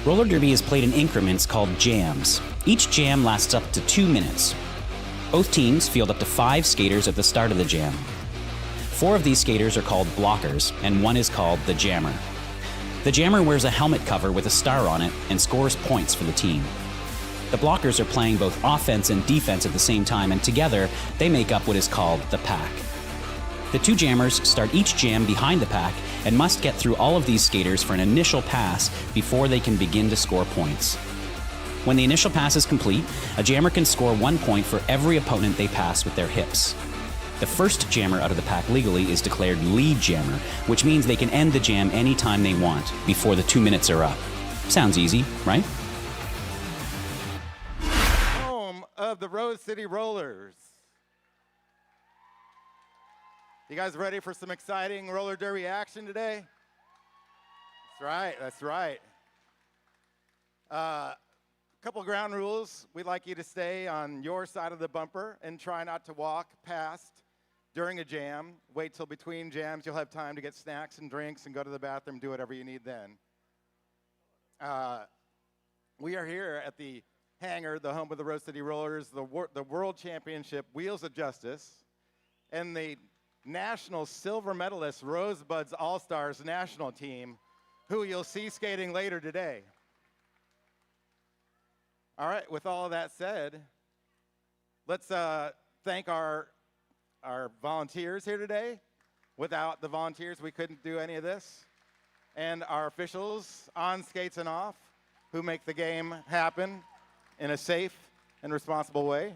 Roller derby is played in increments called jams. Each jam lasts up to 2 minutes. Both teams field up to 5 skaters at the start of the jam. 4 of these skaters are called blockers, and 1 is called the jammer. The jammer wears a helmet cover with a star on it and scores points for the team. The blockers are playing both offense and defense at the same time, and together they make up what is called the pack. The 2 jammers start each jam behind the pack and must get through all of these skaters for an initial pass before they can begin to score points. When the initial pass is complete, a jammer can score 1 point for every opponent they pass with their hips. The first jammer out of the pack legally is declared lead jammer, which means they can end the jam anytime they want before the 2 minutes are up. Sounds easy, right? Home of the Rose City Rollers. You guys ready for some exciting roller derby action today? That's right, that's right. Couple ground rules. We'd like you to stay on your side of the bumper and try not to walk past during a jam. Wait till between jams. You'll have time to get snacks and drinks and go to the bathroom, do whatever you need then. We are here at the hangar, the home of the Rose City Rollers, the World Championship Wheels of Justice, and the national silver medalist Rosebuds All-Stars national team, who you'll see skating later today. All right, with all of that said, let's thank our volunteers here today. Without the volunteers, we couldn't do any of this. And our officials on skates and off, who make the game happen in a safe and responsible way.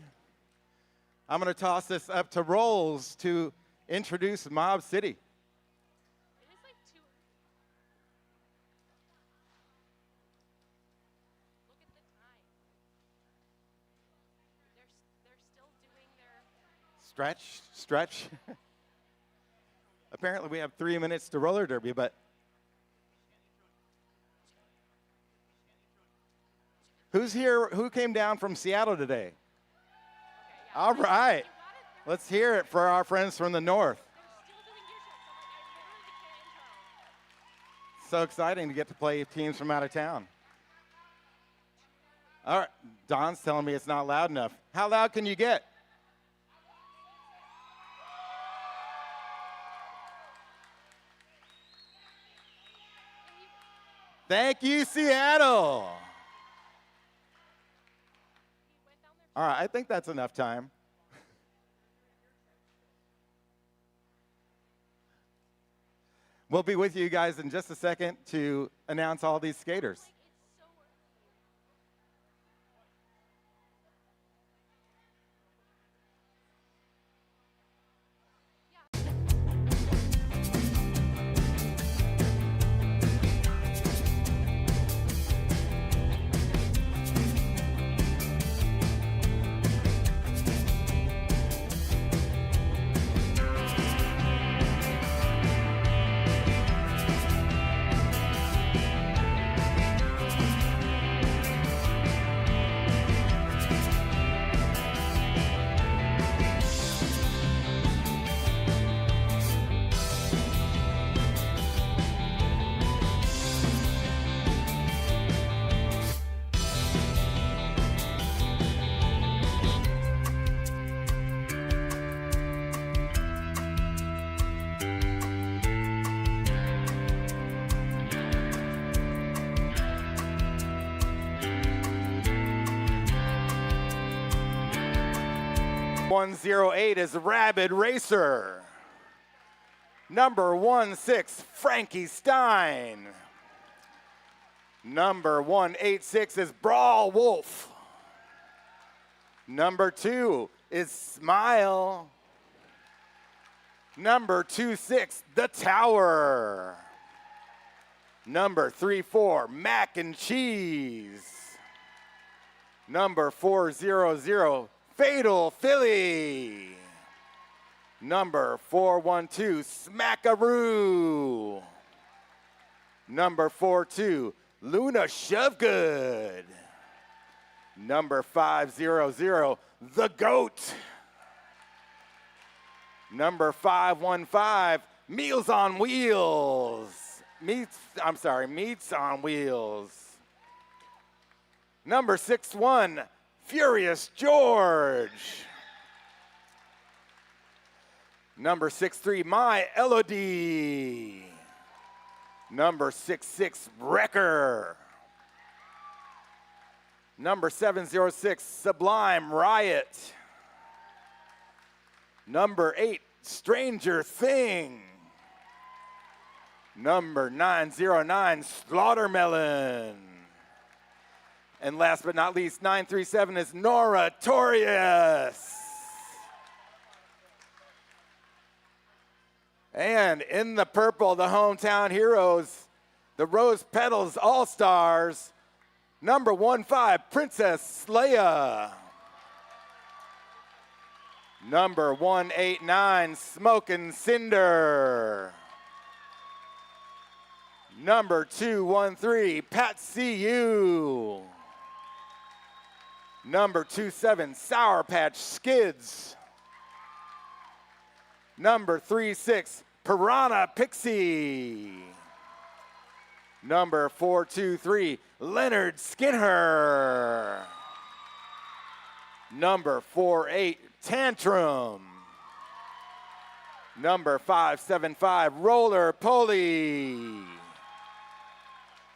I'm going to toss this up to Rolls to introduce Mob City. It is like 2. Look at the time. They're still doing their Stretch. Apparently we have 3 minutes to roller derby, but who's here? Who came down from Seattle today? Okay, yeah. All right. You got it. Let's hear it for our friends from the north. They're still doing your tricks. I'm like, I literally can't So exciting to get to play teams from out of town. All right, Don's telling me it's not loud enough. How loud can you get? Thank you, Seattle. All right, I think that's enough time. We'll be with you guys in just a second to announce all these skaters. It's so .108 is Rabid Racer. Number 16, Frankie Stein. Number 186 is Brawl Wolf. Number 2 is Smile. Number 26, The Tower. Number 34, Mac and Cheese. Number 400, Fatal Philly. Number 412, Smackaroo. Number 42, Luna Shovegood. Number 500, The Goat. Number 515, Meals on Wheels. Meats on Wheels. Number 6-1, Furious George. Number 6-3, My Elodie. Number 6-6, Wrecker. Number 706, Sublime Riot. Number 8, Stranger Thing. Number 909, Slaughtermelon. And last but not least, 937 is Noratorious. And in the purple, the hometown heroes, the Rose Petals All-Stars, number 15, Princess Leia. Number 189, Smokin' Cinder. Number 213, Patsy U. Number 27, Sour Patch Skids. Number 36, Piranha Pixie. Number 423, Leonard Skinner. Number 48, Tantrum. Number 575, Roller Poly.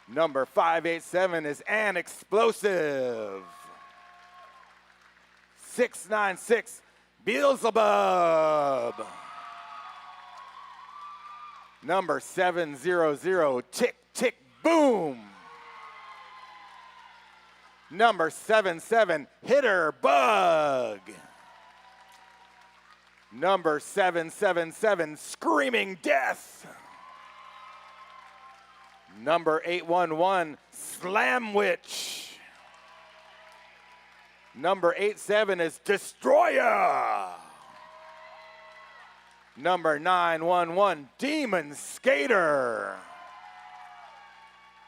Number 587 is An Explosive. 696, Beelzebub. Number 700, Tick Tick Boom. Number 77, Hitter Bug. Number 777, Screaming Death. Number 811, Slam Witch. Number 87 is Destroyer. Number 911, Demon Skater.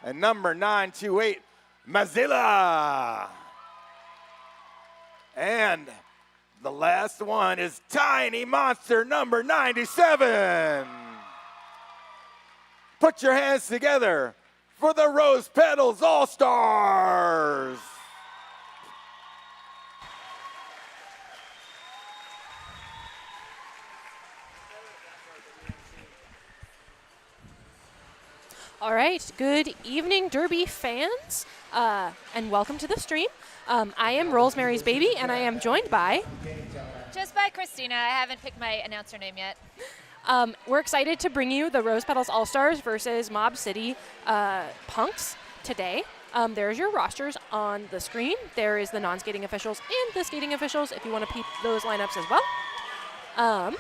And number 928, Mozilla. And the last one is Tiny Monster number 97. Put your hands together for the Rose Petals All-Stars. All right, good evening, Derby fans, and welcome to the stream. I am Rosemary's Baby, and I am joined by... Just by Christina. I haven't picked my announcer name yet. We're excited to bring you the Rose Petals All-Stars versus Mob City Punks today. There's your rosters on the screen. There is the non-skating officials and the skating officials if you want to peep those lineups as well. And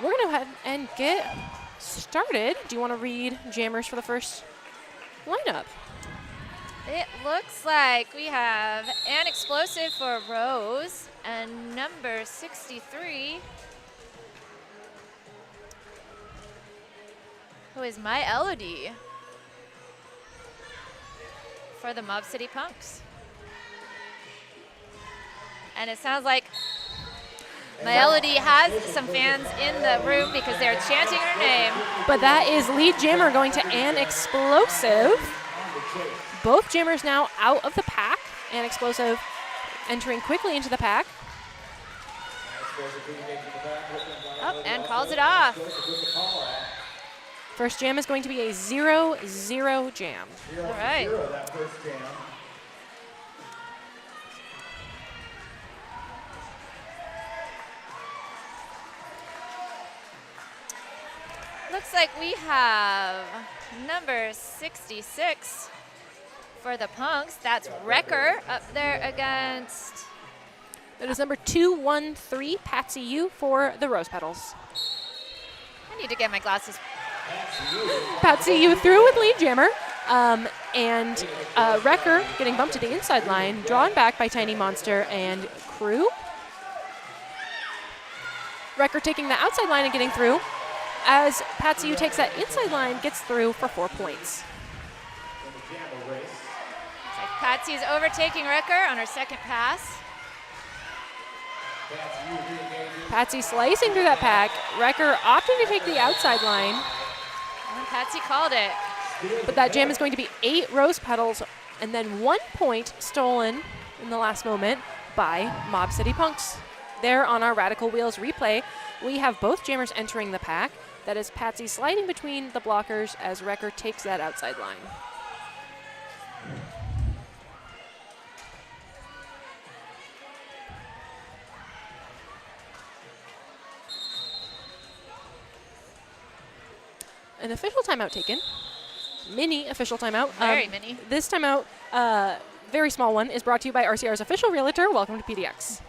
we're going to go ahead and get started. Do you want to read jammers for the first lineup? It looks like we have An Explosive for Rose and number 63, who is My Elodie for the Mob City Punks. And it sounds like My Elodie has some fans in the room because they're chanting her name. But that is lead jammer going to An Explosive. Both jammers now out of the pack. An Explosive entering quickly into the pack. Oh, and calls it off. First jam is going to be a 0-0 jam. All right. Looks like we have number 66 for the Punks. That's Wrecker up there against... That is number 213, Patsy U for the Rose Petals. I need to get my glasses. Patsy U through with lead jammer. And Wrecker getting bumped to the inside line, drawn back by Tiny Monster and Crew. Wrecker taking the outside line and getting through, as Patsy U takes that inside line, gets through for 4 points. Patsy's overtaking Wrecker on her second pass. Patsy slicing through that pack. Wrecker opting to take the outside line. And Patsy called it. But that jam is going to be 8 Rose Petals And then 1 point stolen in the last moment by Mob City Punks. There on our Radical Wheels replay, we have both jammers entering the pack. That is Patsy sliding between the blockers as Wrecker takes that outside line. An official timeout taken. Mini official timeout. Very mini. This timeout, very small one, is brought to you by RCR's official realtor. Welcome to PDX.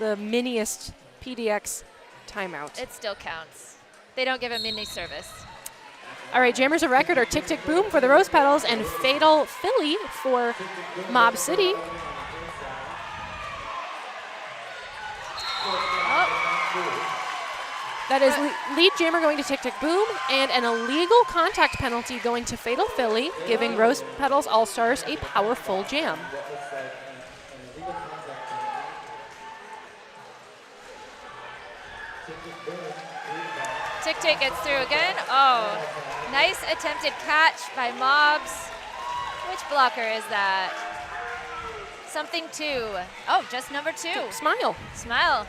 The miniest PDX timeout. It still counts. They don't give a mini service. All right, Jammers of Record are Tick Tick Boom for the Rose Petals and Fatal Philly for Mob City. That is lead jammer going to Tick Tick Boom and an illegal contact penalty going to Fatal Philly, giving Rose Petals All-Stars a powerful jam. Tick Tick gets through again. Oh, nice attempted catch by Mobs. Which blocker is that? Something 2. Oh, just number 2. Smile. Smile.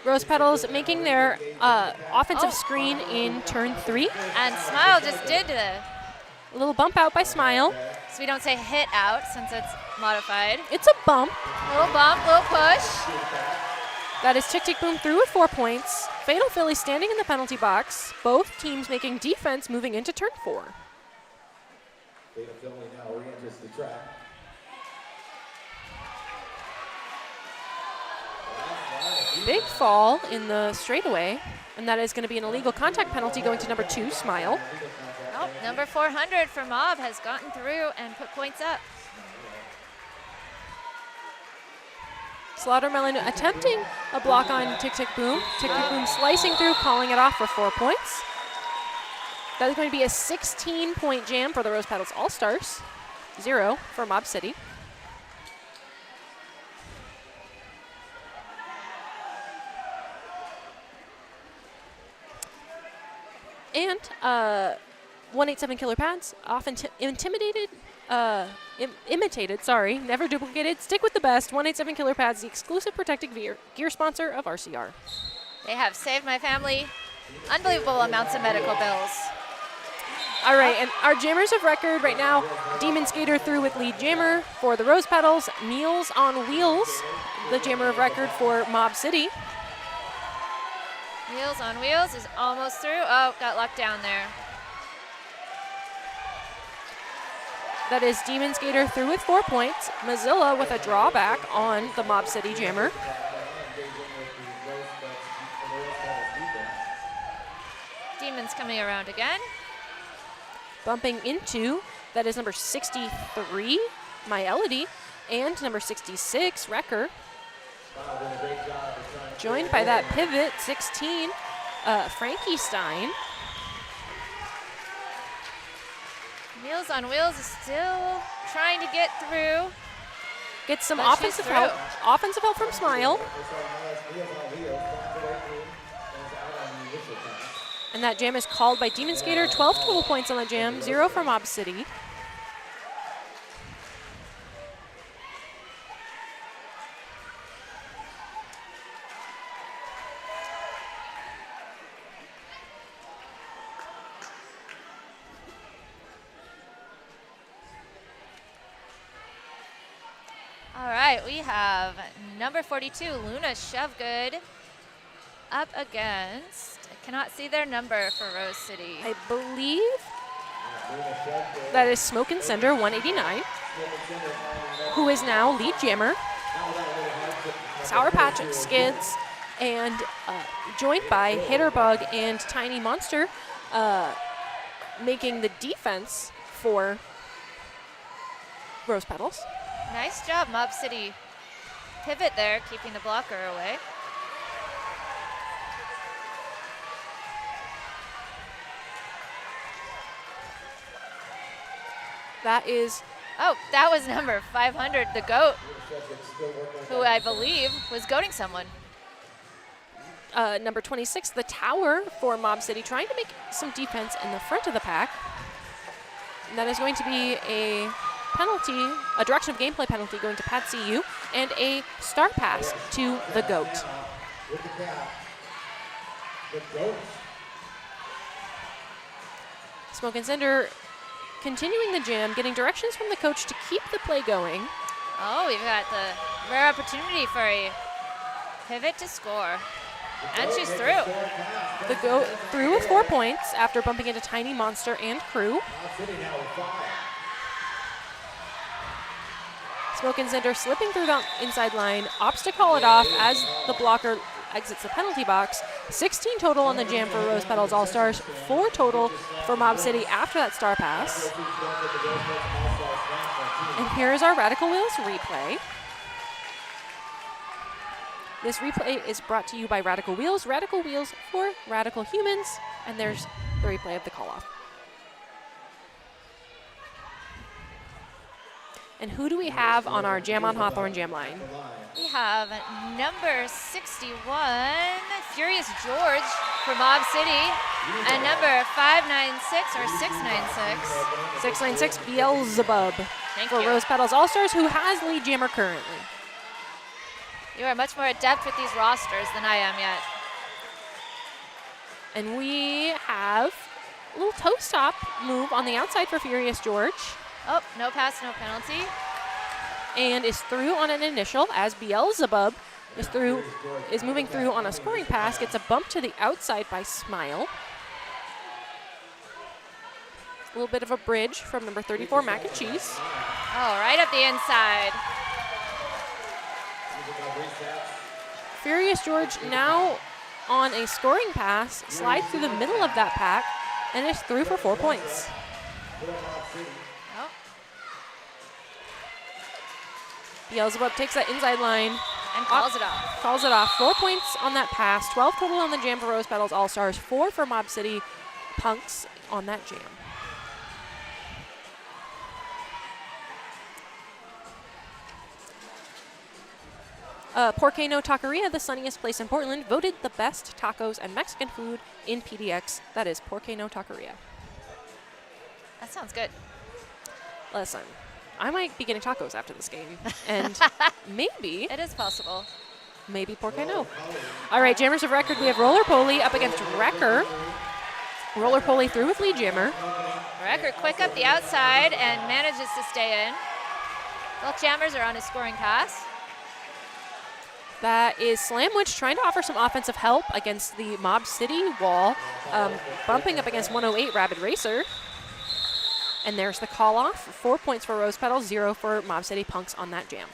Rose Petals making their offensive screen in turn 3. And Smile just did A little bump out by Smile. so we don't say hit out since it's modified. It's a bump. Little bump, little push. That is Tick Tick Boom through with 4 points. Fatal Philly standing in the penalty box. Both teams making defense moving into turn 4. Fatal Philly now re-enters the track. Big fall in the straightaway, and that is going to be an illegal contact penalty going to number 2, Smile. Oh, number 400 for Mob has gotten through and put points up. Slaughtermelon attempting a block on Tick Tick Boom. Tick Tick Boom slicing through, calling it off for 4 points. That is going to be a 16-point jam for the Rose Petals All-Stars. 0 for Mob City. And 187 Killer Pads, often imitated, sorry, never duplicated. Stick with the best. 187 Killer Pads, the exclusive protective gear sponsor of RCR. They have saved my family unbelievable amounts of medical bills. All right, and our jammers of record right now, Demon Skater through with lead jammer for the Rose Petals, Meals on Wheels, the jammer of record for Mob City. Meals on Wheels is almost through. Oh, got locked down there. That is Demon Skater through with 4 points. Mozilla with a drawback on the Mob City jammer. Demons coming around again. Bumping into, that is number 63, My Elodie, and number 66, Wrecker. Joined by that pivot, 16, Frankie Stein. Meals on Wheels is still trying to get through. Gets some But she's offensive help. through. Offensive help from Smile. And that jam is called by Demon Skater. 12 total points on the jam, 0 for Mob City. All right, we have number 42, Luna Shovegood, up against, I cannot see their number for Rose City. I believe that is Smoke and Cinder 189, who is now lead jammer. Sour Patch Skids, and joined by Hitterbug and Tiny Monster, making the defense for Rose Petals. Nice job, Mob City. Pivot there, keeping the blocker away. That is, Oh, that was number 500, the GOAT, who I believe was goating someone. number 26, the Tower for Mob City, trying to make some defense in the front of the pack. And that is going to be a penalty, a direction of gameplay penalty going to Pat CU, and a star pass to the GOAT. With the cap, the GOAT. Smoke and Cinder continuing the jam, getting directions from the coach to keep the play going. Oh, we've got the rare opportunity for a pivot to score. And she's through. The GOAT through with 4 points after bumping into Tiny Monster and crew. Smoke and Cinder slipping through the inside line, opts to call it off as the blocker exits the penalty box. 16 total on the jam for Rose Petals All-Stars, 4 total for Mob City after that star pass. And here's our Radical Wheels replay. This replay is brought to you by Radical Wheels for Radical Humans, and there's the replay of the call-off. And who do we have on our Jam on Hawthorne jam line? We have number 61, Furious George for Mob City, and number 596 or 696. 696 Beelzebub for Rose Petals All-Stars, who has lead jammer currently. You are much more adept with these rosters than I am yet. And we have a little toe stop move on the outside for Furious George. Oh, no pass, no penalty. And is through on an initial as Beelzebub is moving through on a scoring pass, gets a bump to the outside by Smile. A little bit of a bridge from number 34, Mac and Cheese. Oh, right up the inside. Furious George now on a scoring pass, slides through the middle of that pack, and is through for 4 points. Oh. Beelzebub takes that inside line. And calls it off. Calls it off. 4 points on that pass. 12 total on the jam for Rose Petals All-Stars. 4 for Mob City Punks on that jam. Porque No Taqueria, the sunniest place in Portland, voted the best tacos and Mexican food in PDX. That is Porque No Taqueria. That sounds good. Listen, I might be getting tacos after this game. And maybe, It is possible. maybe Porque No. All right, Jammers of Record, we have Roller Poly up against Wrecker. Roller Poly through with lead jammer. Record quick up the outside and manages to stay in. Both jammers are on a scoring pass. That is Slamwich trying to offer some offensive help against the Mob City wall, bumping up against 108 Rabid Racer. And there's the call off. 4 points for Rose Petals, 0 for Mob City Punks on that jam.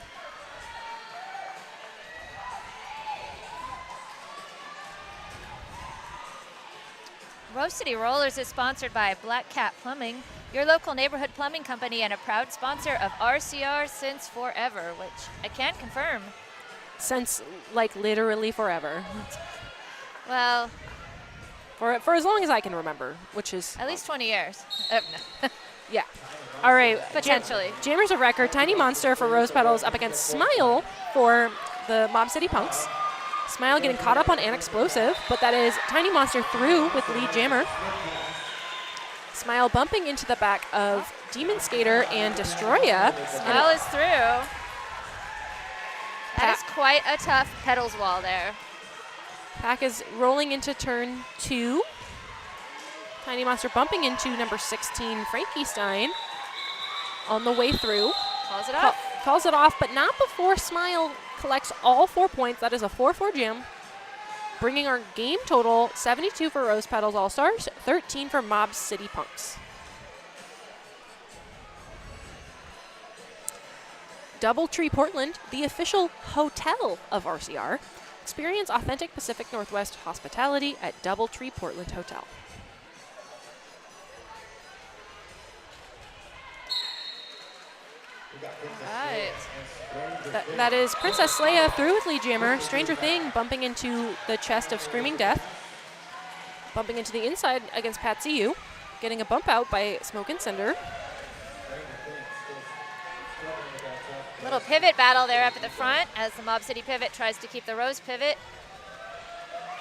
Rose City Rollers is sponsored by Black Cat Plumbing, your local neighborhood plumbing company and a proud sponsor of RCR since forever, which I can confirm. Since, like, literally forever. Well, For as long as I can remember, which is... at least 20 years. No. Yeah. All right. Potentially. Jammers of Record, Tiny Monster for Rose Petals up against Smile for the Mob City Punks. Smile getting caught up on an explosive, but that is Tiny Monster through with lead jammer. Smile bumping into the back of Demon Skater and Destroya. Smile is through. That is quite a tough Petals wall there. Pack is rolling into turn 2. Tiny Monster bumping into number 16, Frankie Stein, on the way through. Calls it off. Calls it off, but not before Smile collects all 4 points. That is a 4-4 jam, bringing our game total 72 for Rose Petals All-Stars, 13 for Mob City Punks. Doubletree Portland, the official hotel of RCR. Experience authentic Pacific Northwest hospitality at Doubletree Portland Hotel. Right. That is Princess Leia through with lead jammer. Stranger Thing bumping into the chest of Screaming Death. Bumping into the inside against Pat CU. Getting a bump out by Smoke and Cinder. Little pivot battle there up at the front as the Mob City pivot tries to keep the Rose pivot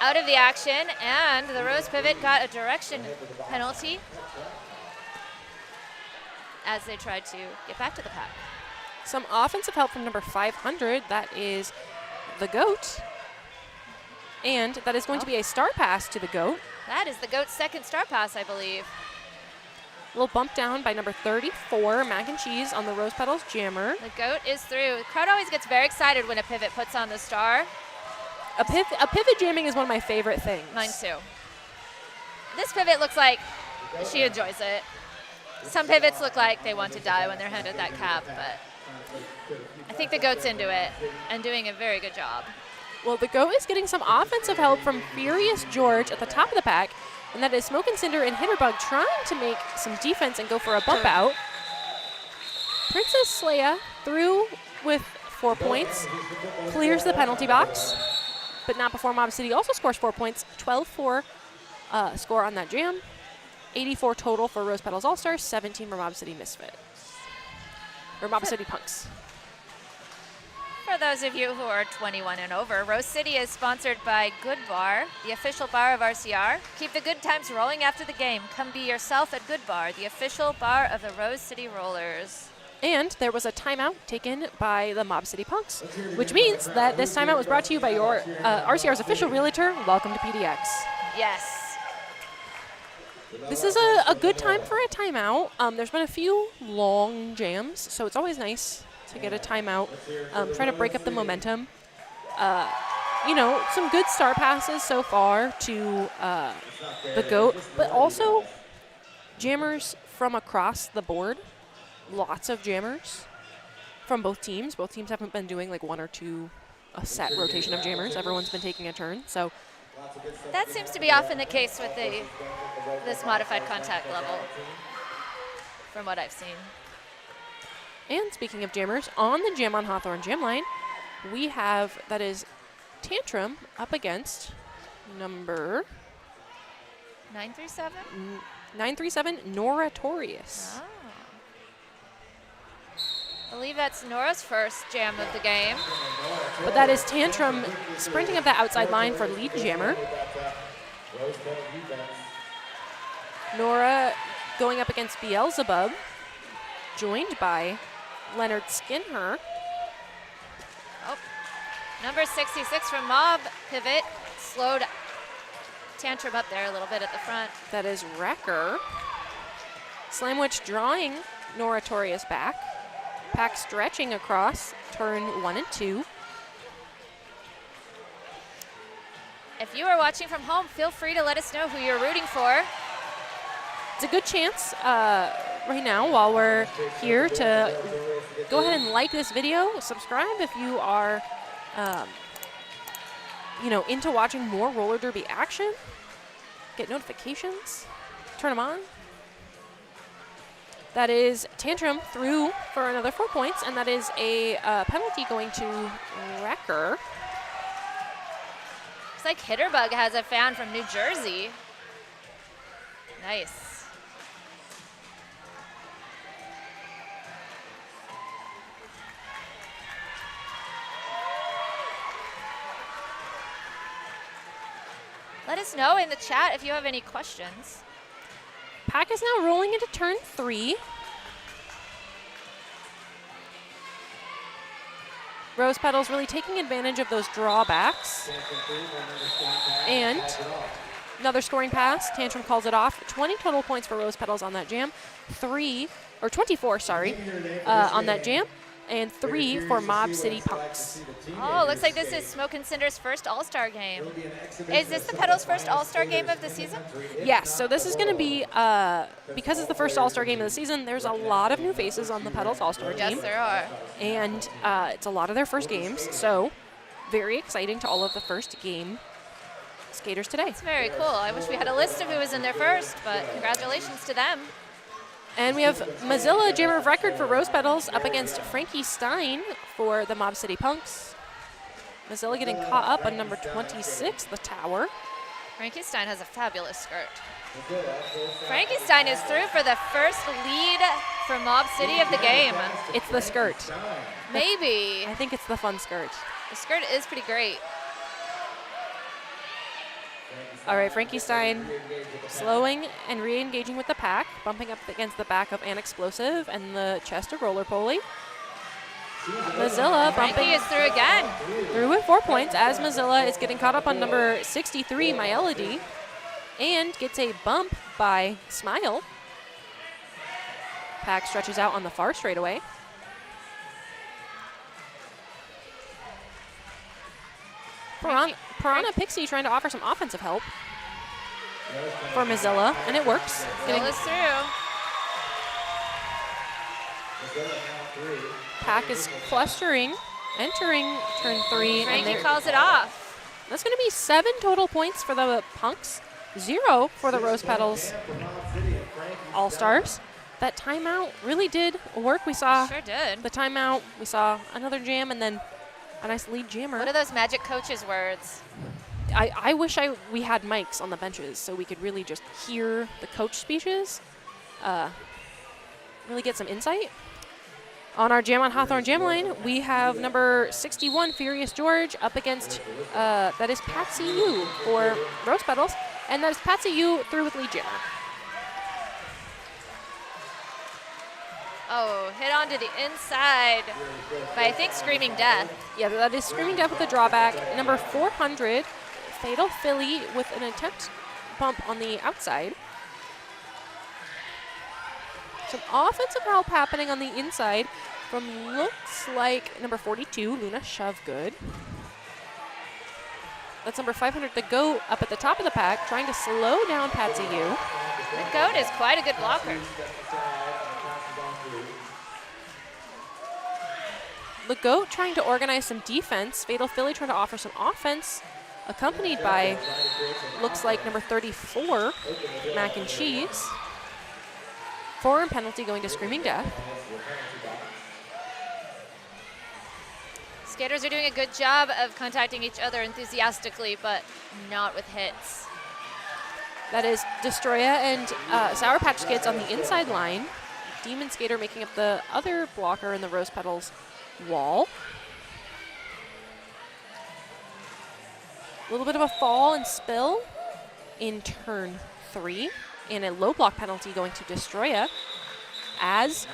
out of the action, and the Rose pivot got a direction penalty. as they try to get back to the pack. Some offensive help from number 500. That is the GOAT. And that is going to be a star pass to the GOAT. That is the GOAT's second star pass, I believe. A little bump down by number 34, Mac and Cheese on the Rose Petals jammer. The GOAT is through. The crowd always gets very excited when a pivot puts on the star. A pivot jamming is one of my favorite things. Mine too. This pivot looks like she enjoys it. Some pivots look like they want to die when they're handed that cap, but I think the GOAT's into it and doing a very good job. Well, the GOAT is getting some offensive help from Furious George at the top of the pack, and that is Smoke and Cinder and Hitterbug trying to make some defense and go for a bump out. Princess Leia through with 4 points, clears the penalty box, but not before Mob City also scores 4 points, 12-4 score on that jam. 84 total for Rose Petals All-Stars, 17 for Mob City Misfit. Or Mob City Punks. For those of you who are 21 and over, Rose City is sponsored by Good Bar, the official bar of RCR. Keep the good times rolling after the game. Come be yourself at Good Bar, the official bar of the Rose City Rollers. And there was a timeout taken by the Mob City Punks, which means that this timeout was brought to you by your RCR's official realtor. Welcome to PDX. Yes. This is a good time for a timeout. There's been a few long jams, so it's always nice to get a timeout, try to break up the momentum. You know, some good star passes so far to the GOAT, but also jammers from across the board. Lots of jammers from both teams. Both teams haven't been doing like one or two a set rotation of jammers. Everyone's been taking a turn, so. That seems to be often the case with this modified contact level, from what I've seen. And speaking of jammers, on the Jam on Hawthorne jam line, we have, that is Tantrum up against number 937? 937, Nora Torius. Oh. I believe that's Nora's first jam of the game. But that is Tantrum sprinting up that outside line for lead jammer. Nora going up against Beelzebub, joined by Leonard Skinner. Oh, number 66 from Mob pivot, slowed Tantrum up there a little bit at the front. That is Wrecker. Slamwich drawing Nora Torius back. Pack stretching across turn 1 and 2. If you are watching from home, feel free to let us know who you're rooting for. It's a good chance right now while we're here to go ahead and like this video, subscribe if you are you know, into watching more roller derby action. Get notifications, turn them on. That is Tantrum through for another 4 points, and that is a penalty going to Wrecker. Looks like Hitterbug has a fan from New Jersey. Nice. Let us know in the chat if you have any questions. Pack is now rolling into turn 3. Rose Petals really taking advantage of those drawbacks. And another scoring pass. Tantrum calls it off. 20 total points for Rose Petals on that jam. 24, on that jam. And 3 for Mob City Punks. Oh, looks like this is Smoke and Cinder's first All-Star game. Is this the Petals' first All-Star game of the season? Yes, so this is going to be, because it's the first All-Star game of the season, there's a lot of new faces on the Petals All-Star team. Yes, there are. And it's a lot of their first games, so very exciting to all of the first game skaters today. It's very cool. I wish we had a list of who was in there first, but congratulations to them. And we have Mozilla Jammer of Record for Rose Petals up against Frankie Stein for the Mob City Punks. Mozilla getting caught up on number 26, the Tower. Frankie Stein has a fabulous skirt. Frankie Stein is through for the first lead for Mob City of the game. It's the skirt. Maybe. I think it's the fun skirt. The skirt is pretty great. All right, Frankie Stein slowing and re-engaging with the pack, bumping up against the back of An Explosive and the chest of Roller Poly. Mozilla Frankie bumping is through again. through with 4 points as Mozilla is getting caught up on number 63, Myelody, and gets a bump by Smile. Pack stretches out on the far straightaway. Piranha Pixie trying to offer some offensive help for Mozilla, and it works. Zilla's through. Pack is clustering, entering turn 3, and Frankie calls it off. that's going to be 7 total points for the Punks, 0 for the Rose Petals All-Stars. That timeout really did work. We saw Sure did. the timeout, we saw another jam, and then a nice lead jammer. What are those magic coaches' words? I wish we had mics on the benches so we could really just hear the coach speeches, really get some insight. On our Jam on Hawthorne Jam line, we have number 61, Furious George, up against, that is Patsy Yu for Rose Petals, and that is Patsy Yu through with lead jammer. Oh, hit onto the inside by, I think, Screaming Death. Yeah, that is Screaming Death with the drawback. Number 400, Fatal Philly with an attempt bump on the outside. Some offensive help happening on the inside from looks like number 42, Luna Shovegood. That's number 500, the Goat, up at the top of the pack, trying to slow down Patsy Yu. The Goat is quite a good blocker. The Goat trying to organize some defense. Fatal Philly trying to offer some offense, accompanied by, looks like number 34, Mac and Cheese. Forearm penalty going to Screaming Death. Skaters are doing a good job of contacting each other enthusiastically, but not with hits. That is Destroya and Sour Patch Kids on the inside line. Demon Skater making up the other blocker in the Rose Petals wall. A little bit of a fall and spill in turn 3, and a low block penalty going to Destroya as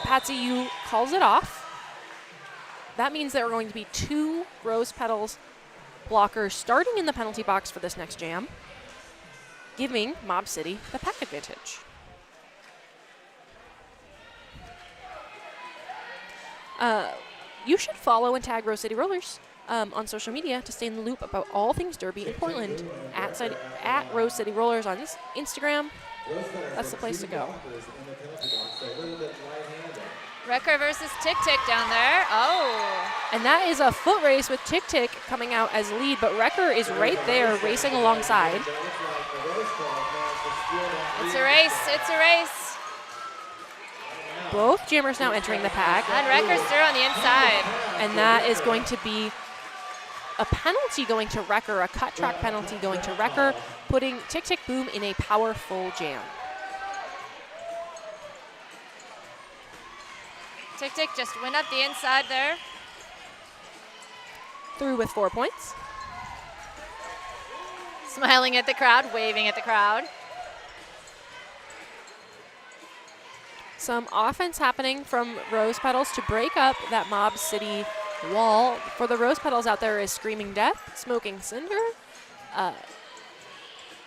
Patsy Yu calls it off. That means there are going to be 2 Rose Petals blockers starting in the penalty box for this next jam, giving Mob City the pack advantage. You should follow and tag Rose City Rollers on social media to stay in the loop about all things Derby in Portland. At Rose City Rollers on Instagram. That's the place to go. Wrecker versus Tick Tick down there. Oh. And that is a foot race with Tick Tick coming out as lead, but Wrecker is right there racing alongside. It's a race. It's a race. Both jammers now entering the pack. And Wrecker's through on the inside. And that is going to be a penalty going to Wrecker, a cut track penalty going to Wrecker, putting Tick Tick Boom in a powerful jam. Tick Tick just went up the inside there. Through with 4 points. Smiling at the crowd, waving at the crowd. Some offense happening from Rose Petals to break up that Mob City wall. For the Rose Petals out there is Screaming Death, Smoking Cinder,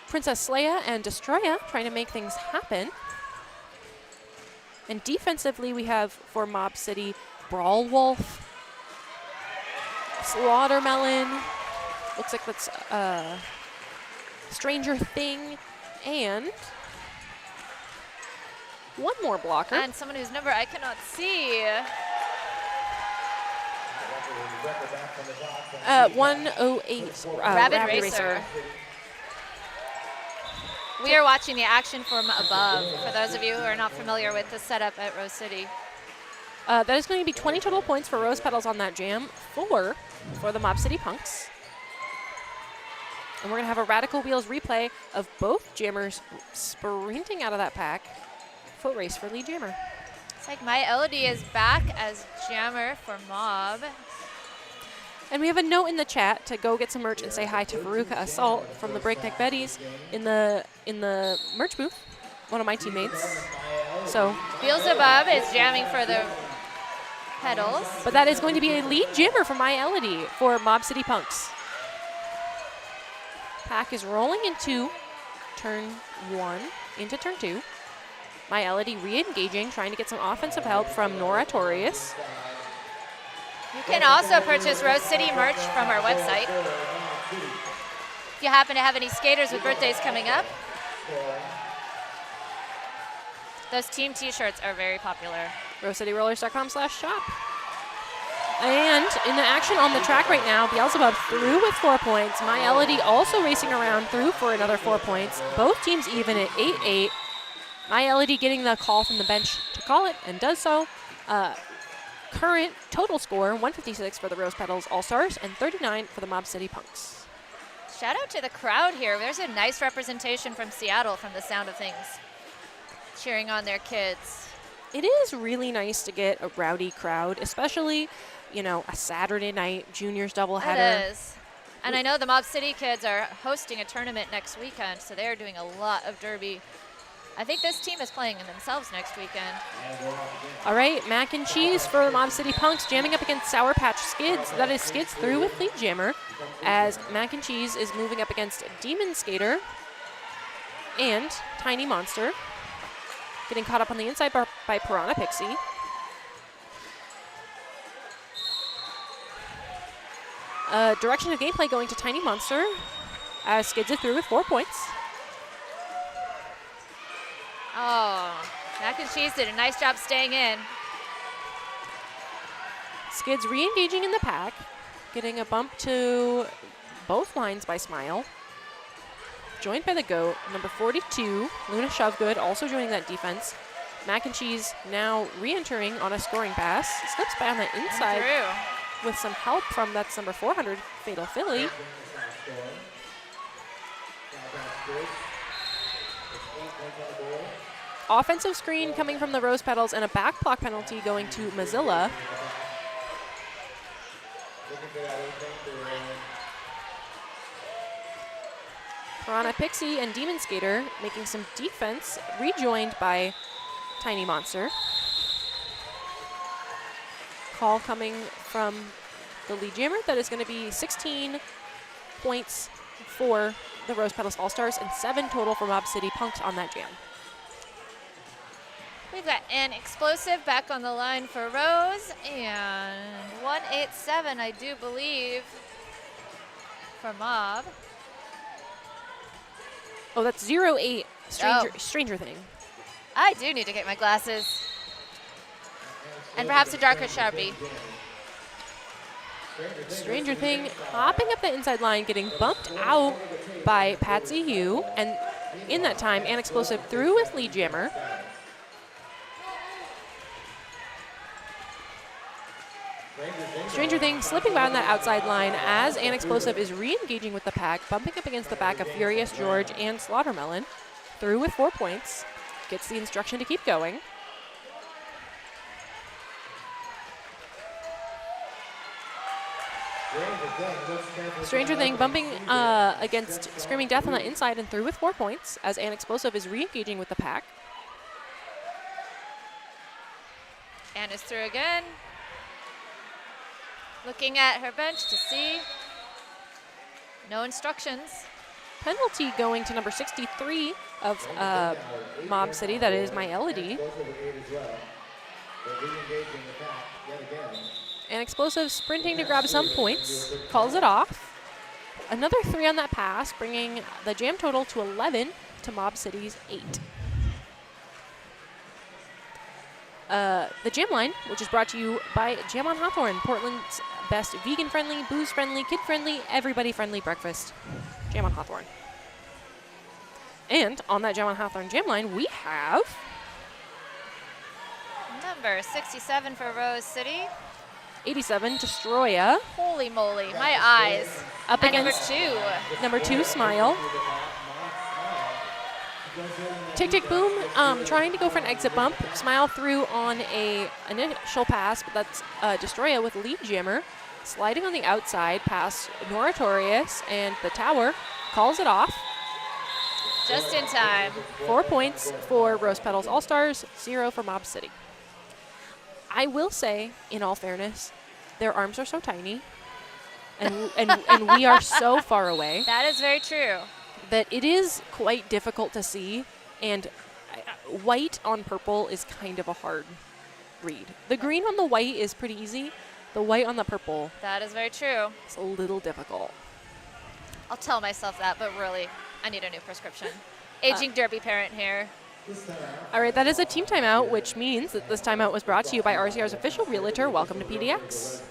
Princess Leia, and Destroya trying to make things happen. And defensively, we have for Mob City, Brawl Wolf, Slaughtermelon, looks like that's Stranger Thing, and one more blocker. And someone whose number I cannot see. 108, Rabid Racer. We are watching the action from above, for those of you who are not familiar with the setup at Rose City. That is going to be 20 total points for Rose Petals on that jam, 4 for the Mob City Punks. And we're going to have a Radical Wheels replay of both jammers sprinting out of that pack. Foot race for lead jammer. It's like My Elodie is back as jammer for Mob. And we have a note in the chat to go get some merch and say hi to Veruca Assault from the Breakneck Betties in the merch booth, one of my teammates. So, Beelzebub is jamming for the Petals. but that is going to be a lead jammer for My Elodie for Mob City Punks. Pack is rolling into turn 1, into turn 2. My Elodie re-engaging, trying to get some offensive help from Nora Torius. You can also purchase Rose City merch from our website. If you happen to have any skaters with birthdays coming up, those team t-shirts are very popular. RoseCityRollers.com/shop. And in the action on the track right now, Beelzebub through with 4 points. My Elodie also racing around through for another 4 points. Both teams even at 8-8. My Elodie getting the call from the bench to call it and does so. Current total score, 156 for the Rose Petals All-Stars and 39 for the Mob City Punks. Shout out to the crowd here. There's a nice representation from Seattle from the sound of things, cheering on their kids. It is really nice to get a rowdy crowd, especially, you know, a Saturday night juniors doubleheader. It is. And I know the Mob City kids are hosting a tournament next weekend, so they're doing a lot of derby. I think this team is playing in themselves next weekend. All right, Mac and Cheese for the Mob City Punks jamming up against Sour Patch Skids. That is Skids through with lead jammer as Mac and Cheese is moving up against Demon Skater and Tiny Monster. Getting caught up on the inside by Piranha Pixie. Direction of gameplay going to Tiny Monster as Skids are through with 4 points. Oh, Mac and Cheese did a nice job staying in. Skids re-engaging in the pack, getting a bump to both lines by Smile. Joined by the GOAT, number 42, Luna Shovegood, also joining that defense. Mac and Cheese now re-entering on a scoring pass. Slips by on the inside with some help from, that's number 400, Fatal Philly. Offensive screen coming from the Rose Petals and a back block penalty going to Mozilla. Piranha Pixie and Demon Skater making some defense, rejoined by Tiny Monster. Call coming from the lead jammer. That is going to be 16 points for the Rose Petals All-Stars and 7 total for Mob City Punks on that jam. We've got an explosive back on the line for Rose and 187, I do believe, for Mob. Oh, that's 08, Stranger Thing. I do need to get my glasses. And perhaps a darker Sharpie. Stranger Thing hopping up the inside line, getting bumped out by Patsy Hugh, and in that time, An Explosive through with lead jammer. Stranger Thing slipping by on that outside line as An Explosive is re-engaging with the pack, bumping up against the back of Furious George and Slaughtermelon. Through with 4 points. Gets the instruction to keep going. Stranger Thing bumping against Screaming Death on the inside and through with 4 points as An Explosive is re-engaging with the pack. Ann is through again. Looking at her bench to see. No instructions. Penalty going to number 63 of Mob City, that is My Elodie. An Explosive sprinting to grab some points, calls it off. Another 3 on that pass, bringing the jam total to 11 to Mob City's 8. The Jam Line, which is brought to you by Jam on Hawthorne, Portland's best vegan-friendly, booze-friendly, kid-friendly, everybody-friendly breakfast. Jam on Hawthorne. And on that Jam on Hawthorne Jam Line, we have Number 67 for Rose City. 87, Destroya. Holy moly, my eyes. Up And against number 2, Smile. Tick Tick Boom, trying to go for an exit bump. Smile through on a initial pass, but that's Destroya with lead jammer. sliding on the outside past Noratorius, and the tower calls it off. Just in time. 4 points for Rose Petals All-Stars, 0 for Mob City. I will say, in all fairness, their arms are so tiny, and we are so far away That is very true. that it is quite difficult to see, and white on purple is kind of a hard read. The green on the white is pretty easy. The white on the purple That is very true. is a little difficult. I'll tell myself that, but really, I need a new prescription. Aging derby parent here. All right, that is a team timeout, which means that this timeout was brought to you by RCR's official realtor. Welcome to PDX.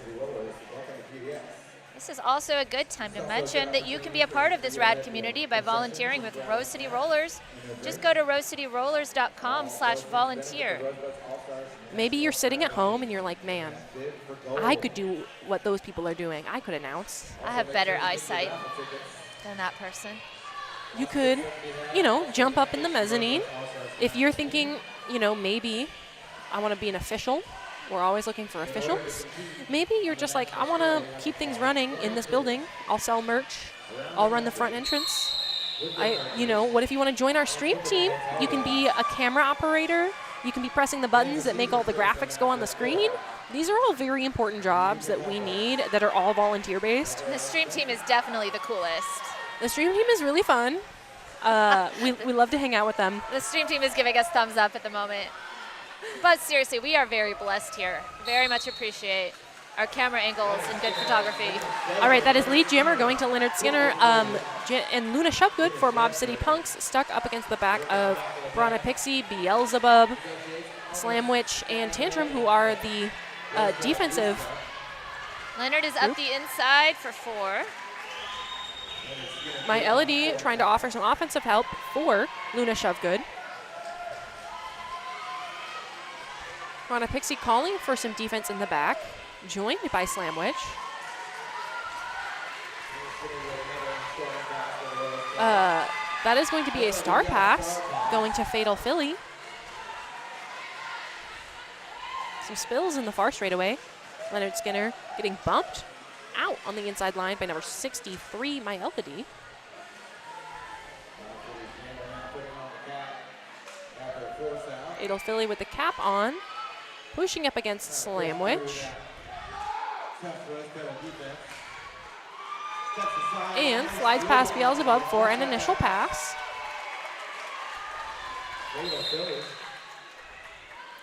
This is also a good time to mention that you can be a part of this rad community by volunteering with Rose City Rollers. Just go to rosecityrollers.com/volunteer. Maybe you're sitting at home and you're like, man, I could do what those people are doing. I could announce. I have better eyesight than that person. You could, jump up in the mezzanine. If you're thinking, maybe I want to be an official. We're always looking for officials. Maybe you're just like, I want to keep things running in this building. I'll sell merch. I'll run the front entrance. What if you want to join our stream team? You can be a camera operator. You can be pressing the buttons that make all the graphics go on the screen. These are all very important jobs that we need that are all volunteer-based. The stream team is definitely the coolest. The stream team is really fun. We love to hang out with them. The stream team is giving us thumbs up at the moment. But seriously, we are very blessed here. Very much appreciate our camera angles and good photography. All right, that is lead jammer going to Leonard Skinner and Luna Shovegood for Mob City Punks, stuck up against the back of Brana Pixie, Beelzebub, Slamwitch, and Tantrum, who are the defensive. Leonard is up the inside for 4. My LED trying to offer some offensive help for Luna Shovegood. Brana Pixie calling for some defense in the back, joined by Slamwitch. That is going to be a star pass going to Fatal Philly. Some spills in the far straightaway. Leonard Skinner getting bumped out on the inside line by number 63, My Elodie. Fatal Philly with the cap on, pushing up against Slamwitch. And slides past Beelzebub for an initial pass.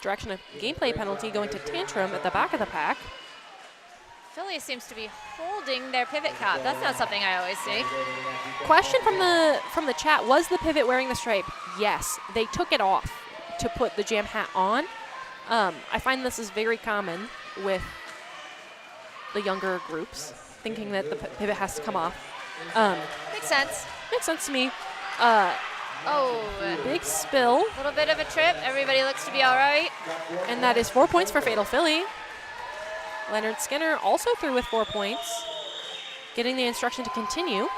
Direction of gameplay penalty going to Tantrum at the back of the pack. Philly seems to be holding their pivot cap. That's not something I always see. Question from the chat, was the pivot wearing the stripe? Yes, they took it off to put the jam hat on. I find this is very common with the younger groups, thinking that the pivot has to come off. Makes sense. Makes sense to me. Oh, Big spill, a little bit of a trip. Everybody looks to be all right. and that is 4 points for Fatal Philly. Leonard Skinner also through with 4 points, getting the instruction to continue.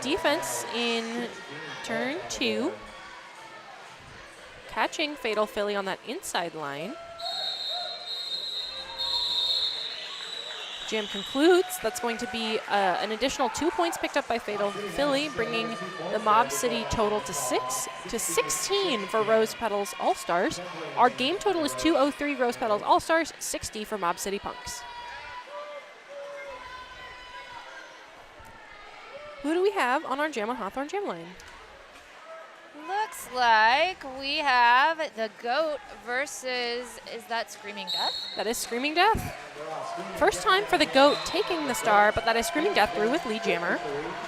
Defense in turn 2, catching Fatal Philly on that inside line. Jam concludes. That's going to be an additional 2 points picked up by Fatal Philly, bringing the Mob City total to 6 to 16 for Rose Petals All-Stars. Our game total is 203 Rose Petals All-Stars, 60 for Mob City Punks. Who do we have on our Jam on Hawthorne Jam line? Looks like we have the GOAT versus, is that Screaming Death? That is Screaming Death. First time for the GOAT taking the star, but that is Screaming Death through with lead jammer.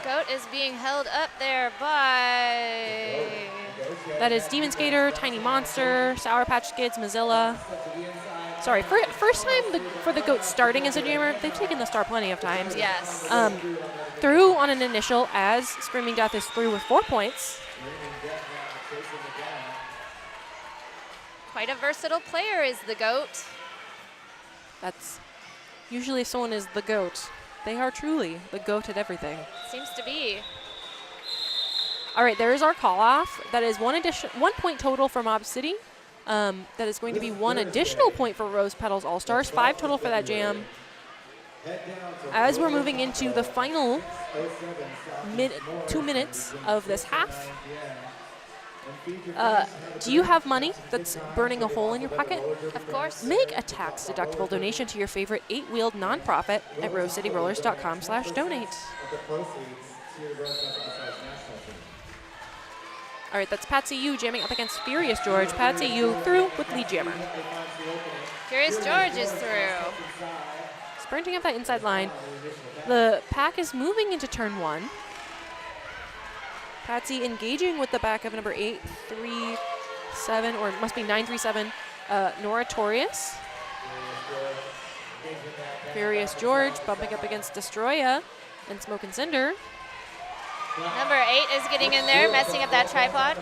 GOAT is being held up there by... That is Demon Skater, Tiny Monster, Sour Patch Kids, Mozilla. Sorry, first time for the GOAT starting as a jammer. They've taken the star plenty of times. Yes. Through on an initial as Screaming Death is through with 4 points. Quite a versatile player is the GOAT. That's usually if someone is the GOAT, they are truly the GOAT at everything. Seems to be. All right, there is our call off. That is 1 point total for Mob City, That is going to be 1 additional point for Rose Petals All-Stars, 5 total for that jam. As we're moving into the final 2 minutes of this half, do you have money that's burning a hole in your pocket? Of course. Make a tax-deductible donation to your favorite 8-wheeled nonprofit at rosecityrollers.com/donate. All right, that's Patsy Yu jamming up against Furious George. Patsy Yu through with lead jammer. Furious George is through. Sprinting up that inside line. The pack is moving into turn 1. Patsy engaging with the back of number 837, or it must be 937, Nora Torius. Furious George bumping up against Destroya and Smoke and Cinder. Number 8 is getting in there, messing up that tripod.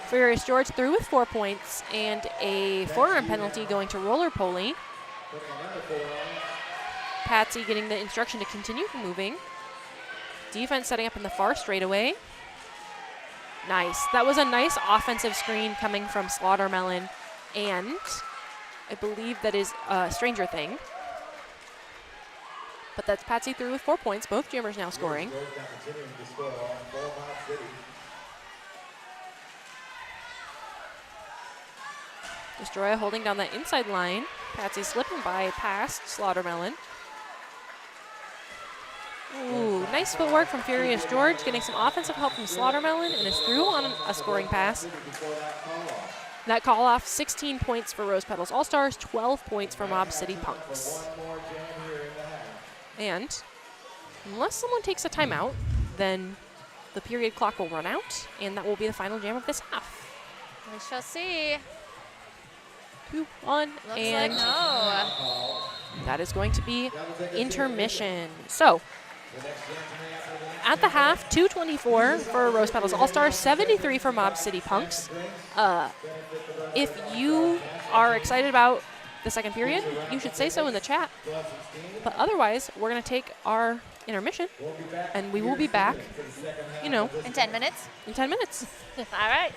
Furious George through with 4 points and a forearm penalty going to Roller Poly. Patsy getting the instruction to continue moving. Defense setting up in the far straightaway. Nice. That was a nice offensive screen coming from Slaughtermelon, and I believe that is Stranger Thing. But that's Patsy through with 4 points. Both jammers now scoring. Destroya holding down that inside line. Patsy slipping by past Slaughtermelon. Ooh, nice footwork from Furious George, getting some offensive help from Slaughtermelon, and is through on a scoring pass. That call off, 16 points for Rose Petals All-Stars, 12 points for Mob City Punks. And unless someone takes a timeout, then the period clock will run out, and that will be the final jam of this half. We shall see. 2 on, Looks and like no. that is going to be intermission. So, at the half, 224 for Rose Petals All-Stars, 73 for Mob City Punks. If you are excited about the second period, you should say so in the chat. But otherwise, we're going to take our intermission, and we will be back, you know, In 10 minutes. in 10 minutes. All right.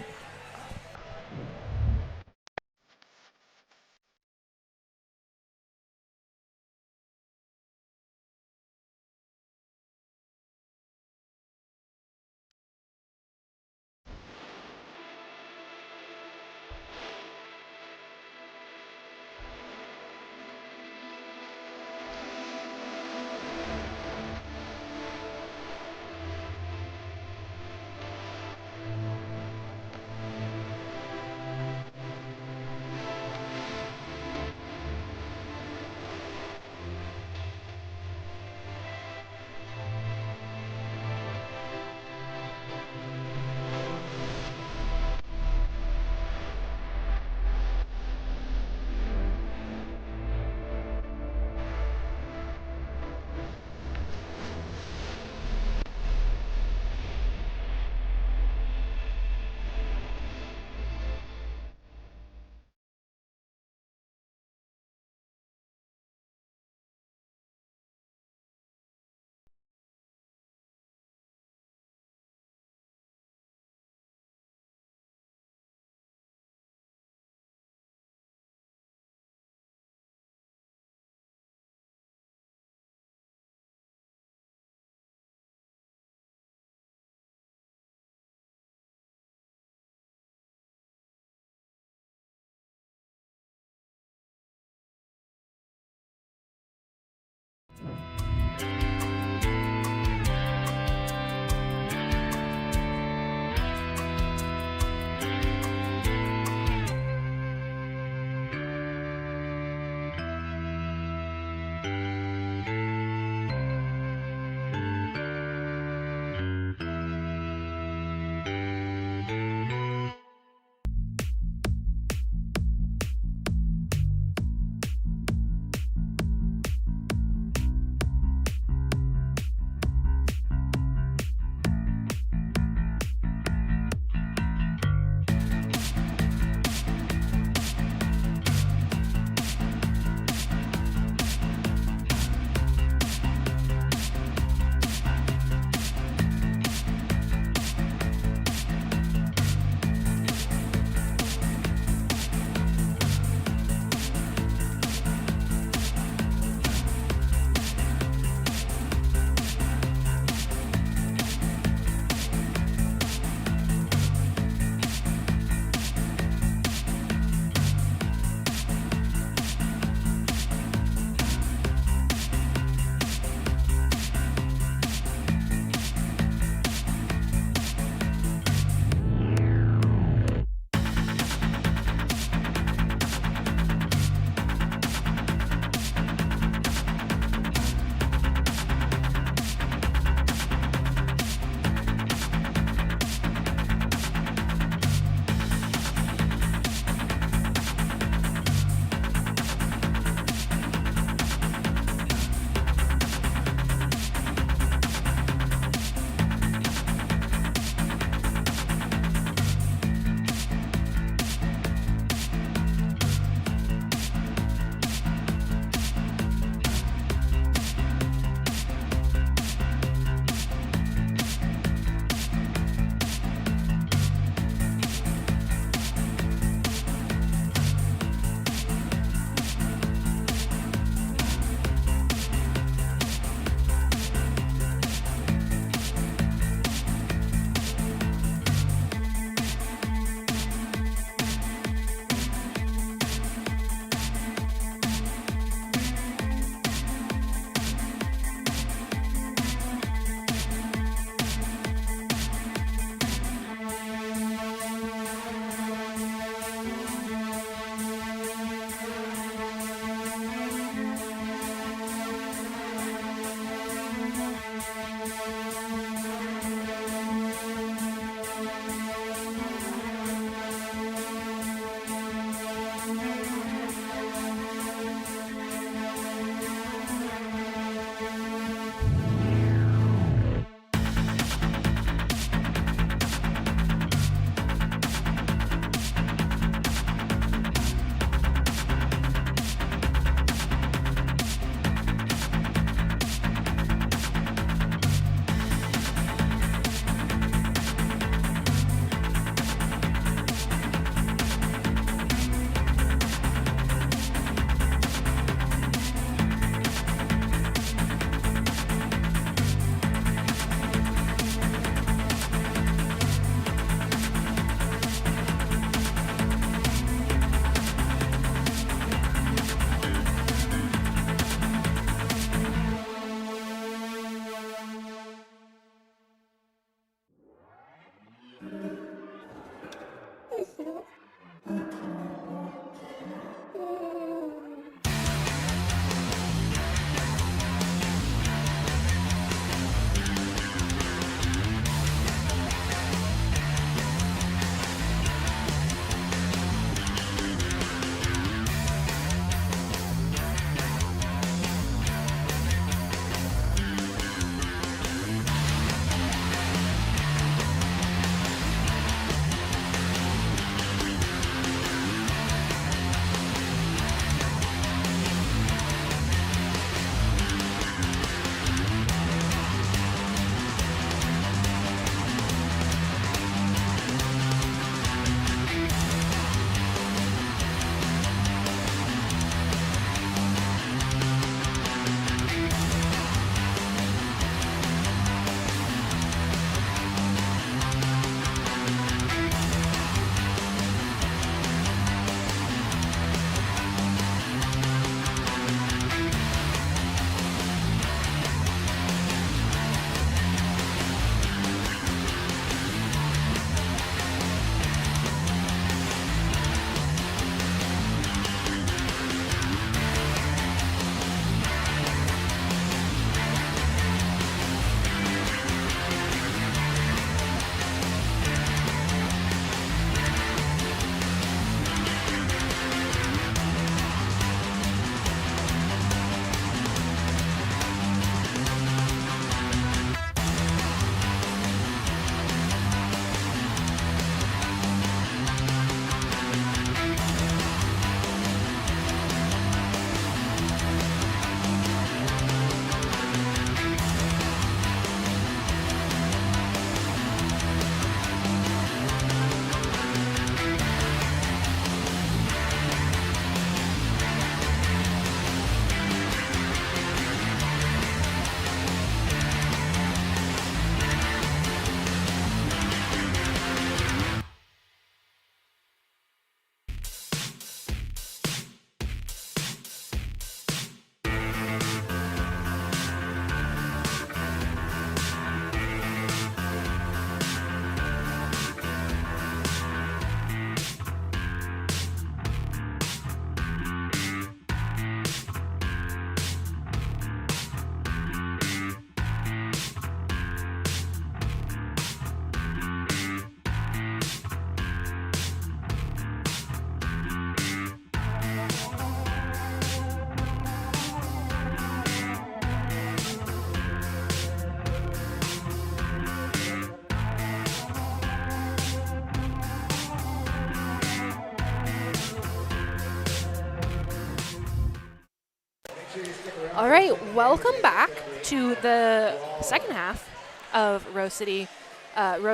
All right, welcome back to the second half of Rose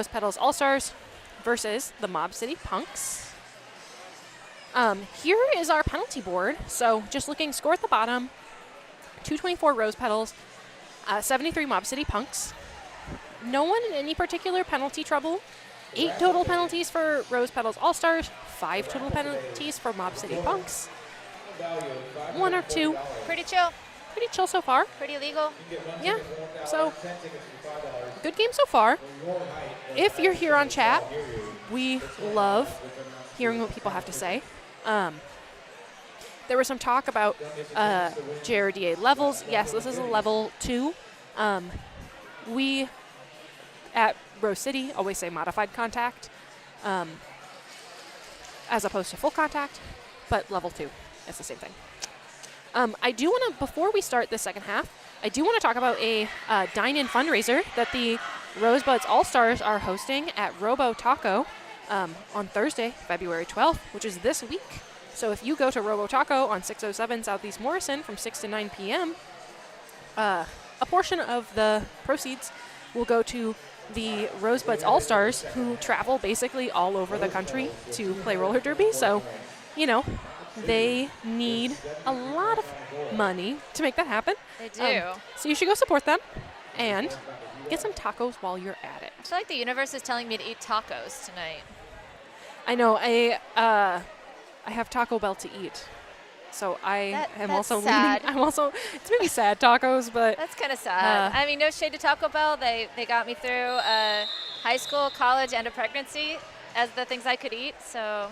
Petals All-Stars versus the Mob City Punks. Here is our penalty board. So just looking, score at the bottom, 224 Rose Petals, 73 Mob City Punks. No one in any particular penalty trouble. 8 total penalties for Rose Petals All-Stars, 5 total penalties for Mob City Punks. 1 or 2. Pretty chill. Pretty chill so far. Pretty legal. Yeah, so good game so far. If you're here on chat, we love hearing what people have to say. There was some talk about JRDA levels. Yes, this is a level 2. We at Rose City always say modified contact as opposed to full contact, but level 2 is the same thing. I do want to, before we start the second half, I do want to talk about a dine-in fundraiser that the Rosebuds All-Stars are hosting at Robo Taco on Thursday, February 12th, which is this week. So if you go to Robo Taco on 607 Southeast Morrison from 6 to 9 p.m., a portion of the proceeds will go to the Rosebuds All-Stars, who travel basically all over the country to play roller derby. So, you know, they need a lot of money to make that happen. They do. So you should go support them and get some tacos while you're at it. I feel like the universe is telling me to eat tacos tonight. I know. I have Taco Bell to eat. So I am also sad. It's maybe sad tacos, but That's kind of sad. I mean, no shade to Taco Bell. They got me through high school, college, and a pregnancy. as the things I could eat, so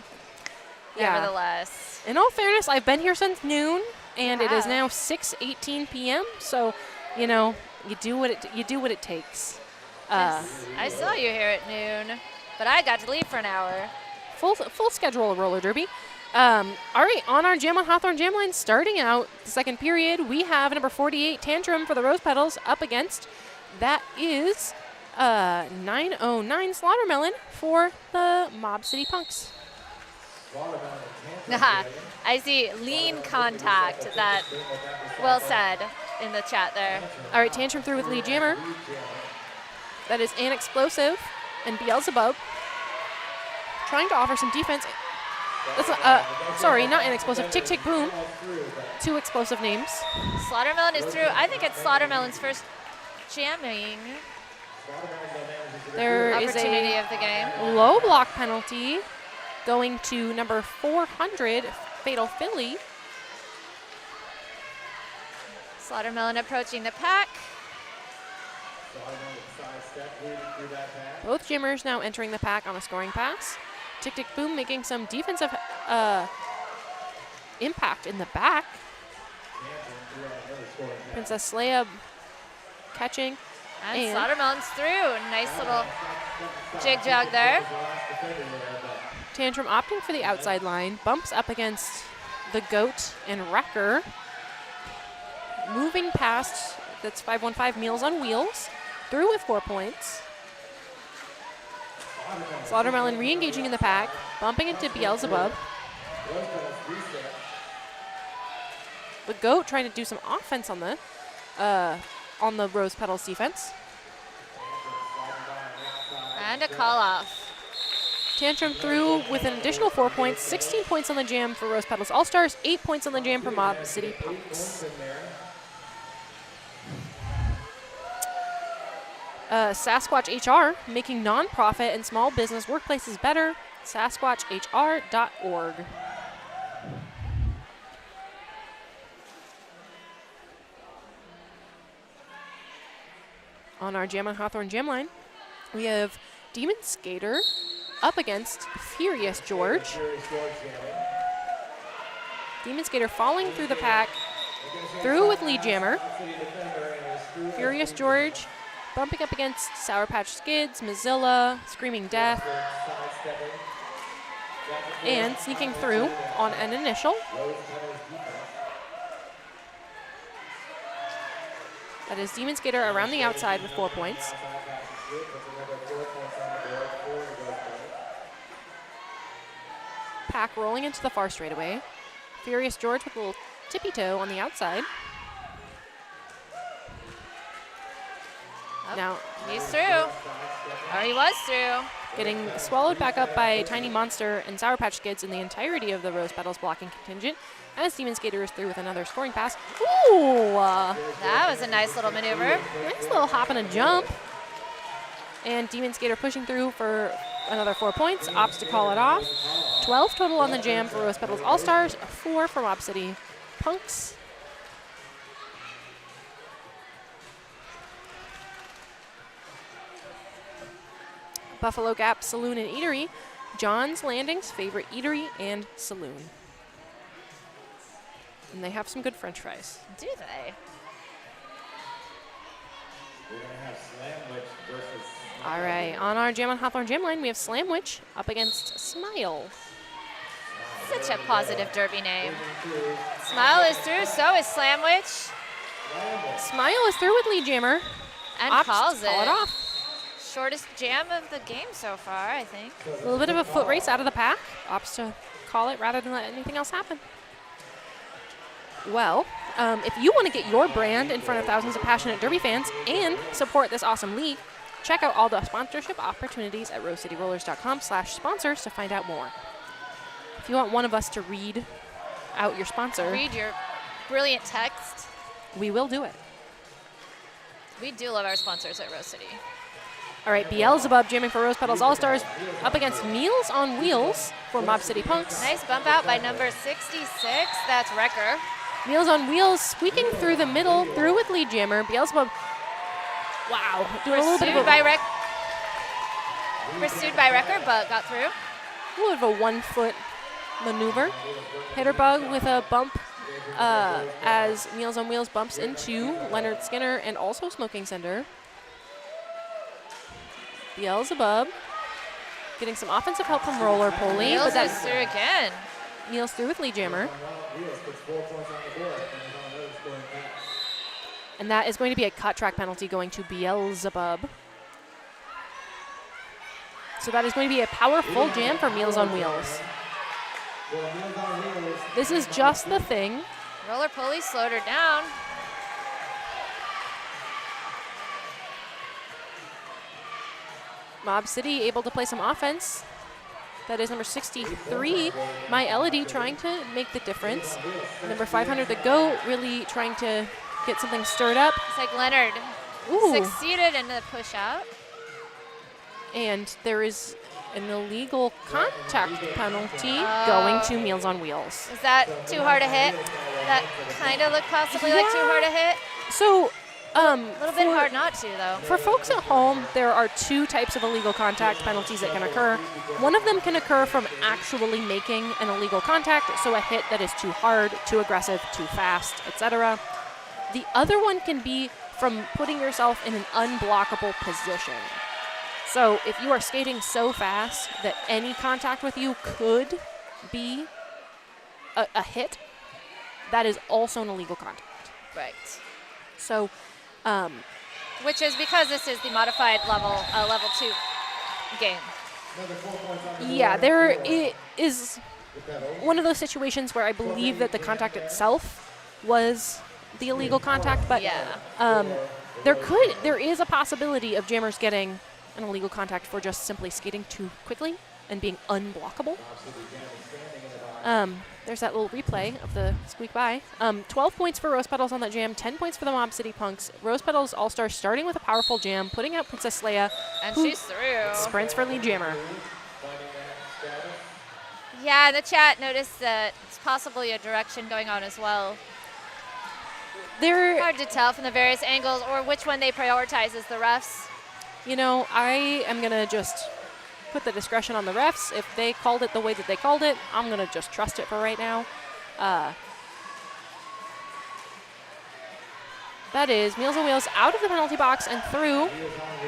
Yeah. nevertheless. In all fairness, I've been here since noon, and it is Wow. now 6:18 p.m. So, you know, you do what it takes. Yes, I saw you here at noon, but I got to leave for an hour. Full schedule of roller derby. All right, on our Jam on Hawthorne Jam line, starting out the second period, we have number 48 Tantrum for the Rose Petals up against, that is 909 Slaughtermelon for the Mob City Punks. I see lean contact, that Will said in the chat there. All right, Tantrum through with Lead Jammer. That is an Explosive and Beelzebub trying to offer some defense. That's sorry, not an Explosive. Tick Tick Boom. 2 explosive names. Slaughtermelon is through. I think it's Slaughtermelon's first jamming There is opportunity a of the game. low block penalty going to number 400 Fatal Philly. Slaughtermelon approaching the pack. Both jammers now entering the pack on a scoring pass. Tick Tick Boom making some defensive impact in the back. Princess Leia catching. And Slaughtermelon's through. Nice little jig jog there. Tantrum opting for the outside line. Bumps up against the Goat and Wrecker. Moving past, that's 515 Meals on Wheels. Through with 4 points. Slaughtermelon re-engaging in the pack. Bumping into Beelzebub. The Goat trying to do some offense on the Rose Petals defense. And a call off. Tantrum through with an additional 4 points. 16 points on the jam for Rose Petals All-Stars. 8 points on the jam for Mob City Punks. Sasquatch HR, making nonprofit and small business workplaces better. SasquatchHR.org. On our Jam on Hawthorne Jam line, we have Demon Skater up against Furious George. Demon Skater falling through the pack, through with Lead Jammer. Furious George bumping up against Sour Patch Skids, Mozilla, Screaming Death, and sneaking through on an initial. That is Demon Skater around the outside with 4 points. Pack rolling into the far straightaway. Furious George with a little tippy toe on the outside. Oh, Now he's through. Or he was through. getting swallowed back up by Tiny Monster and Sour Patch Kids in the entirety of the Rose Petals blocking contingent, as Demon Skater is through with another scoring pass. Ooh! That was a nice little maneuver. Nice little hop and a jump. And Demon Skater pushing through for another 4 points. Opts to call it off. 12 total on the jam for Rose Petals All-Stars, 4 for Mob City Punks. Buffalo Gap Saloon and Eatery, John's Landing's favorite eatery and saloon. And they have some good French fries. Do they? All right, on our Jam on Hawthorne Jam line, we have Slamwich up against Smile. Such a positive derby name. Smile is through, so is Slamwich. Smile is through with Lead Jammer. And Opts calls to call it off. Shortest jam of the game so far, I think. A little bit of a foot race out of the pack. Opts to call it rather than let anything else happen. Well, if you want to get your brand in front of thousands of passionate Derby fans and support this awesome league, check out all the sponsorship opportunities at rosecityrollers.com/sponsors to find out more. If you want one of us to read out your sponsor, Read your brilliant text. we will do it. We do love our sponsors at Rose City. All right, Beelzebub jamming for Rose Petals All-Stars up against Meals on Wheels for Mob City Punks. Nice bump out by number 66. That's Wrecker. Meals on Wheels squeaking through the middle, through with Lead Jammer. Beelzebub, wow, doing a little bit of Pursued a... by Wreck. Pursued by Record, but got through. A little bit of a 1 foot maneuver. Hitter bug with a bump as Meals on Wheels bumps into Leonard Skinner and also Smoking Cinder. Beelzebub getting some offensive help from Roller Pulley. Meals But is through again. Meals through with Lead Jammer. And that is going to be a cut track penalty going to Beelzebub. So that is going to be a powerful jam for Meals on Wheels. This is just the thing. Roller Pulley slowed her down. Mob City able to play some offense. That is number 63, My Elodie, trying to make the difference. Number 500, The Goat, really trying to get something stirred up. It's like Leonard Ooh. succeeded in the push out. And there is an illegal contact penalty going to Meals on Wheels. Is that too hard a hit? That kind of looked possibly like too hard a hit. So, A little bit hard not to, though. for folks at home, there are 2 types of illegal contact penalties that can occur. One of them can occur from actually making an illegal contact, so a hit that is too hard, too aggressive, too fast, etc. The other one can be from putting yourself in an unblockable position. So if you are skating so fast that any contact with you could be a hit, that is also an illegal contact. Right. So, Which is because this is the modified level 2 game. yeah, there is one of those situations where I believe that the contact itself was the illegal contact, but Yeah. there is a possibility of jammers getting an illegal contact for just simply skating too quickly and being unblockable. There's that little replay of the squeak by. 12 points for Rose Petals on that jam, 10 points for the Mob City Punks. Rose Petals All-Stars starting with a powerful jam, putting out Princess Leia, And who she's through. sprints for Lead Jammer. Yeah, in the chat noticed that it's possibly a direction going on as well. There, Hard to tell from the various angles or which one they prioritize as the refs. you know, I am going to just put the discretion on the refs. If they called it the way that they called it, I'm going to just trust it for right now. That is Meals on Wheels out of the penalty box and through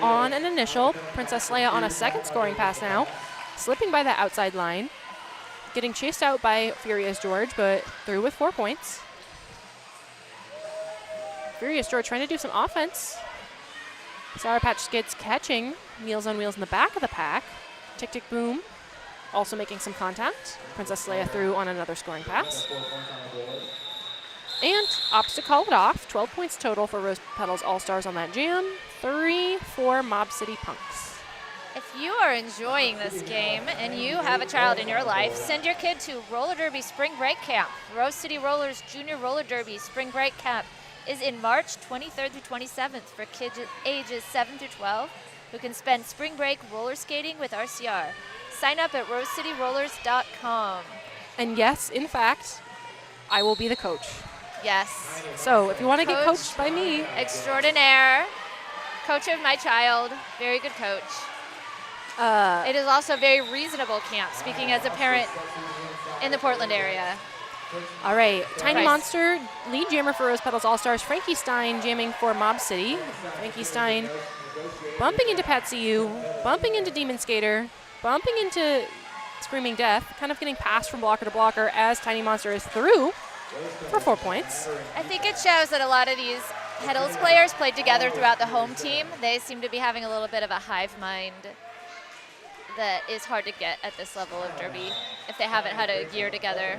on an initial. Princess Leia on a second scoring pass now, slipping by the outside line, getting chased out by Furious George, but through with 4 points. Furious George trying to do some offense. Sour Patch Skids catching Meals on Wheels in the back of the pack. Tick Tick Boom also making some contact. Princess Leia through on another scoring pass. And opts to call it off. 12 points total for Rose Petals All-Stars on that jam. 3 for Mob City Punks. If you are enjoying this game and you have a child in your life, send your kid to Roller Derby Spring Break Camp. Rose City Rollers Junior Roller Derby Spring Break Camp is in March 23rd through 27th for kids ages 7 through 12 who can spend spring break roller skating with RCR. Sign up at rosecityrollers.com. And yes, in fact, I will be the coach. Yes. So if you want to get Coach coached by me, extraordinaire, coach of my child, very good coach. It is also a very reasonable camp, speaking as a parent in the Portland area. all right. Tiny Price. Monster, lead jammer for Rose Petals All-Stars. Frankie Stein jamming for Mob City. Frankie Stein bumping into Patsy U, bumping into Demon Skater, bumping into Screaming Death, kind of getting passed from blocker to blocker as Tiny Monster is through for 4 points. I think it shows that a lot of these Petals players played together throughout the home team. They seem to be having a little bit of a hive mind that is hard to get at this level of Derby if they haven't had a year together.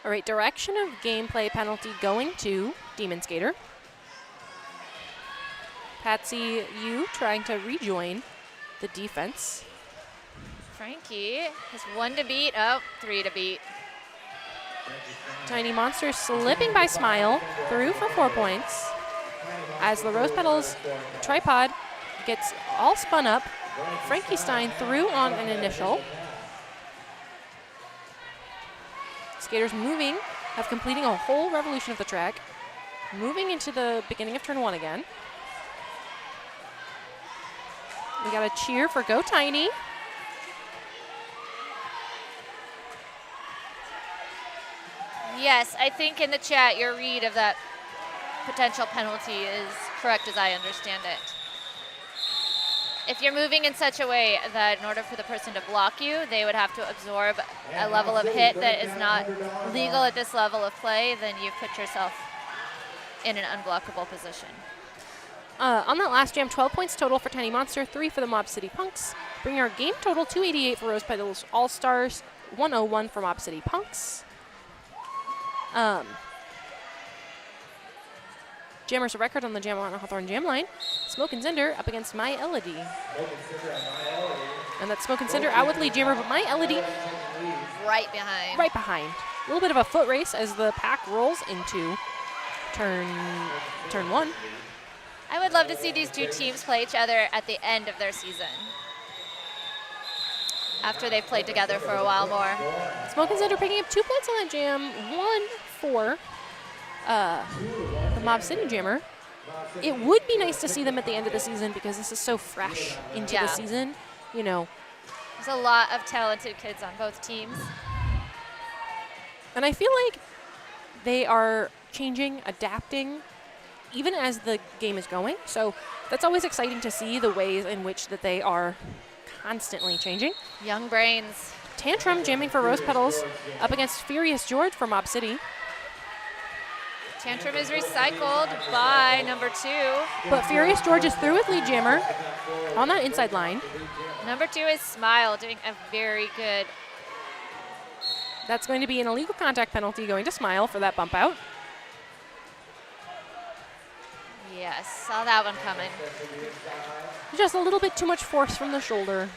All right, direction of gameplay penalty going to Demon Skater. Patsy U trying to rejoin the defense. Frankie has 1 to beat. Oh, 3 to beat. Tiny Monster slipping by Smile through for 4 points as the Rose Petals tripod gets all spun up. Frankie Stein through on an initial. Skaters moving, have completing a whole revolution of the track. Moving into the beginning of turn 1 again. We got a cheer for Go Tiny. Yes, I think in the chat your read of that potential penalty is correct as I understand it. If you're moving in such a way that in order for the person to block you, they would have to absorb a level of hit that is not legal at this level of play, then you've put yourself in an unblockable position. On that last jam, 12 points total for Tiny Monster, 3 for the Mob City Punks, bringing our game total 288 for Rose Petals All-Stars, 101 for Mob City Punks. Jammer's record on the Jam on Hawthorne Jam line. Smoke and Cinder up against My Elodie. And that's Smoke and Cinder out with lead Jammer, but My Elodie Right behind. right behind. A little bit of a foot race as the pack rolls into turn 1. I would love to see these two teams play each other at the end of their season, after they've played together for a while more. Smoke and Cinder picking up 2 points on that jam, 1 for the Mob City Jammer. It would be nice to see them at the end of the season because this is so fresh into the season. You know, there's a lot of talented kids on both teams. And I feel like they are changing, adapting, even as the game is going. So that's always exciting to see the ways in which that they are constantly changing. Young brains. Tantrum jamming for Rose Petals up against Furious George for Mob City. Tantrum is recycled by number 2. But Furious George is through with lead jammer on that inside line. Number 2 is Smile, doing a very good. That's going to be an illegal contact penalty going to Smile for that bump out. Yes, saw that one coming. Just a little bit too much force from the shoulder.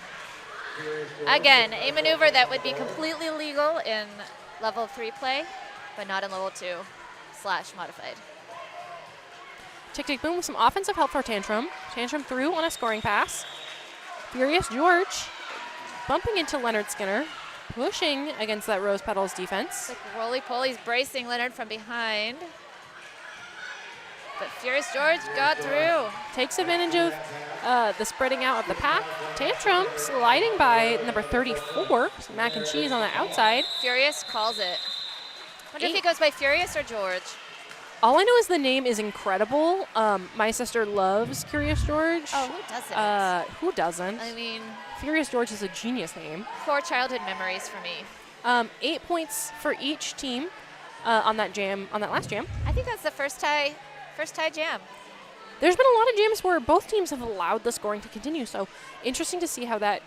Again, a maneuver that would be completely legal in level 3 play, but not in level 2/modified. Tick Tick Boom with some offensive help for Tantrum. Tantrum through on a scoring pass. Furious George bumping into Leonard Skinner, pushing against that Rose Petals defense. Like roly-poly's bracing Leonard from behind. But Furious George got through. Takes advantage of the spreading out of the pack. Tantrum sliding by number 34, some mac and cheese on the outside. Furious calls it. Wonder if he goes by Furious or George. All I know is the name is incredible. My sister loves Curious George. Oh, who doesn't? Who doesn't? I mean, Furious George is a genius name. core childhood memories for me. 8 points for each team on that jam, on that last jam. I think that's the first tie jam. There's been a lot of jams where both teams have allowed the scoring to continue, so interesting to see how that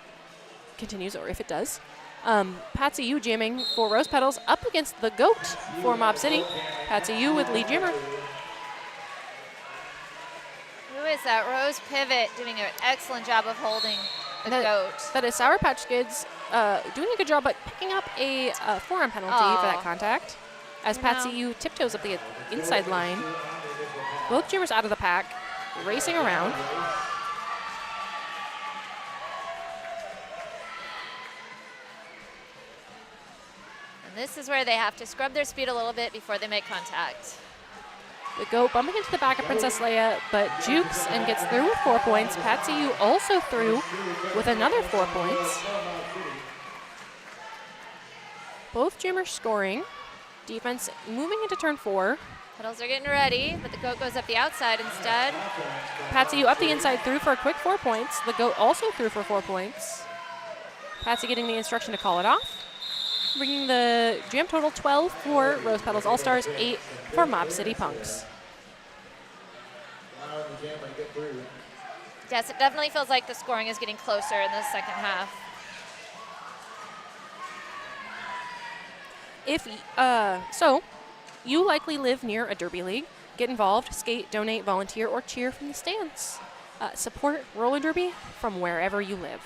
continues, or if it does. Patsy Yu jamming for Rose Petals up against the GOAT for Mob City. Patsy Yu with lead jammer. Who is that? Rose Pivot doing an excellent job of holding the GOAT. That is Sour Patch Kids doing a good job, but picking up a forearm penalty for that contact. As Patsy Yu tiptoes up the inside line. Both jammers out of the pack, racing around. And this is where they have to scrub their speed a little bit before they make contact. The GOAT bumping into the back of Princess Leia, but jukes and gets through with 4 points. Patsy Yu also through with another 4 points. Both jammers scoring. Defense moving into turn 4. Petals are getting ready, but the GOAT goes up the outside instead. Patsy Yu up the inside through for a quick 4 points. The GOAT also through for 4 points. Patsy getting the instruction to call it off. Bringing the jam total 12 for Rose Petals All-Stars, 8 for Mob City Punks. Yes, it definitely feels like the scoring is getting closer in the second half. So, you likely live near a derby league. Get involved, skate, donate, volunteer, or cheer from the stands. Support roller derby from wherever you live.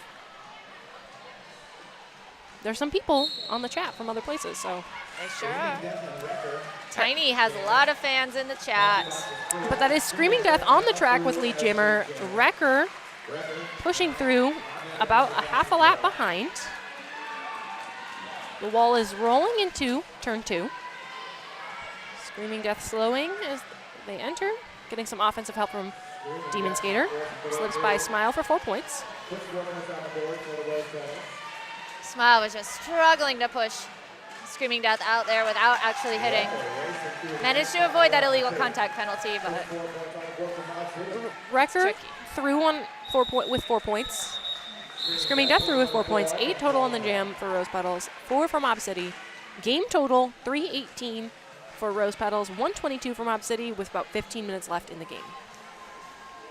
There's some people on the chat from other places, so. They sure are. Tiny has a lot of fans in the chat. But that is Screaming Death on the track with lead jammer Wrecker pushing through about a half a lap behind. The wall is rolling into turn 2. Screaming Death slowing as they enter, getting some offensive help from Demon Skater. Slips by Smile for 4 points. Smile was just struggling to push Screaming Death out there without actually hitting. Managed to avoid that illegal contact penalty, but Wrecker tricky. threw on with 4 points. Screaming Death threw with 4 points. 8 total on the jam for Rose Petals, 4 for Mob City. Game total 318 for Rose Petals, 122 for Mob City with about 15 minutes left in the game.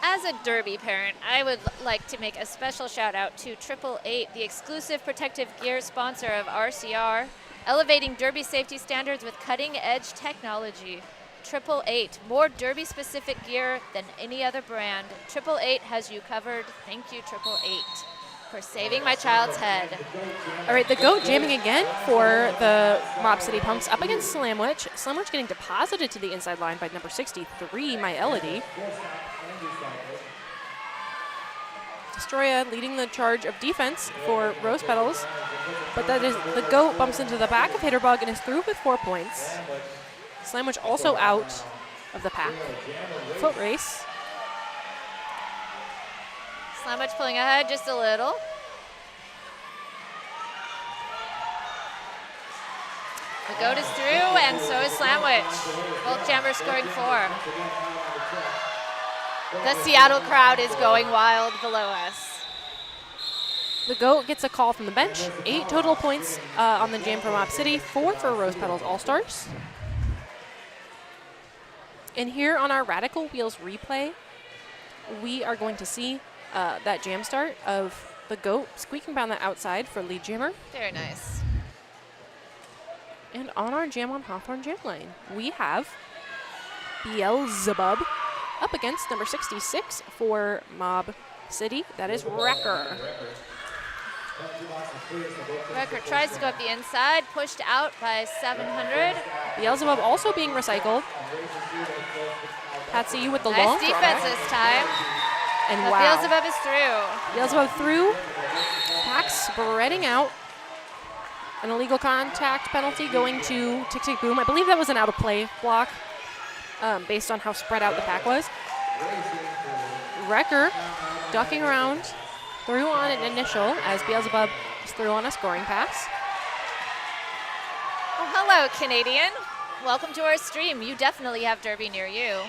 As a Derby parent, I would like to make a special shout out to 888, the exclusive protective gear sponsor of RCR, elevating Derby safety standards with cutting edge technology. 888, more Derby specific gear than any other brand. 888 has you covered. Thank you, 888, for saving my child's head. All right, the GOAT jamming again for the Mob City Punks up against Slamwich. Slamwich getting deposited to the inside line by number 63, My Elodie. Destroya leading the charge of defense for Rose Petals, but that is the GOAT bumps into the back of Hitterbug and is through with 4 points. Slamwich also out of the pack. Foot race. Slamwich pulling ahead just a little. The GOAT is through, and so is Slamwich. Both jammers scoring 4. The Seattle crowd is going wild below us. The GOAT gets a call from the bench. 8 total points on the jam for Mob City, 4 for Rose Petals All-Stars. And here on our Radical Wheels replay, we are going to see that jam start of the GOAT squeaking down the outside for lead jammer. Very nice. And on our Jam on Hawthorne jam lane, we have Beelzebub up against number 66 for Mob City. That is Wrecker. Wrecker tries to go up the inside, pushed out by 700. Beelzebub also being recycled. Patsy with the long Nice defense throwback. this time. And But wow. Beelzebub is through. Beelzebub through. Pack spreading out. An illegal contact penalty going to Tick Tick Boom. I believe that was an out of play block based on how spread out the pack was. Wrecker ducking around, through on an initial as Beelzebub is through on a scoring pass. Oh, hello, Canadian. Welcome to our stream. You definitely have Derby near you.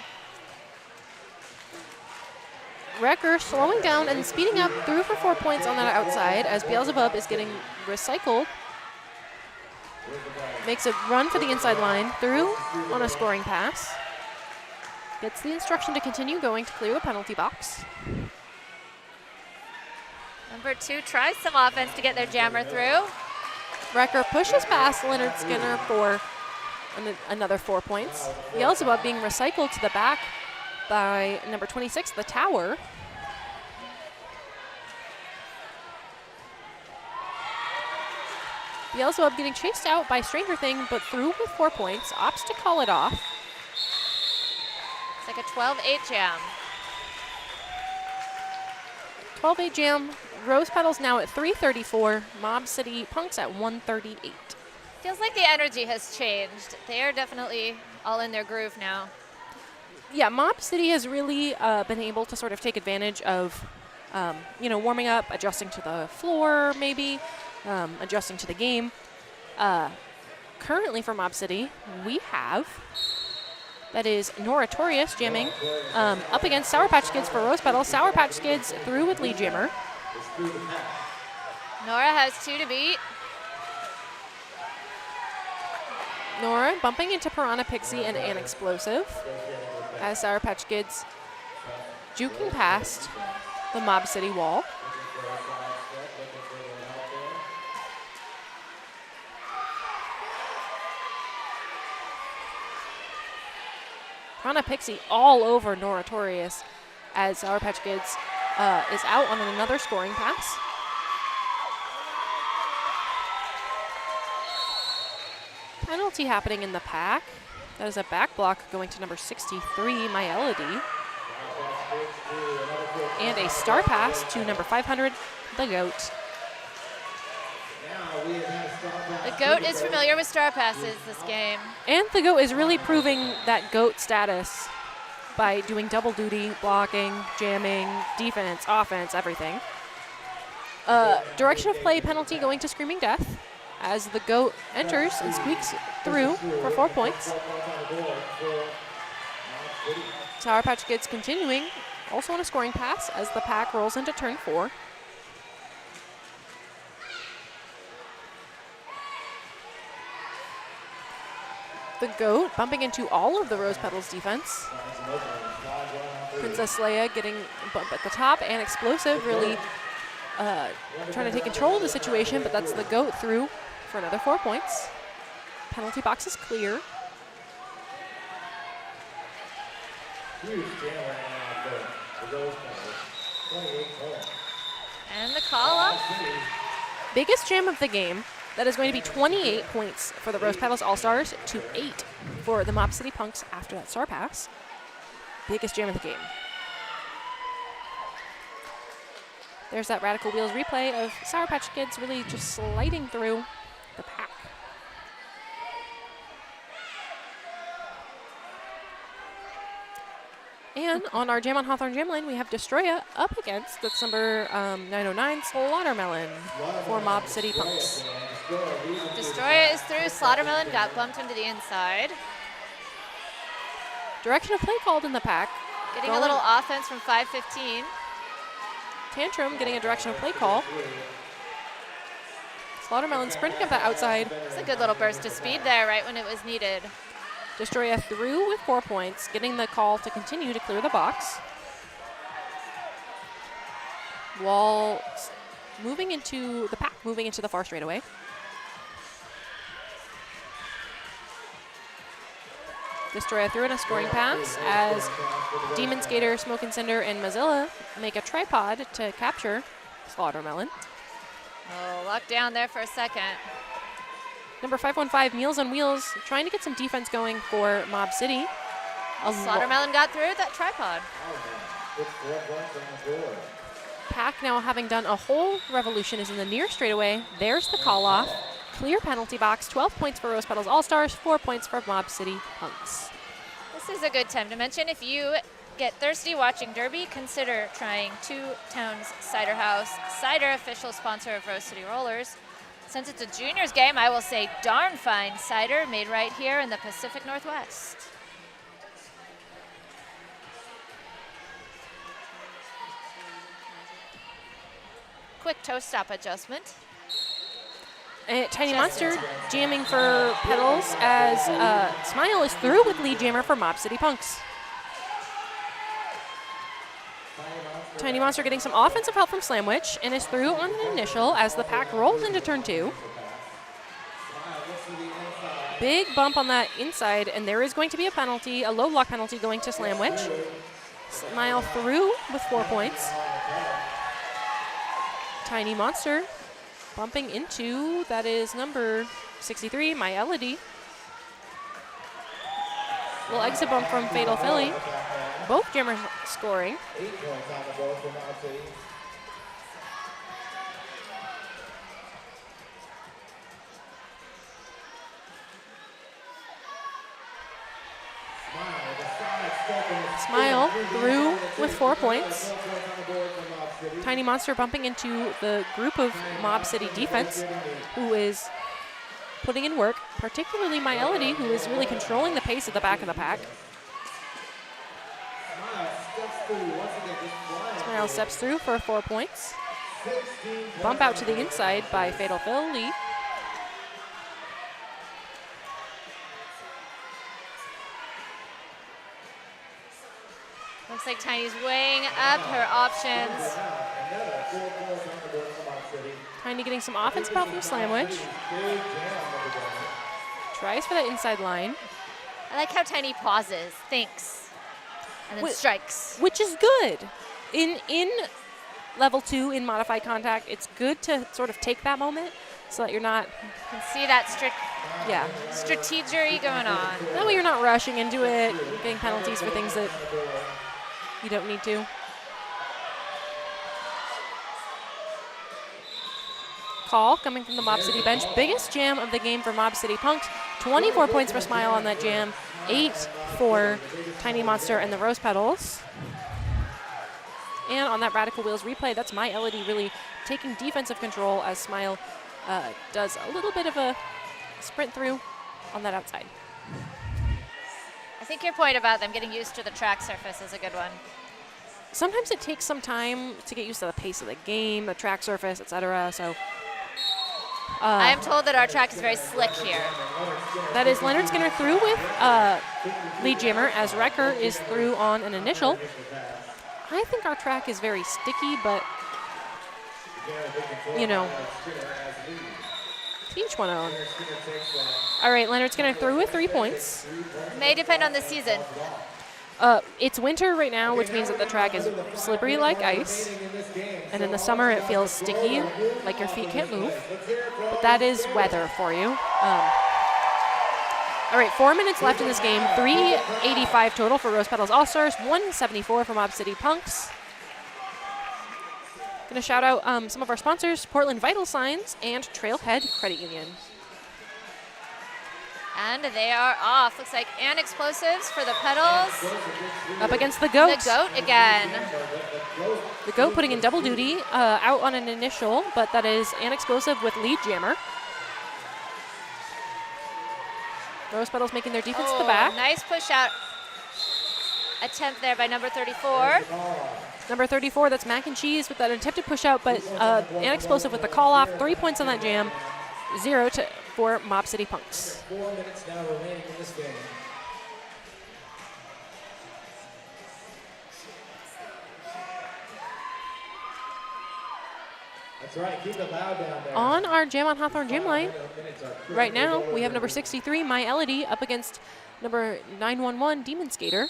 Wrecker slowing down and speeding up through for 4 points on that outside as Beelzebub is getting recycled. Makes a run for the inside line, through on a scoring pass. Gets the instruction to continue going to clear the penalty box. Number 2 tries some offense to get their jammer through. Wrecker pushes past Leonard Skinner for another 4 points. Beelzebub being recycled to the back by number 26, the Tower. Beelzebub getting chased out by Stranger Thing, but through with 4 points. Opts to call it off. It's like a 12-8 jam. 12-8 jam. Rose Petals now at 334. Mob City Punks at 138. Feels like the energy has changed. They are definitely all in their groove now. Yeah, Mob City has really been able to sort of take advantage of, warming up, adjusting to the floor maybe, adjusting to the game. Currently for Mob City, we have, that is Noratorious jamming up against Sour Patch Kids for Rose Petals. Sour Patch Kids through with lead jammer. Nora has 2 to beat. Nora bumping into Piranha Pixie and An Explosive as Sour Patch Kids juking past the Mob City wall. Piranha Pixie all over Noratorious as Sour Patch Kids is out on another scoring pass. Penalty happening in the pack. That is a back block going to number 63, My Elodie. And a star pass to number 500, the GOAT. The GOAT is familiar with star passes this game. And the GOAT is really proving that GOAT status by doing double duty, blocking, jamming, defense, offense, everything. Direction of play penalty going to Screaming Death as the goat enters and squeaks through for 4 points. Sour Patch Kids continuing, also on a scoring pass as the pack rolls into turn 4. The goat bumping into all of the Rose Petals defense. Princess Leia getting a bump at the top, and Explosive really trying to take control of the situation, but that's the goat through for another 4 points. Penalty box is clear. And the call up. Biggest jam of the game. That is going to be 28 points for the Rose Petals All-Stars to 8 for the Mob City Punks after that star pass. Biggest jam of the game. There's that Radical Wheels replay of Sour Patch Kids really just sliding through the pack. And on our Jam on Hawthorne Jam line, we have Destroya up against, that's number 909, Slaughtermelon for Mob City Punks. Destroyer is through. Slaughtermelon got bumped into the inside. Direction of play called in the pack. Getting a little offense from 5:15. Tantrum getting a direction of play call. Slaughtermelon sprinting up the outside. It's a good little burst of speed there right when it was needed. Destroya through with 4 points, getting the call to continue to clear the box. Wall moving into the pack, moving into the far straightaway. Destroya through in a scoring pass as Demon Skater, Smoke and Cinder, and Mozilla make a tripod to capture Slaughtermelon. Oh, locked down there for a second. Number 515, Meals on Wheels, trying to get some defense going for Mob City. Slaughtermelon got through that tripod. Pack now having done a whole revolution is in the near straightaway. There's the call off. Clear penalty box, 12 points for Rose Petals All-Stars, 4 points for Mob City Punks. This is a good time to mention, if you get thirsty watching Derby, consider trying Two Towns Cider House, cider official sponsor of Rose City Rollers. Since it's a juniors game, I will say darn fine cider made right here in the Pacific Northwest. Quick toe stop adjustment. Tiny Monster jamming for Petals as Smile is through with lead jammer for Mob City Punks. Tiny Monster getting some offensive help from Slamwich and is through on an initial as the pack rolls into turn 2. Big bump on that inside, and there is going to be a penalty, a low block penalty going to Slamwich. Smile through with 4 points. Tiny Monster bumping into, that is number 63, My Elodie. Little exit bump from Fatal Philly. Both jammers scoring. 8 points on the board for Mob City. Smile through with 4 points. Tiny Monster bumping into the group of Mob City defense, who is putting in work, particularly My Elodie, who is really controlling the pace at the back of the pack. Smile steps through for 4 points. Bump out to the inside by Fatal Philly. Looks like Tiny's weighing up her options. Tiny getting some offensive help from Slamwich. Tries for that inside line. I like how Tiny pauses, thinks, and then strikes. Which is good. In level 2, in modified contact, it's good to sort of take that moment so that you're not... You can see that yeah, strategery going on. that way you're not rushing into it, getting penalties for things that you don't need to. Call coming from the Mob City bench. Biggest jam of the game for Mob City Punks. 24 points for Smile on that jam. 8 for Tiny Monster and the Rose Petals. And on that Radical Wheels replay, that's My Elodie really taking defensive control as Smile does a little bit of a sprint through on that outside. I think your point about them getting used to the track surface is a good one. Sometimes it takes some time to get used to the pace of the game, the track surface, etc. So I am told that our track is very slick here. that is Leonard Skinner through with lead jammer as Wrecker is through on an initial. I think our track is very sticky, but you know, to each one own. All right, Leonard Skinner through with 3 points. May depend on the season. It's winter right now, which means that the track is slippery like ice. And in the summer, it feels sticky, like your feet can't move. But that is weather for you. All right, 4 minutes left in this game. 385 total for Rose Petals All-Stars, 174 for Mob City Punks. Going to shout out some of our sponsors, Portland Vital Signs and Trailhead Credit Union. And they are off. Looks like An Explosives for the Petals. Up against the Goat. The Goat again. The Goat putting in double duty, out on an initial, but that is An Explosive with lead jammer. Rose Petals making their defense to the back. Nice push out attempt there by number 34. Number 34, that's Mac and Cheese with that attempted push out, but An Explosive with the call off. 3 points on that jam, 0 for Mob City Punks. 4 minutes now remaining in this game. That's right, keep it loud down there. On our Jam on Hawthorne Jam line, right now, we have number 63, My Elodie, up against number 911, Demon Skater.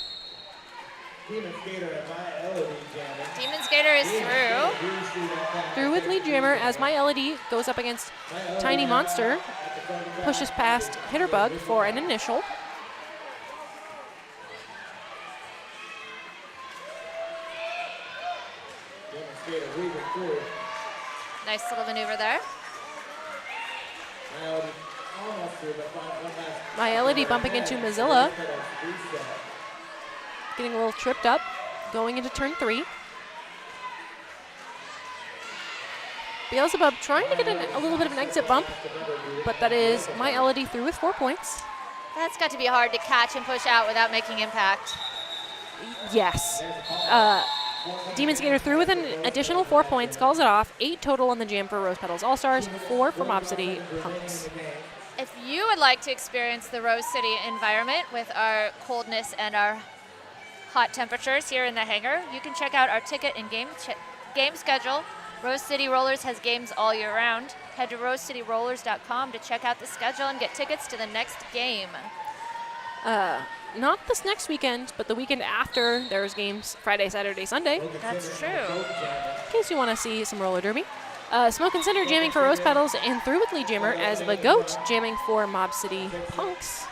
Demon Skater and My Elodie jamming. Demon Skater is through. Through with lead jammer as My Elodie goes up against Tiny Monster, pushes past Hitterbug for an initial. Demon Skater weaving through. Nice little maneuver there. My Elodie almost through, but one last. My Elodie bumping into Mozilla, getting a little tripped up, going into turn 3. Beelzebub trying to get a little bit of an exit bump, but that is My Elodie through with 4 points. That's got to be hard to catch and push out without making impact. Yes. Demon Skater through with an additional 4 points, calls it off. 8 total on the jam for Rose Petals All-Stars, 4 for Mob City Punks. If you would like to experience the Rose City environment with our coldness and our hot temperatures here in the hangar, you can check out our ticket and game schedule. Rose City Rollers has games all year round. Head to rosecityrollers.com to check out the schedule and get tickets to the next game. Not this next weekend, but the weekend after, there's games Friday, Saturday, Sunday, in That's true. case you want to see some roller derby. Smoke and Cinder jamming for Rose Petals and through with lead jammer as the Goat jamming for Mob City Punks.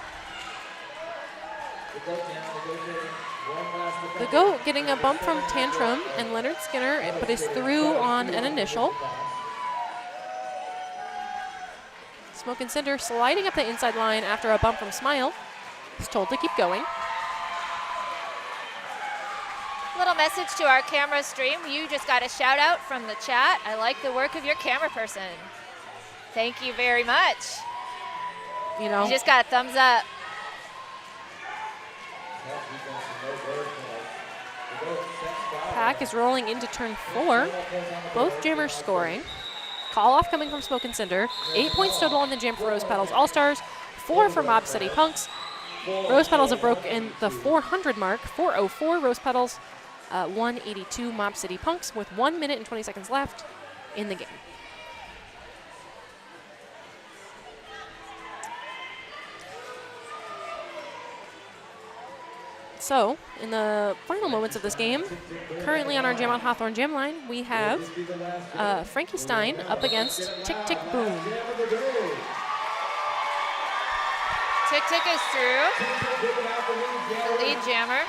The Goat getting a bump from Tantrum and Leonard Skinner, but is through on an initial. Smoke and Cinder sliding up the inside line after a bump from Smile. He's told to keep going. Little message to our camera stream. You just got a shout out from the chat. I like the work of your camera person. Thank you very much. You know, You just got a thumbs up. Pack is rolling into turn 4. Both jammers scoring. Call off coming from Smoke and Cinder. 8 points total on the jam for Rose Petals All-Stars. 4 for Mob City Punks. Rose Petals have broken the 400 mark. 404 Rose Petals, 182 Mob City Punks with 1 minute and 20 seconds left in the game. So, in the final moments of this game, currently on our Jam on Hawthorne Jam line, we have Frankie Stein up against Tick Tick Boom. Tick Tick is through. The lead jammer.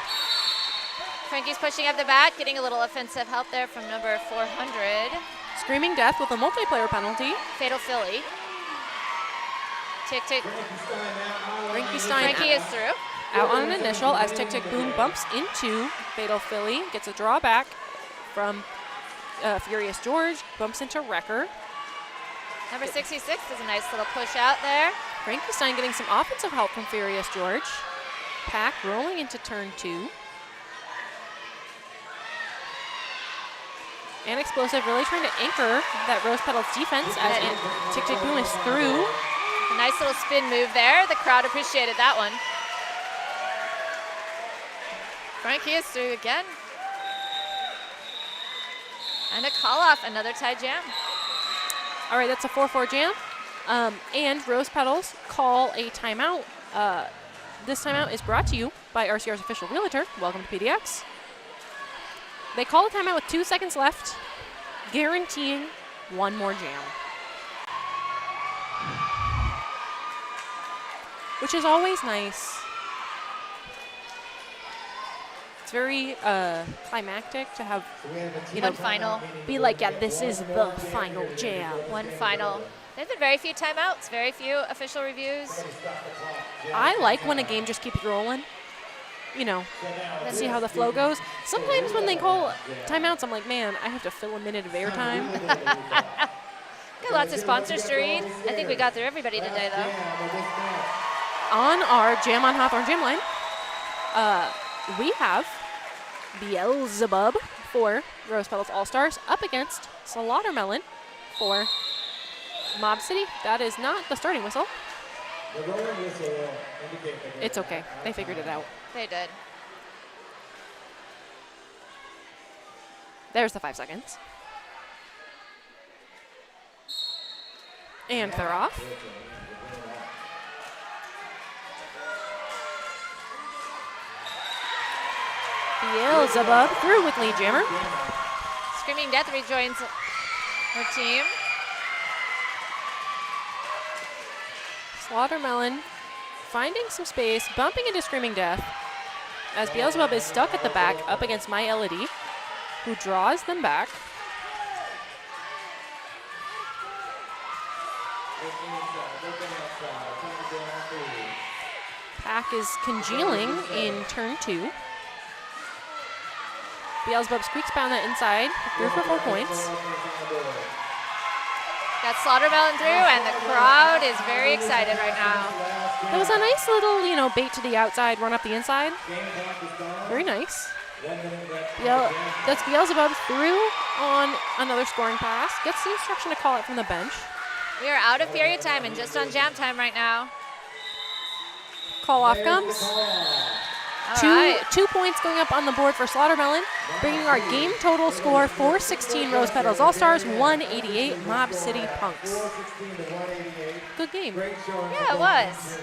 Frankie's pushing up the back, getting a little offensive help there from number 400. Screaming Death with a multiplayer penalty. Fatal Philly. Tick Tick. Frankie Stein Frankie is through. out on an initial as Tick Tick Boom bumps into Fatal Philly, gets a draw back from Furious George bumps into Wrecker. Number 66 does a nice little push out there. Frankenstein getting some offensive help from Furious George. Pack rolling into turn 2. And Explosive really trying to anchor that Rose Petals defense as Tick Tick Boom is through. A nice little spin move there. The crowd appreciated that one. Frankie is through again. And a call off, another tie jam. All right, that's a 4-4 jam. And Rose Petals call a timeout. This timeout is brought to you by RCR's official realtor. Welcome to PDX. They call a timeout with 2 seconds left, guaranteeing one more jam. Which is always nice. It's very climactic to have, One final. be like, yeah, this is the final jam. One final. There's been very few timeouts, very few official reviews. I like when a game just keeps rolling. You know, see how the flow goes. Sometimes when they call timeouts, I'm like, man, I have to fill a minute of airtime. Got lots of sponsors to read. I think we got through everybody today, though. On our Jam on Hawthorne Jam line, we have Beelzebub for Rose Petals All-Stars up against Slaughtermelon for Mob City. That is not the starting whistle. It's okay. They figured it out. They did. There's the 5 seconds. And they're off. Beelzebub through with lead jammer. Screaming Death rejoins her team. Slaughtermelon finding some space, bumping into Screaming Death as Beelzebub is stuck at the back up against My Elodie, who draws them back. Pack is congealing in turn 2. Beelzebub squeaks by on that inside, through for 4 points. Got Slaughtermelon through, and the crowd is very excited right now. That was a nice little, bait to the outside, run up the inside. Very nice. That's Beelzebub through on another scoring pass. Gets the instruction to call it from the bench. We are out of period time and just on jam time right now. Call off comes. All right. 2 points going up on the board for Slaughtermelon, bringing our game total score 416 Rose Petals All-Stars, 188 Mob City Punks. Good game. Yeah, it was.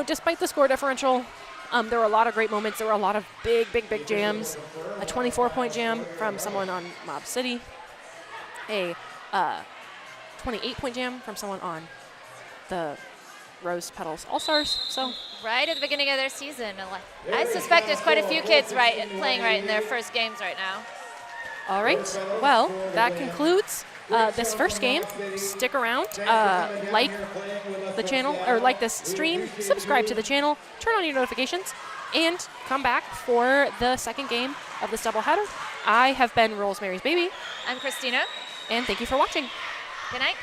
Despite the score differential, there were a lot of great moments. There were a lot of big jams. A 24-point jam from someone on Mob City. A 28-point jam from someone on the Rose Petals All-Stars. So Right at the beginning of their season. I suspect there's quite a few kids playing right in their first games right now. all right. Well, that concludes this first game. Stick around, like the channel, or like this stream, subscribe to the channel, turn on your notifications, and come back for the second game of this doubleheader. I have been Rosemary's Baby, I'm Christina. and thank you for watching. Good night.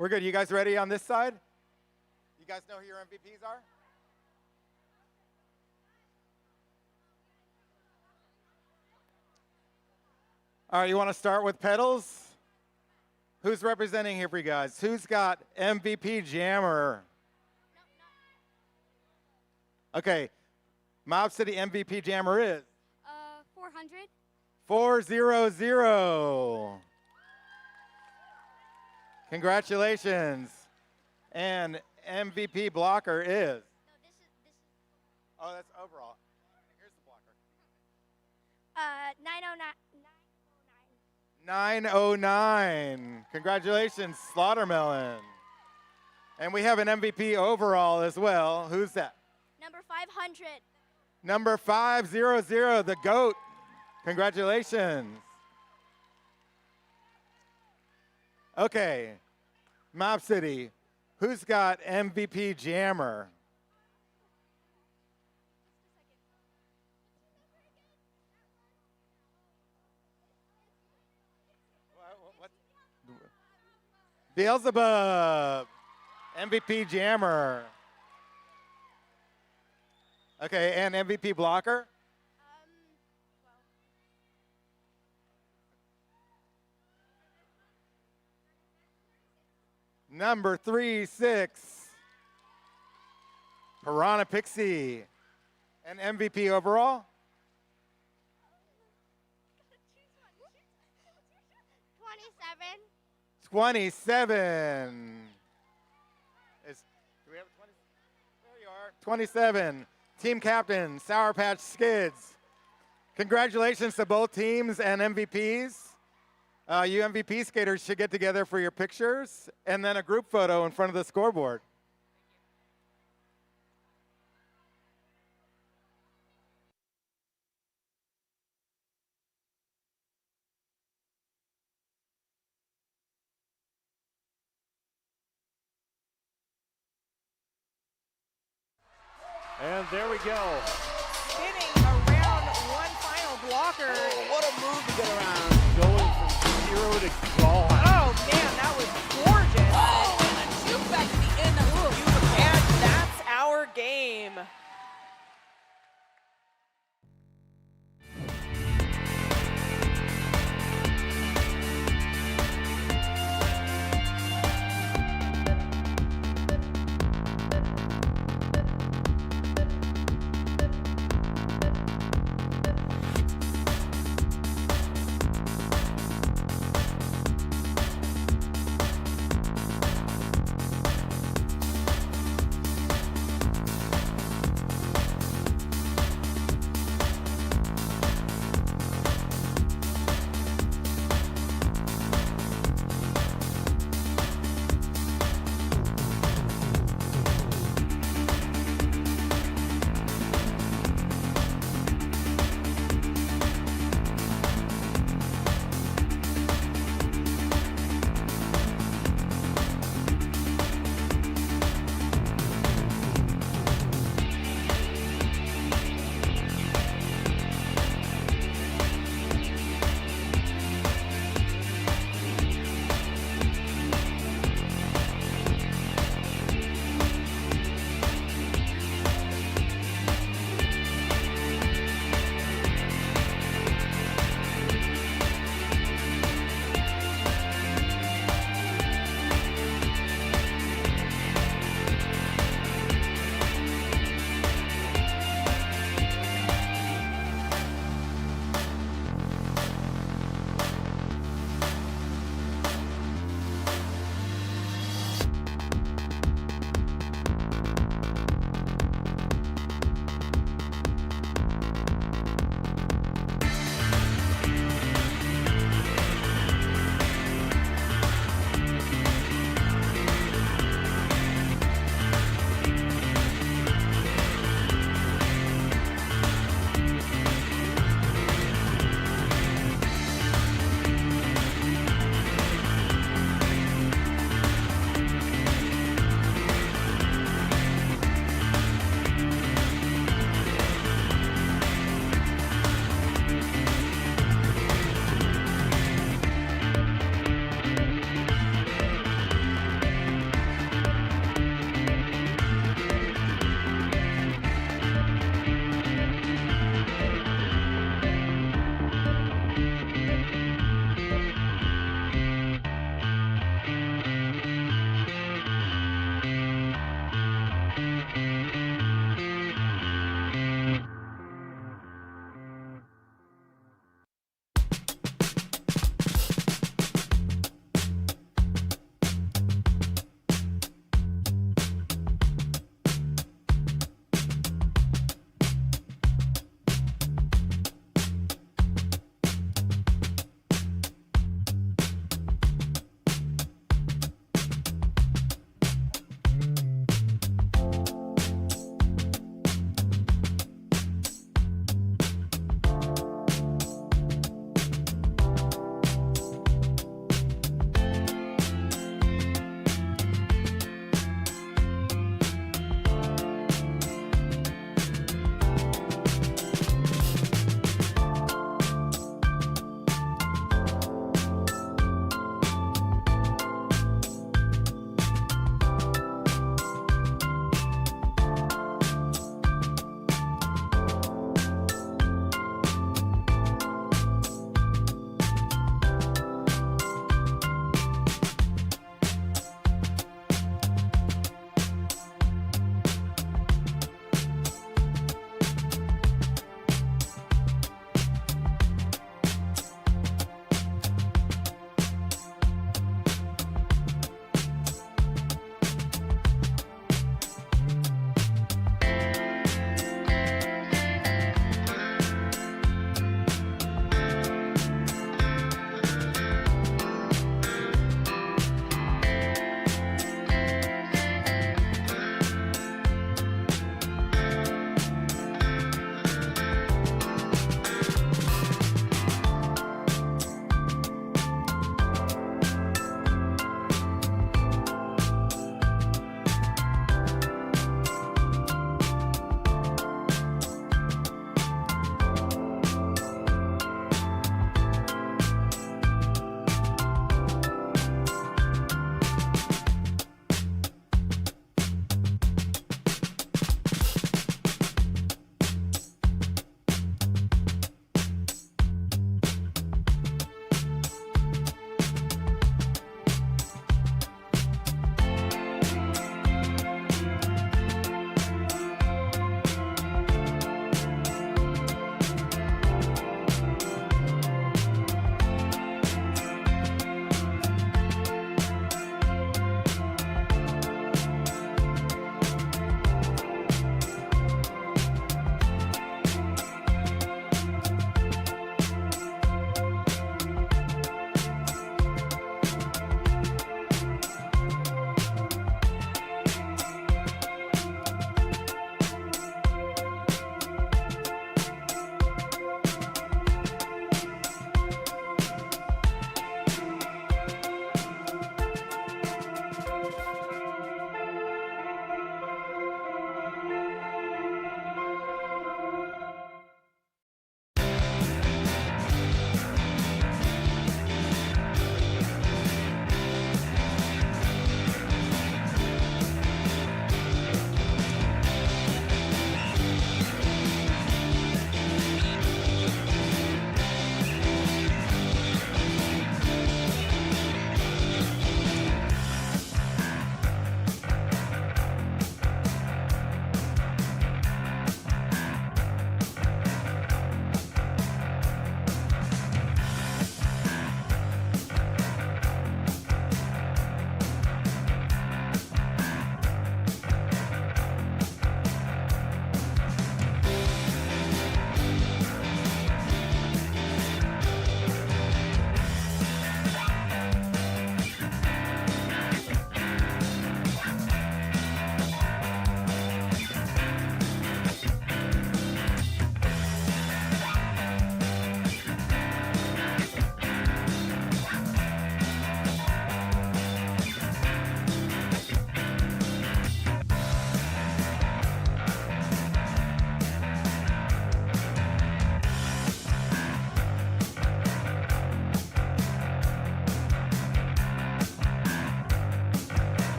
We're good. You guys ready on this side? You guys know who your MVPs are? All right, you want to start with Petals? Who's representing here for you guys? Who's got MVP Jammer? Okay, Mob City MVP Jammer is? 400. 400. Congratulations. And MVP blocker is? No, this is. Oh, that's overall. Here's the blocker. 909. 909. Congratulations, Slaughtermelon. And we have an MVP overall as well. Who's that? Number 500. Number 500, the GOAT. Congratulations. Okay, Mob City, who's got MVP Jammer? What? Beelzebub, MVP Jammer. Okay, and MVP blocker? Number 36, Piranha Pixie. And MVP overall? 27. 27. Do we have a 20? There you are. 27. Team captain, Sour Patch Skids. Congratulations to both teams and MVPs. You MVP skaters should get together for your pictures and then a group photo in front of the scoreboard. And there we go. Spinning around one final blocker. Oh, what a move to get around. Going from 0 to gone. Oh man, that was gorgeous. Oh, and a juke back at the end. That was beautiful. And that's our game.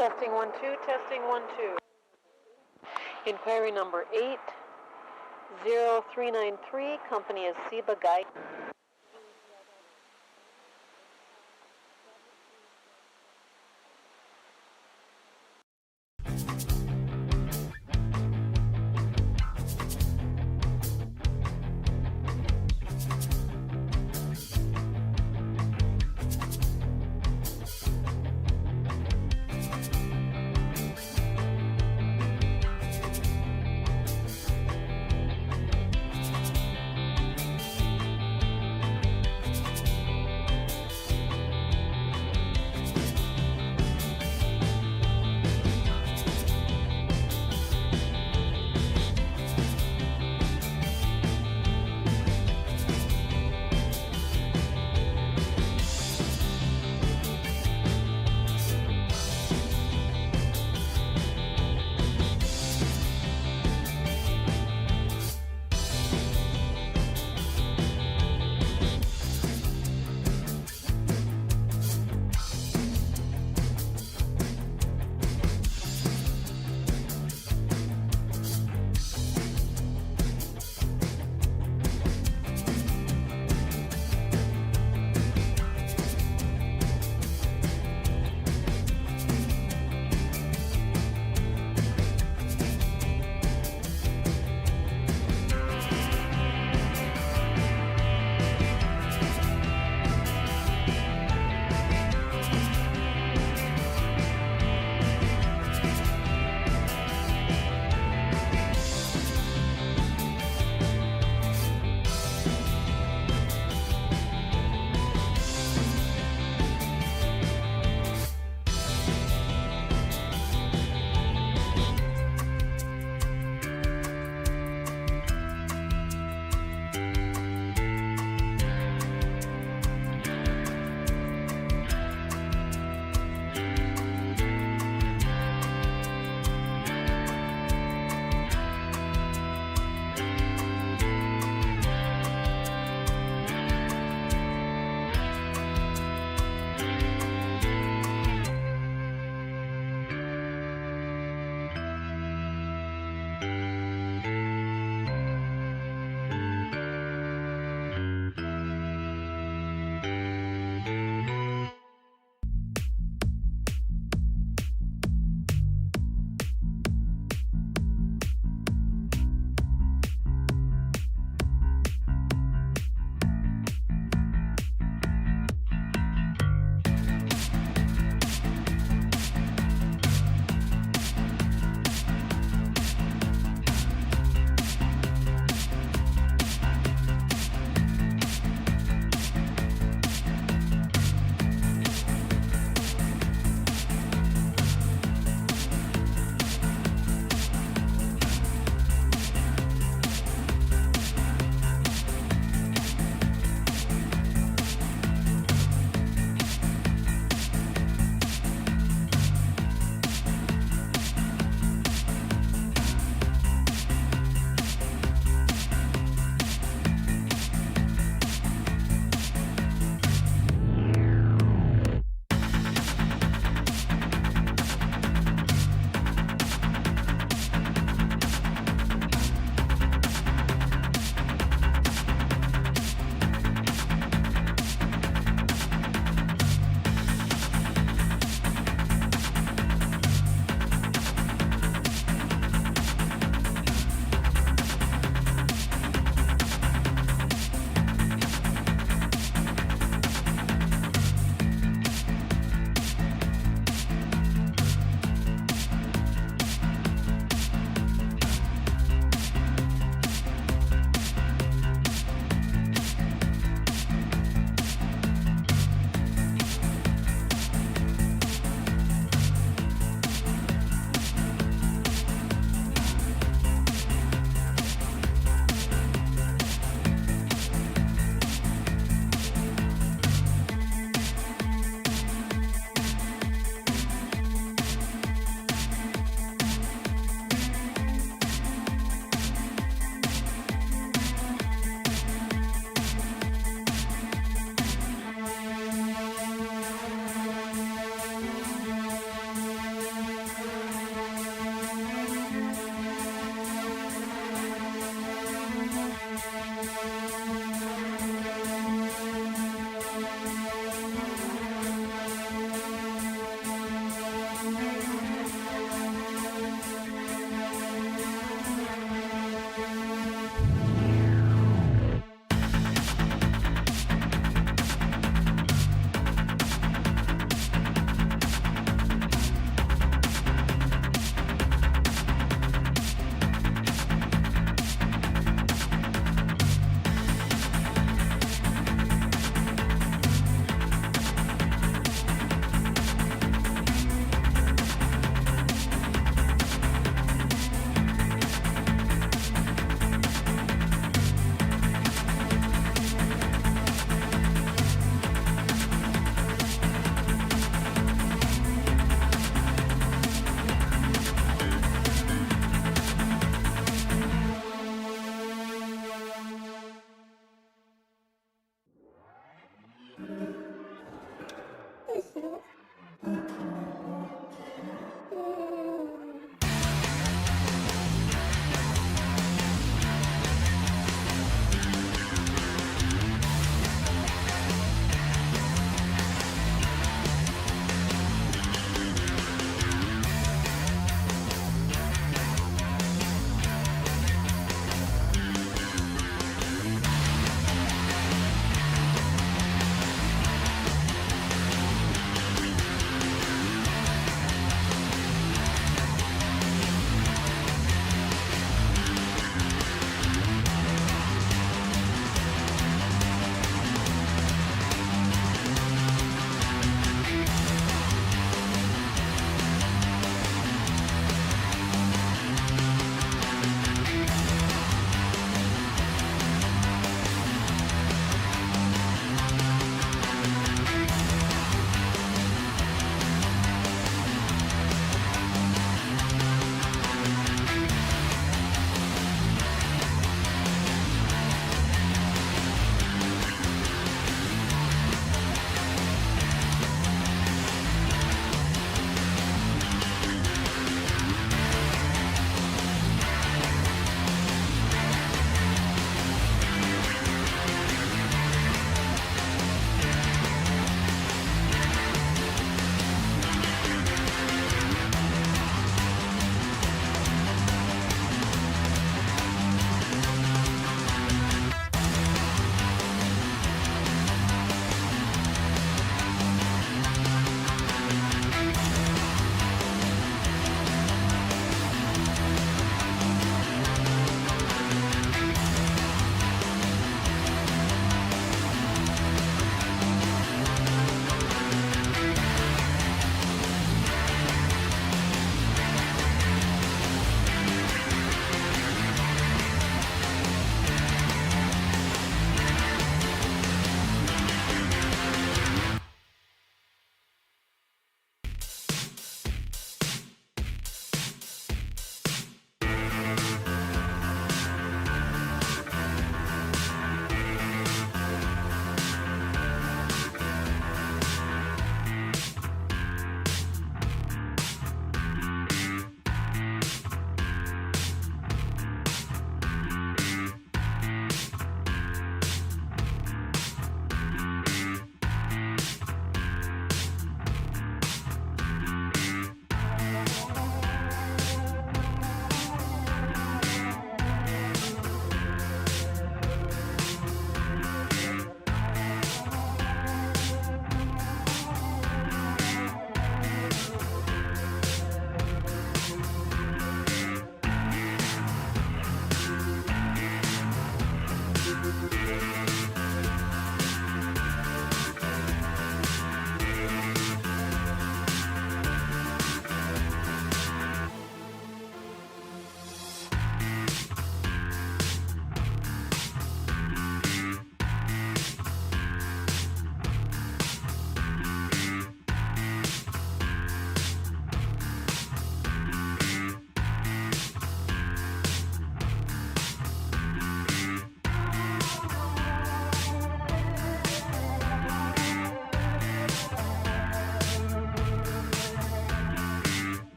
Testing 1 2, testing 1 2. Inquiry number 80393, company is Seba Guide.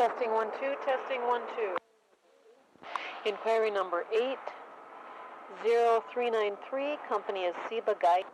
Testing 1 2, testing 1 2. Inquiry number 80393, company is Seba Guide.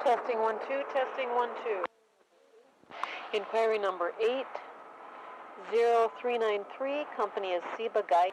Testing 1 2, testing 1 2. Inquiry number 80393, company is Seba Guide.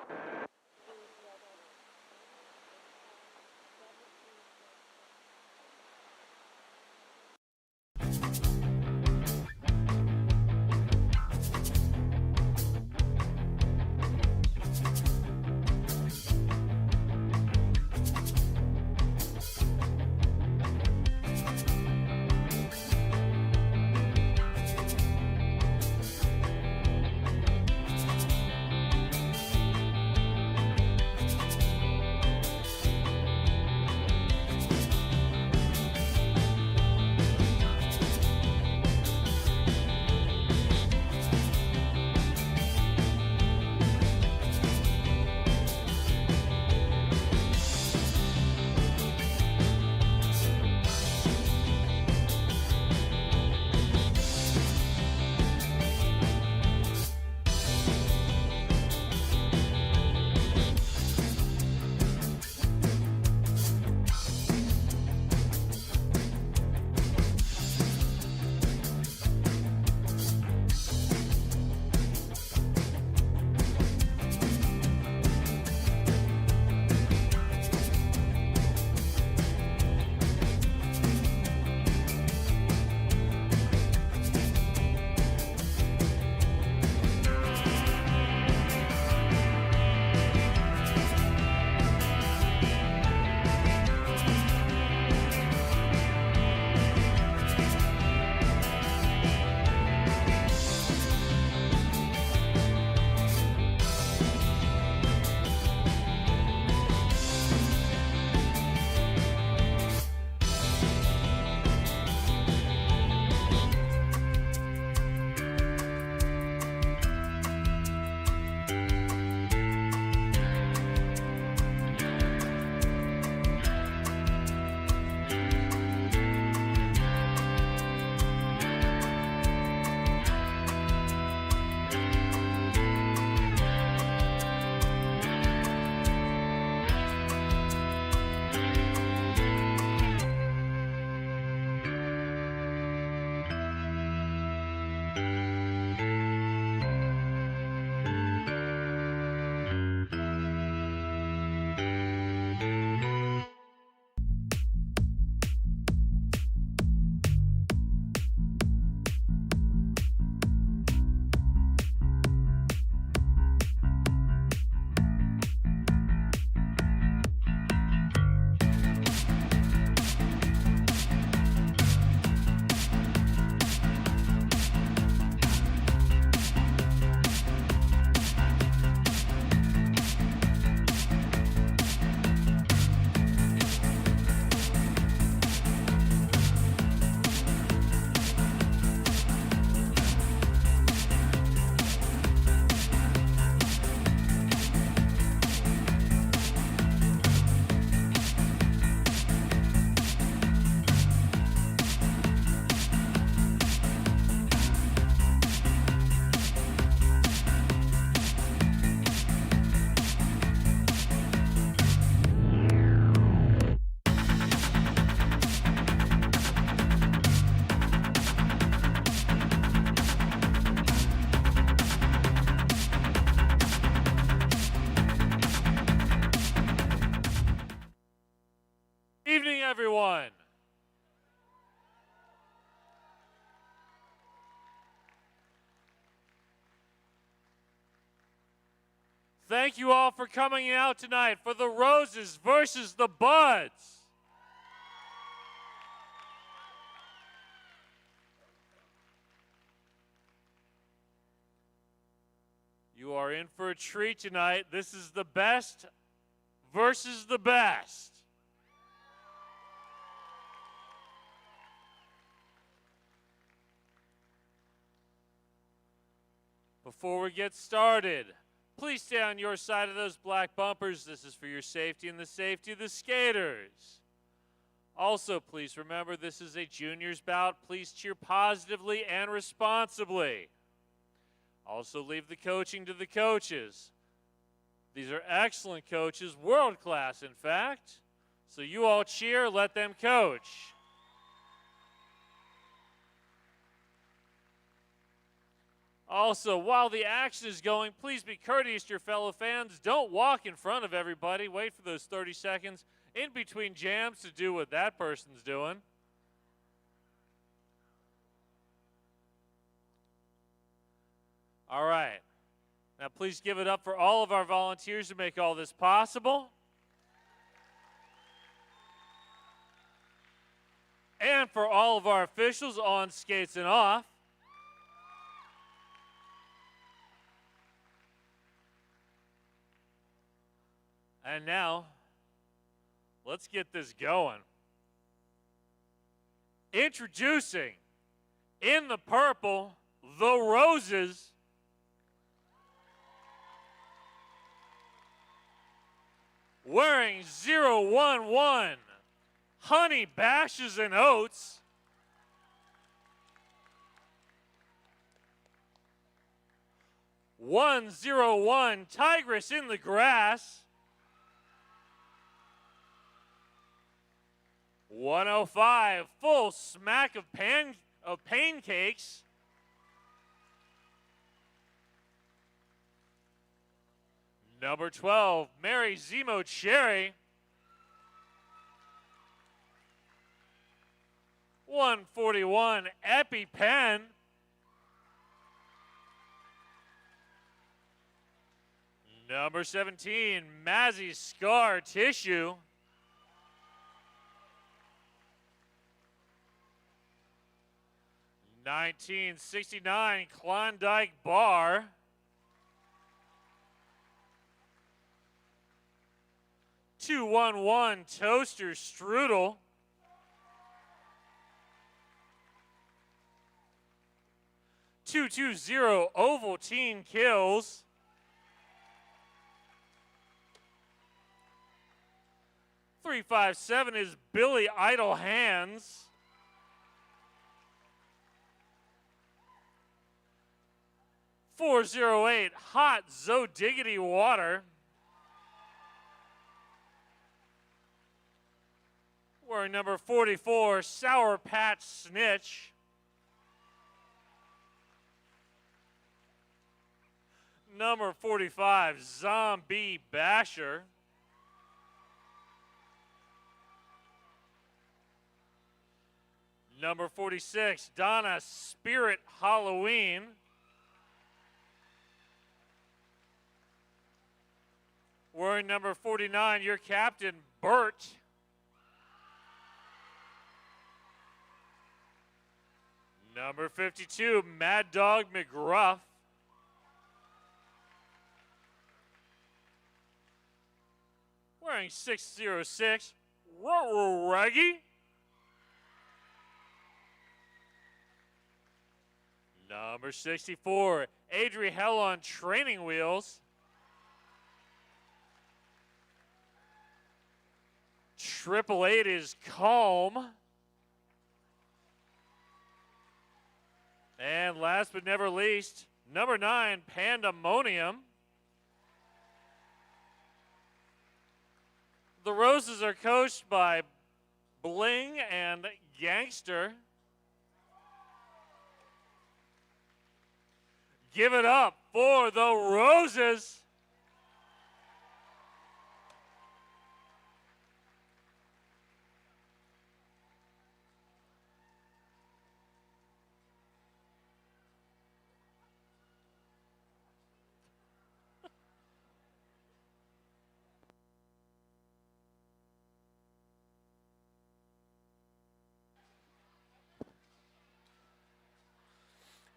everyone. Thank you all for coming out tonight for the Roses versus the Buds. You are in for a treat tonight. This is the best versus the best. Before we get started, please stay on your side of those black bumpers. This is for your safety and the safety of the skaters. Also, please remember this is a juniors bout. Please cheer positively and responsibly. Also, leave the coaching to the coaches. These are excellent coaches, world class in fact. So you all cheer, let them coach. Also, while the action is going, please be courteous to your fellow fans. Don't walk in front of everybody. Wait for those 30 seconds in between jams to do what that person's doing. All right. Now, please give it up for all of our volunteers to make all this possible. And for all of our officials on skates and off. And now, let's get this going. Introducing, in the purple, the Roses. Wearing 011, Honey Bashes and Oats. "101, Tigress in the Grass. 105, Full Smack of Pancakes. Number 12, Mary Zemo Cherry. 141, EpiPen. Number 17, Mazzy Scar Tissue. 1969 Klondike Bar. 211 Toaster Strudel. 220 Ovaltine Kills. 357 is Billy Idle Hands. 408 Hot Zodiggity Water. Wearing number 44, Sour Patch Snitch. Number 45, Zombie Basher. Number 46, Donna Spirit Halloween. Wearing number 49, your captain, Bert. Number 52, Mad Dog McGruff. Wearing 606, Reggie. Number 64, Adri Hell on Training Wheels. Triple 8 is Calm. And last but never least, number 9, Pandemonium. The Roses are coached by Bling and Gangster. Give it up for the Roses.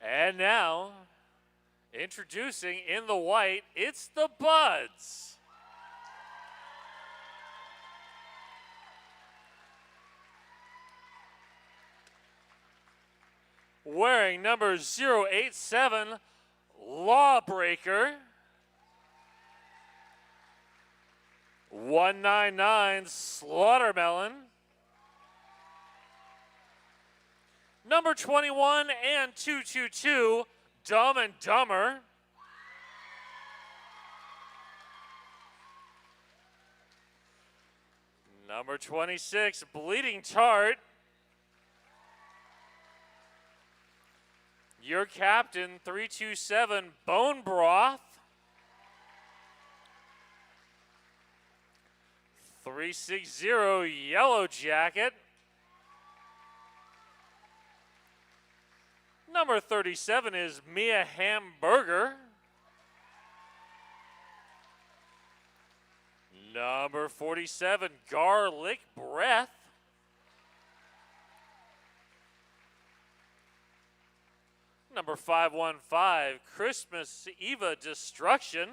And now, introducing in the white, it's the Buds. Wearing number 087, Lawbreaker. 199, Slaughtermelon. Number 21 and 222, Dumb and Dumber. Number 26, Bleeding Tart. Your captain, 327, Bone Broth. 360, Yellow Jacket. Number 37 is Mia Hamburger. Number 47, Garlic Breath. Number 515, Christmas Eva Destruction.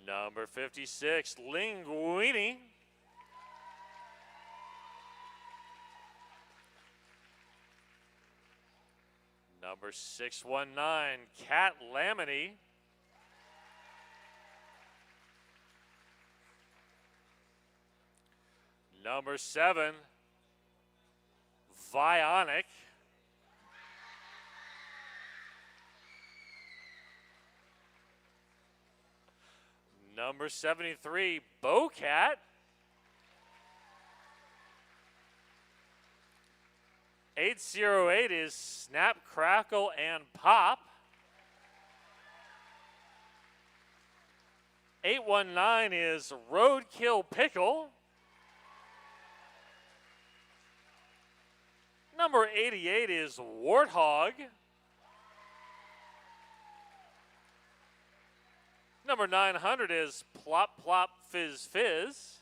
Number 56, Linguini. Number 619, Cat Lamini. Number 7, Vionic. Number 73, Bowcat. 808 is Snap, Crackle, and Pop. 819 is Roadkill Pickle. Number 88 is Warthog. Number 900 is Plop Plop Fizz Fizz.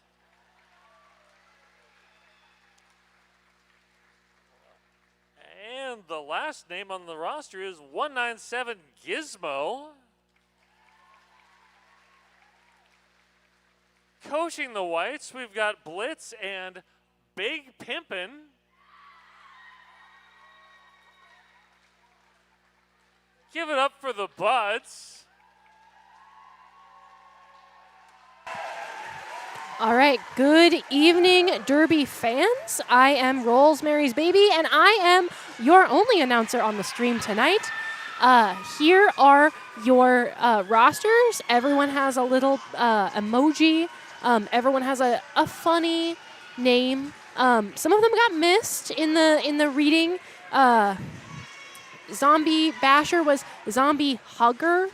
And the last name on the roster is 197 Gizmo. Coaching the Whites, we've got Blitz and Big Pimpin'. Give it up for the Buds. All right, good evening, Derby fans. I am Rosemary's Baby, and I am your only announcer on the stream tonight. Here are your rosters. Everyone has a little emoji. Everyone has a funny name. Some of them got missed in the reading. Zombie Basher was Zombie Hugger.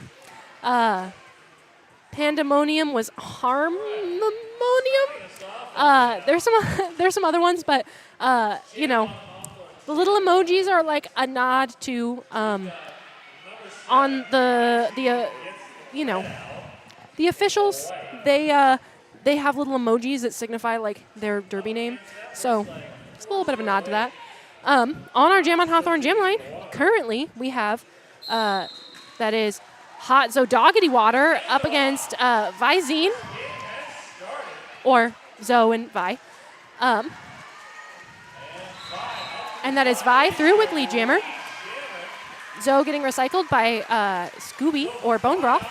Pandemonium was Harmonium. There's some other ones, but you know, the little emojis are like a nod to on the you know, the officials. They have little emojis that signify like their derby name, so it's a little bit of a nod to that. On our Jam on Hawthorne Jam line, currently we have that is Hot Zodoggity Water up against Visine, or Zoe and Vi. And that is Vi through with Lead Jammer. Zoe getting recycled by Scooby or Bone Broth.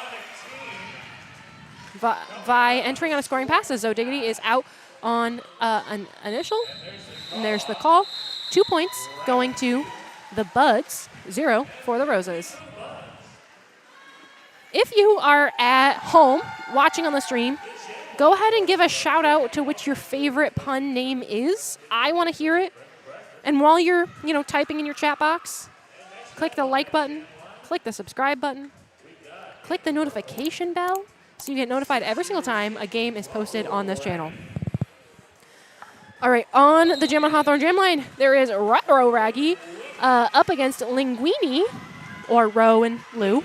Vi entering on a scoring pass as Zoe Diggity is out on an initial. And there's the call. 2 points going to the Buds, 0 for the Roses. If you are at home watching on the stream, go ahead and give a shout out to which your favorite pun name is. I want to hear it. And while you're, typing in your chat box, click the like button, click the subscribe button, click the notification bell so you get notified every single time a game is posted on this channel. All right, on the Jam on Hawthorne Jam line, there is Retro Raggy up against Linguini, or Ro and Lou.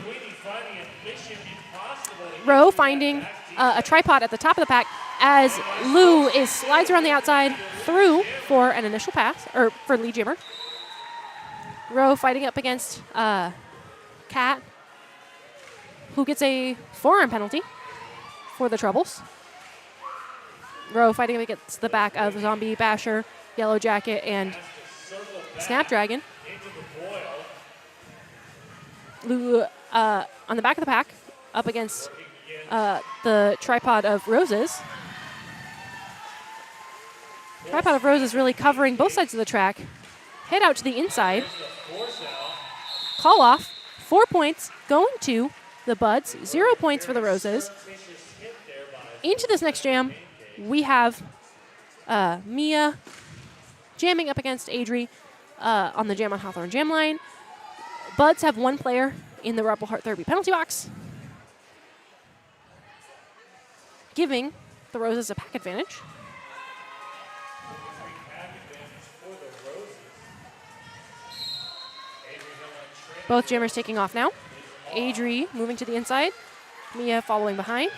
Ro finding a tripod at the top of the pack as Lou slides around the outside through for an initial pass, or for Lead Jammer. Ro fighting up against Kat, who gets a forearm penalty for the troubles. Ro fighting up against the back of Zombie Basher, Yellow Jacket, and Snapdragon. Lou on the back of the pack up against the tripod of Roses. Tripod of Roses really covering both sides of the track. Head out to the inside. Call off. 4 points going to the Buds. 0 points for the Roses. Into this next jam, we have Mia jamming up against Adri on the Jam on Hawthorne jam line. Buds have one player in the Rebel Heart Therapy penalty box, giving the Roses a pack advantage. Both jammers taking off now. Adri moving to the inside. Mia following behind.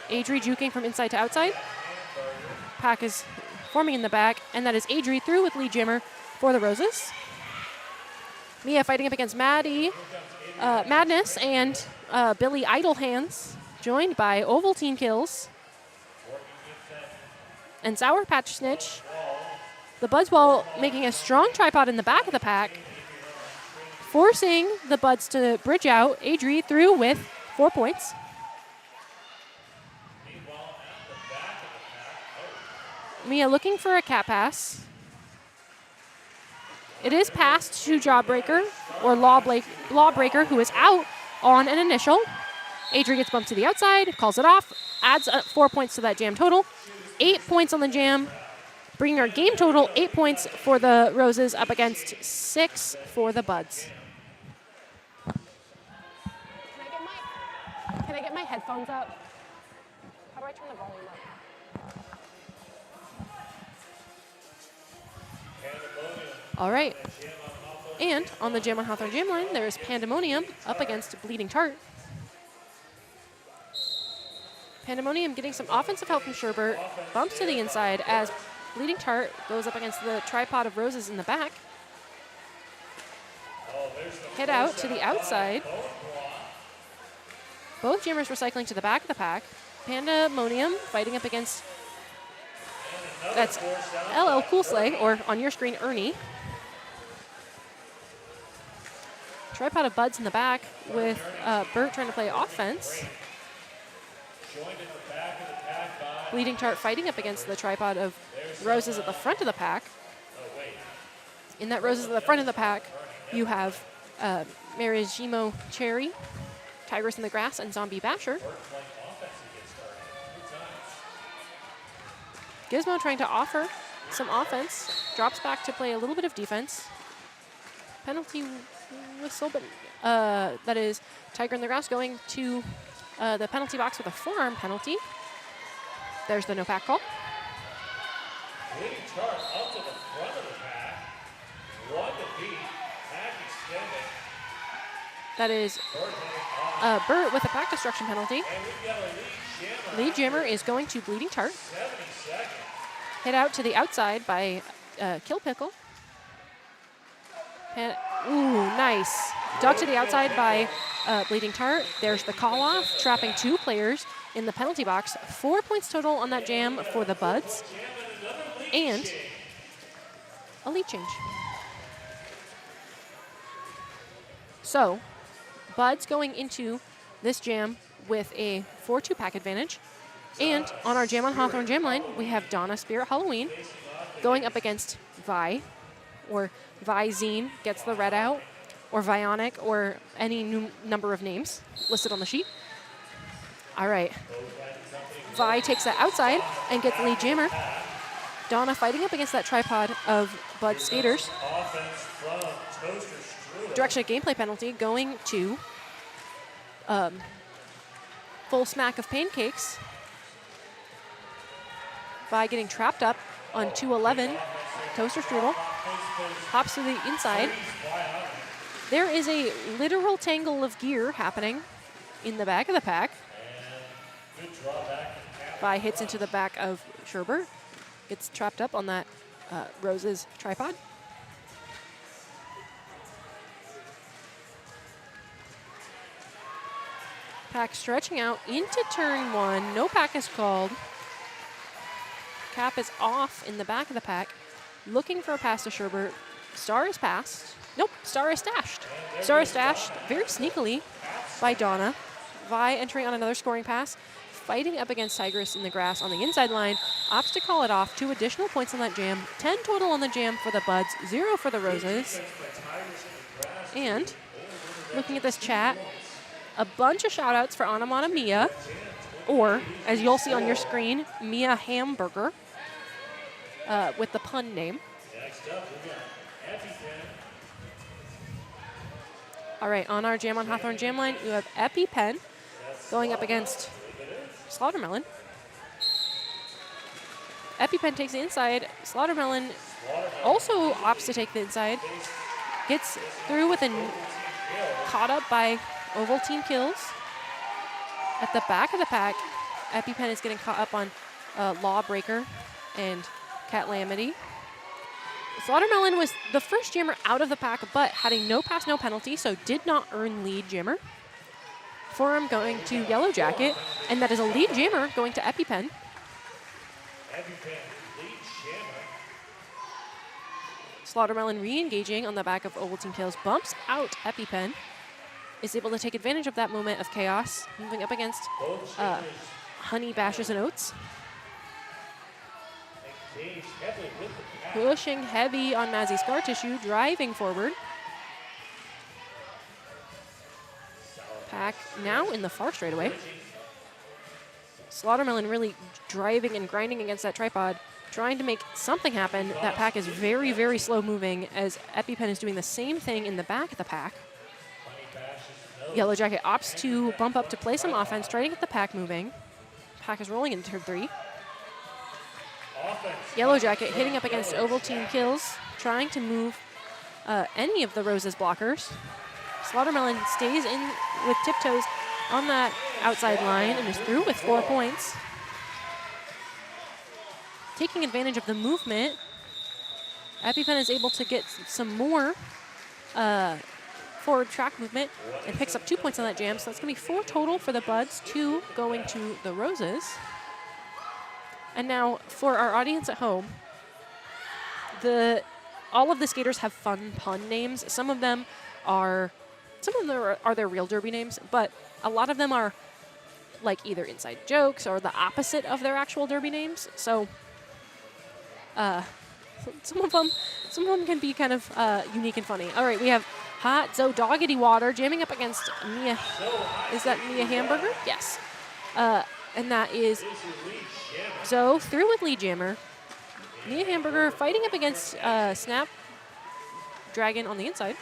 Adri juking from inside to outside. Pack is forming in the back, and that is Adri through with lead jammer for the Roses. Mia fighting up against Madness and Billy Idle Hands, joined by Ovaltine Kills and Sour Patch Snitch. The Buds Wall making a strong tripod in the back of the pack, forcing the Buds to bridge out. Adri through with 4 points. Mia looking for a cat pass. It is passed to Jawbreaker, or Lawbreaker, who is out on an initial. Adri gets bumped to the outside, calls it off, adds 4 points to that jam total. 8 points on the jam, bringing our game total 8 points for the Roses up against 6 for the Buds. Can I get my headphones up? How do I turn the volume up? All right. And on the Jam on Hawthorne jam line, there is Pandemonium up against Bleeding Tart. Pandemonium getting some offensive help from Sherbert, bumps to the inside as Bleeding Tart goes up against the tripod of Roses in the back. Hit out to the outside. Both jammers recycling to the back of the pack. Pandemonium fighting up against, that's LL Cool Slay, or on your screen, Ernie. Tripod of Buds in the back with Bert trying to play offense. Bleeding Tart fighting up against the tripod of Roses at the front of the pack. In that Roses at the front of the pack, you have Marigimo Cherry, Tigress in the Grass, and Zombie Basher. Gizmo trying to offer some offense, drops back to play a little bit of defense. Penalty whistle, but that is Tiger in the Grass going to the penalty box with a forearm penalty. There's the no pack call. Bleeding Tart up to the front of the pack. One to beat. Pack extended. That is Bert with a pack destruction penalty. And we've got a lead jammer. Lead jammer is going to Bleeding Tart. 70 seconds. Hit out to the outside by Kill Pickle. Ooh, nice. Dug to the outside by Bleeding Tart. There's the call off, trapping 2 players in the penalty box. 4 points total on that jam for the Buds. And a lead change. So, Buds going into this jam with a 4-2 pack advantage. And on our Jam on Hawthorne jam line, we have Donna Spirit Halloween going up against Vi, or Visine gets the red out, or Vionic, or any number of names listed on the sheet. All right. Vi takes that outside and gets the lead jammer. Donna fighting up against that tripod of Bud skaters. Direction of gameplay penalty going to full smack of pancakes. Vi getting trapped up on 211. Toaster Strudel hops to the inside. There is a literal tangle of gear happening in the back of the pack. Vi hits into the back of Sherbert. Gets trapped up on that Rose's tripod. Pack stretching out into turn 1. No pack is called. Cap is off in the back of the pack. Looking for a pass to Sherbert. Star is passed. Nope, Star is stashed. Star is stashed very sneakily by Donna. Vi entering on another scoring pass. Fighting up against Tigress in the Grass on the inside line. Opts to call it off. 2 additional points on that jam. 10 total on the jam for the Buds. 0 for the Roses. And looking at this chat, a bunch of shout outs for Anamana Mia, or as you'll see on your screen, Mia Hamburger with the pun name. All right, on our Jam on Hawthorne Jam line, you have EpiPen going up against Slaughtermelon. EpiPen takes the inside. Slaughtermelon also opts to take the inside. Gets through with caught up by Ovaltine kills. At the back of the pack, EpiPen is getting caught up on Lawbreaker and Catlamity. Slaughtermelon was the first jammer out of the pack, but had a no pass, no penalty, so did not earn lead jammer. Forum going to Yellow Jacket, and that is a lead jammer going to EpiPen. Slaughtermelon re-engaging on the back of Ovaltine kills, bumps out EpiPen, is able to take advantage of that moment of chaos, moving up against Honey, Bashes, and Oats. Pushing heavy on Mazzy Scar Tissue, driving forward. Pack now in the far straightaway. Slaughtermelon really driving and grinding against that tripod, trying to make something happen. That pack is very, very slow moving as EpiPen is doing the same thing in the back of the pack. Yellow Jacket opts to bump up to play some offense, trying to get the pack moving. Pack is rolling into turn 3. Yellow Jacket hitting up against Ovaltine kills, trying to move any of the Rose's blockers. Slaughtermelon stays in with tiptoes on that outside line and is through with 4 points. Taking advantage of the movement, EpiPen is able to get some more forward track movement and picks up 2 points on that jam. So that's going to be 4 total for the Buds, 2 going to the Roses. And now for our audience at home, all of the skaters have fun pun names. Some of them are their real derby names, but a lot of them are like either inside jokes or the opposite of their actual derby names. So some of them can be kind of unique and funny. All right, we have Hot Zoe Doggity Water jamming up against Mia. Is that Mia Hamburger? Yes. And that is Zoe through with lead jammer. Mia Hamburger fighting up against Snap Dragon on the inside.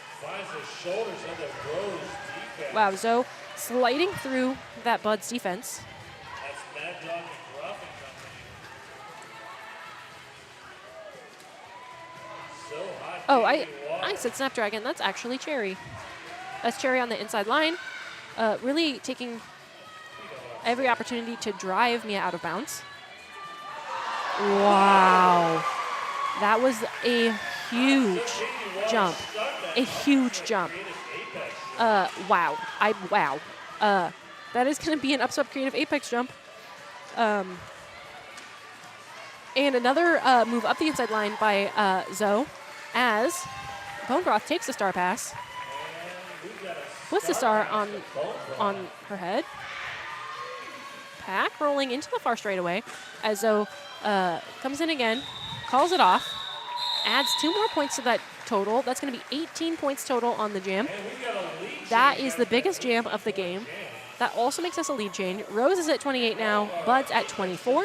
Wow, Zoe sliding through that Bud's defense. Oh, I said Snapdragon. That's actually Cherry. That's Cherry on the inside line. Really taking every opportunity to drive Mia out of bounds. Wow. That was a huge jump. A huge jump. Wow. Wow. That is going to be an up-swept creative apex jump. And another move up the inside line by Zoe as Bone Broth takes the star pass, puts the star on her head. Pack rolling into the far straightaway as Zoe comes in again, calls it off, adds 2 more points to that total. That's going to be 18 points total on the jam. That is the biggest jam of the game. That also makes us a lead change. Rose is at 28 now, Bud's at 24.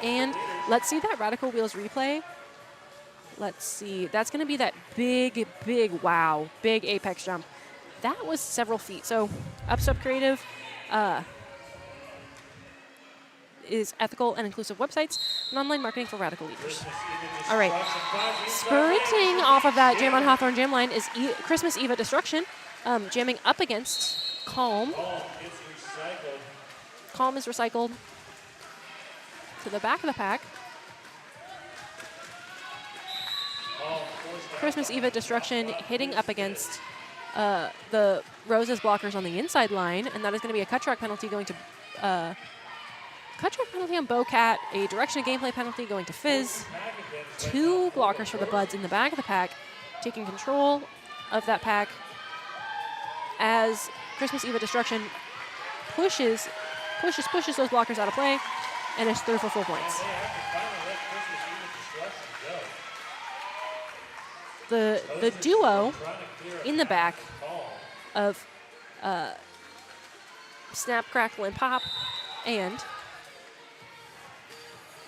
And let's see that Radical Wheels replay. Let's see. That's going to be that big apex jump. That was several feet. So Upstep Creative is ethical and inclusive websites and online marketing for radical leaders. All right. Sprinting off of that Jam on Hawthorne jam line is Christmas Eva Destruction, jamming up against Calm. Calm is recycled to the back of the pack. Christmas Eva Destruction hitting up against the Roses blockers on the inside line, and that is going to be a cut track penalty going to cut track penalty on Bowcat, a direction of gameplay penalty going to Fizz. 2 blockers for the Buds in the back of the pack, taking control of that pack as Christmas Eva Destruction pushes those blockers out of play and is through for 4 points. The duo in the back of Snap, Crackle, and Pop and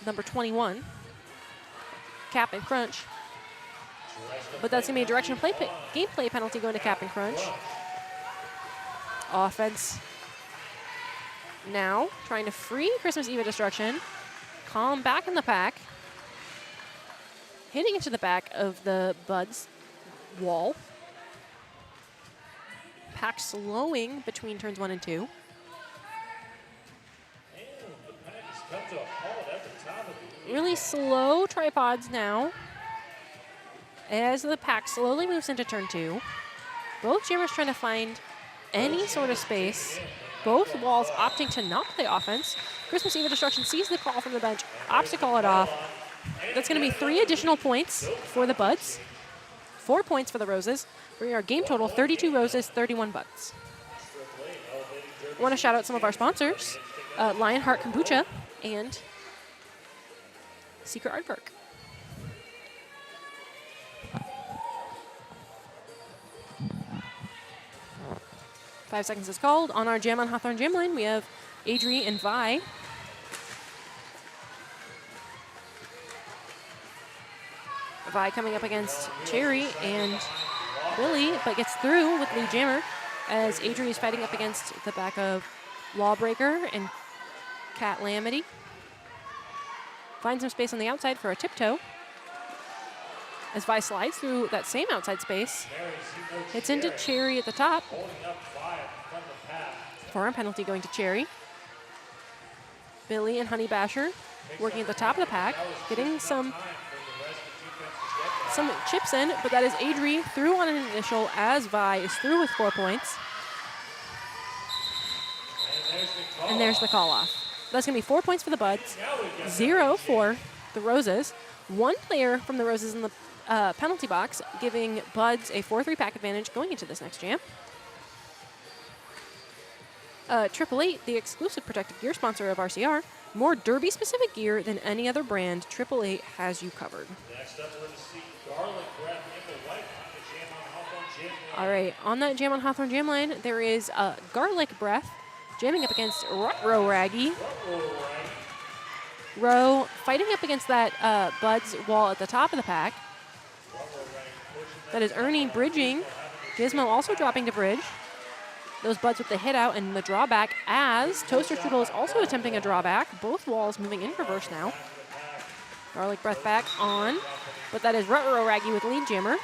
number 21 Cap and Crunch. But that's going to be a directional gameplay penalty going to Cap and Crunch. Offense now trying to free Christmas Eve Destruction. Calm back in the pack. Hitting into the back of the Buds wall. Pack slowing between turns 1 and 2. Really slow tripods now as the pack slowly moves into turn 2. Both jammers trying to find any sort of space. Both walls opting to not play offense. Christmas Eve Destruction sees the call from the bench, opts to call it off. That's going to be 3 additional points for the Buds, 4 points for the Roses, bringing our game total 32 Roses, 31 Buds. I want to shout out some of our sponsors, Lionheart Kombucha and Secret Art Park. Five seconds is called. On our Jam on Hawthorne Jam line, we have Adri and Vi. Vi coming up against Cherry and Billy, but gets through with lead jammer as Adri is fighting up against the back of Lawbreaker and Catlamity. Finds some space on the outside for a tiptoe. As Vi slides through that same outside space, hits into Cherry at the top. Forearm penalty going to Cherry. Billy and Honey Basher working at the top of the pack, getting some chips in, but that is Adri through on an initial as Vi is through with 4 points. And there's the call off. That's going to be 4 points for the Buds, 0 for the Roses. 1 player from the Roses in the penalty box, giving Buds a 4-3 pack advantage going into this next jam. 888, the exclusive protective gear sponsor of RCR. More Derby-specific gear than any other brand, 888 has you covered. Next up, we're going to see Garlic Breath Nickel White on the Jam on Hawthorne Jam line. All right, on that Jam on Hawthorne Jam line, there is Garlic Breath jamming up against Rutro Raggy. Row fighting up against that Buds wall at the top of the pack. That is Ernie bridging. Gizmo also dropping to bridge. Those Buds with the hit out and the drawback as Toaster Strudel is also attempting a drawback. Both walls moving in reverse now. Garlic Breath back on, but that is Rutro Raggy with lead jammer.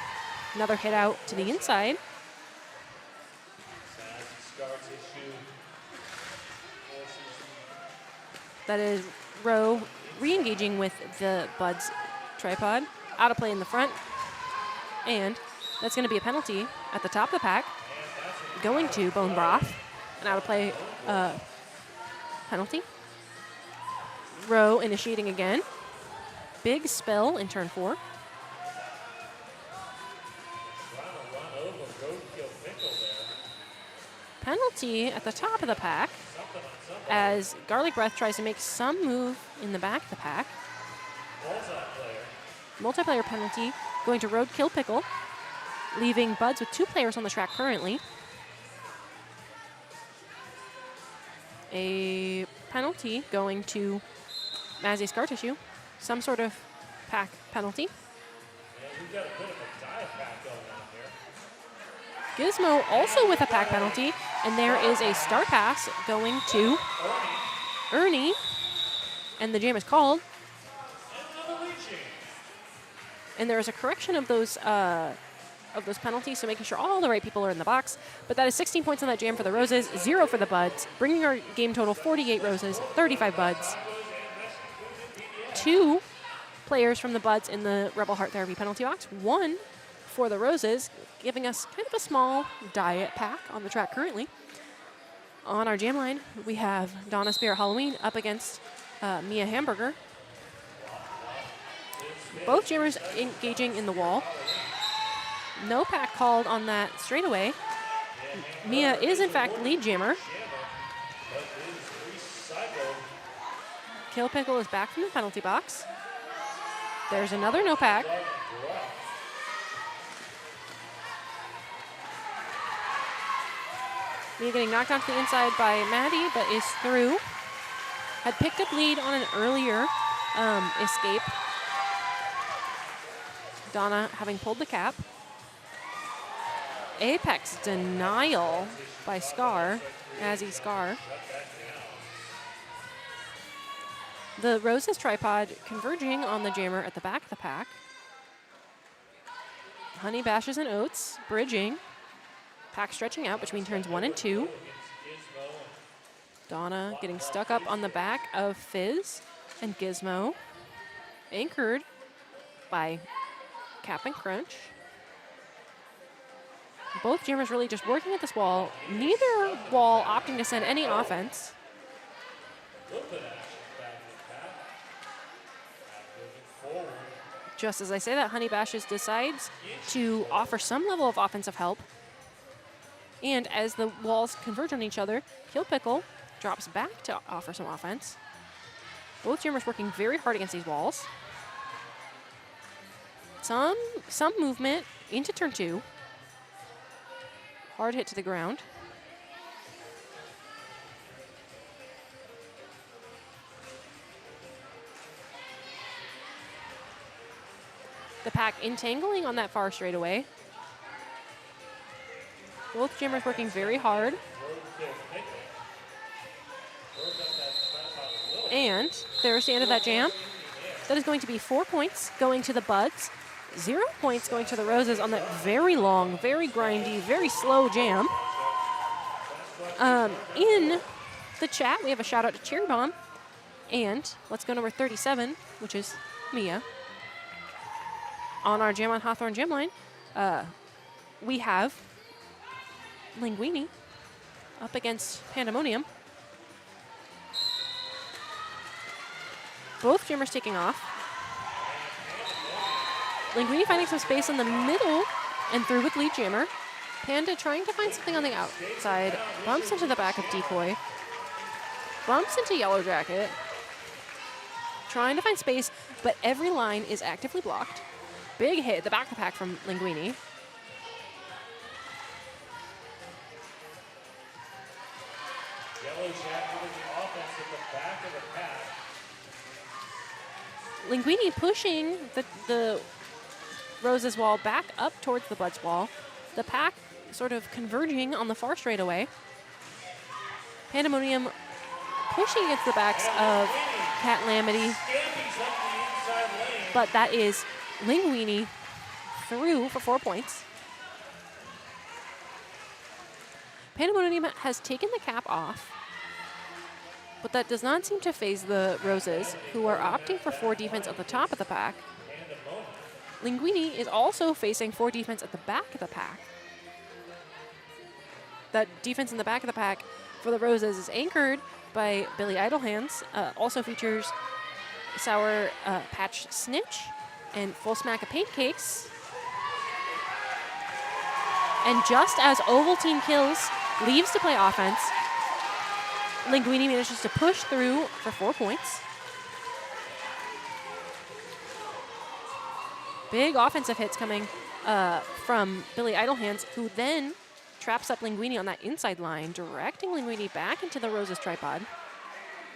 Another hit out to the inside. That is Row re-engaging with the Buds tripod. Out of play in the front. And that's going to be a penalty at the top of the pack. Going to Bone Broth. An out of play penalty. Row initiating again. Big spill in turn 4. Penalty at the top of the pack as Garlic Breath tries to make some move in the back of the pack. Multiplayer penalty going to Roadkill Pickle, leaving Buds with 2 players on the track currently. A penalty going to Mazzy Scar Tissue, some sort of pack penalty. Gizmo also with a pack penalty, and there is a star pass going to Ernie, and the jam is called. And there is a correction of those penalties, so making sure all the right people are in the box. But that is 16 points on that jam for the Roses, 0 for the Buds, bringing our game total 48 Roses, 35 Buds. 2 players from the Buds in the Rebel Heart Therapy penalty box, 1 for the Roses, giving us kind of a small diet pack on the track currently. On our jam line, we have Donna Spirit Halloween up against Mia Hamburger. Both jammers engaging in the wall. No pack called on that straightaway. Mia is in fact lead jammer. Kill Pickle is back from the penalty box. There's another no pack. Mia getting knocked onto the inside by Maddie, but is through. Had picked up lead on an earlier escape. Donna having pulled the cap. Apex denial by Scar, Azzy Scar. The Roses tripod converging on the jammer at the back of the pack. Honey Bashes and Oats bridging. Pack stretching out between turns 1 and 2. Donna getting stuck up on the back of Fizz and Gizmo. Anchored by Cap and Crunch. Both jammers really just working at this wall. Neither wall opting to send any offense. Just as I say that, Honey Bashes decides to offer some level of offensive help. And as the walls converge on each other, Kill Pickle drops back to offer some offense. Both jammers working very hard against these walls. Some movement into turn 2. Hard hit to the ground. The pack entangling on that far straightaway. Both jammers working very hard. And there's the end of that jam. That is going to be 4 points going to the Buds. 0 points going to the Roses on that very long, very grindy, very slow jam. In the chat, we have a shout out to Cherry Bomb. And let's go number 37, which is Mia. On our Jam on Hawthorne jam line, we have Linguini up against Pandemonium. Both jammers taking off. Linguini finding some space in the middle and through with lead jammer. Panda trying to find something on the outside. Bumps into the back of Decoy. Bumps into Yellow Jacket. Trying to find space, but every line is actively blocked. Big hit at the back of the pack from Linguini. Yellow Jacket with the offense at the back of the pack. Linguini pushing the Roses wall back up towards the Buds wall. The pack sort of converging on the far straightaway. Pandemonium pushing against the backs of Cat Lamity. But that is Linguini through for 4 points. Pandemonium has taken the cap off, but that does not seem to faze the Roses, who are opting for 4 defense at the top of the pack. Linguini is also facing 4 defense at the back of the pack. That defense in the back of the pack for the Roses is anchored by Billy Idlehands. Also features Sour Patch Snitch and Full Smack of Pancakes. And just as Ovaltine Kills leaves to play offense, Linguini manages to push through for 4 points. Big offensive hits coming from Billy Idlehands, who then traps up Linguini on that inside line, directing Linguini back into the Roses tripod.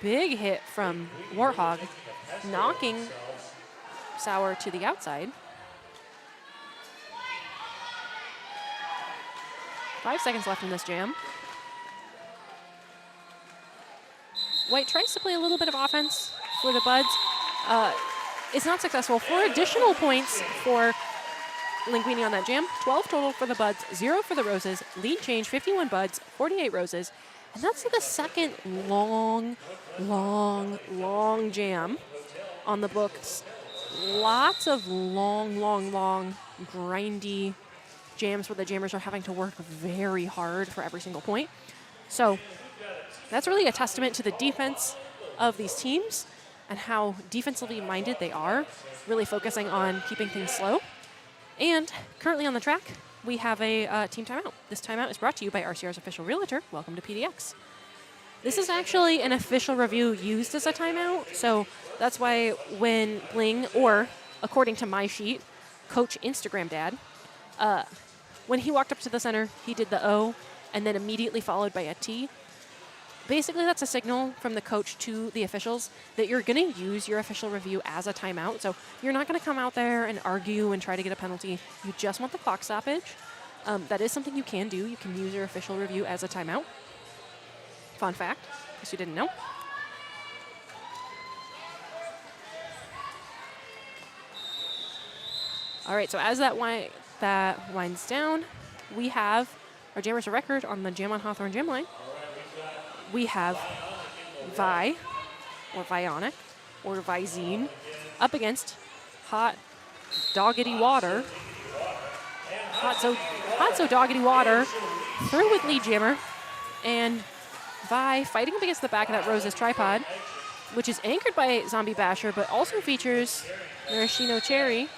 Big hit from Warthog, knocking Sour to the outside. 5 seconds left in this jam. White tries to play a little bit of offense for the Buds. It's not successful. 4 additional points for Linguini on that jam. 12 total for the Buds, 0 for the Roses. Lead change, 51 Buds, 48 Roses. And that's the second long jam on the books. Lots of long, grindy jams where the jammers are having to work very hard for every single point. So that's really a testament to the defense of these teams and how defensively minded they are, really focusing on keeping things slow. And currently on the track, we have a team timeout. This timeout is brought to you by RCR's official realtor. Welcome to PDX. This is actually an official review used as a timeout, so that's why when Bling, or according to my sheet, Coach Instagram Dad, when he walked up to the center, he did the O and then immediately followed by a T. basically that's a signal from the coach to the officials that you're going to use your official review as a timeout. So you're not going to come out there and argue and try to get a penalty. You just want the clock stoppage. That is something you can do. You can use your official review as a timeout. Fun fact, in case you didn't know. All right, so as that winds down, we have our Jammers record on the Jam on Hawthorne Jam line. We have Vi, or Vionic, or Visine, up against Hot Doggity Water. Hot So Doggity Water through with lead jammer, and Vi fighting up against the back of that Rose's tripod, which is anchored by Zombie Basher, but also features Maraschino Cherry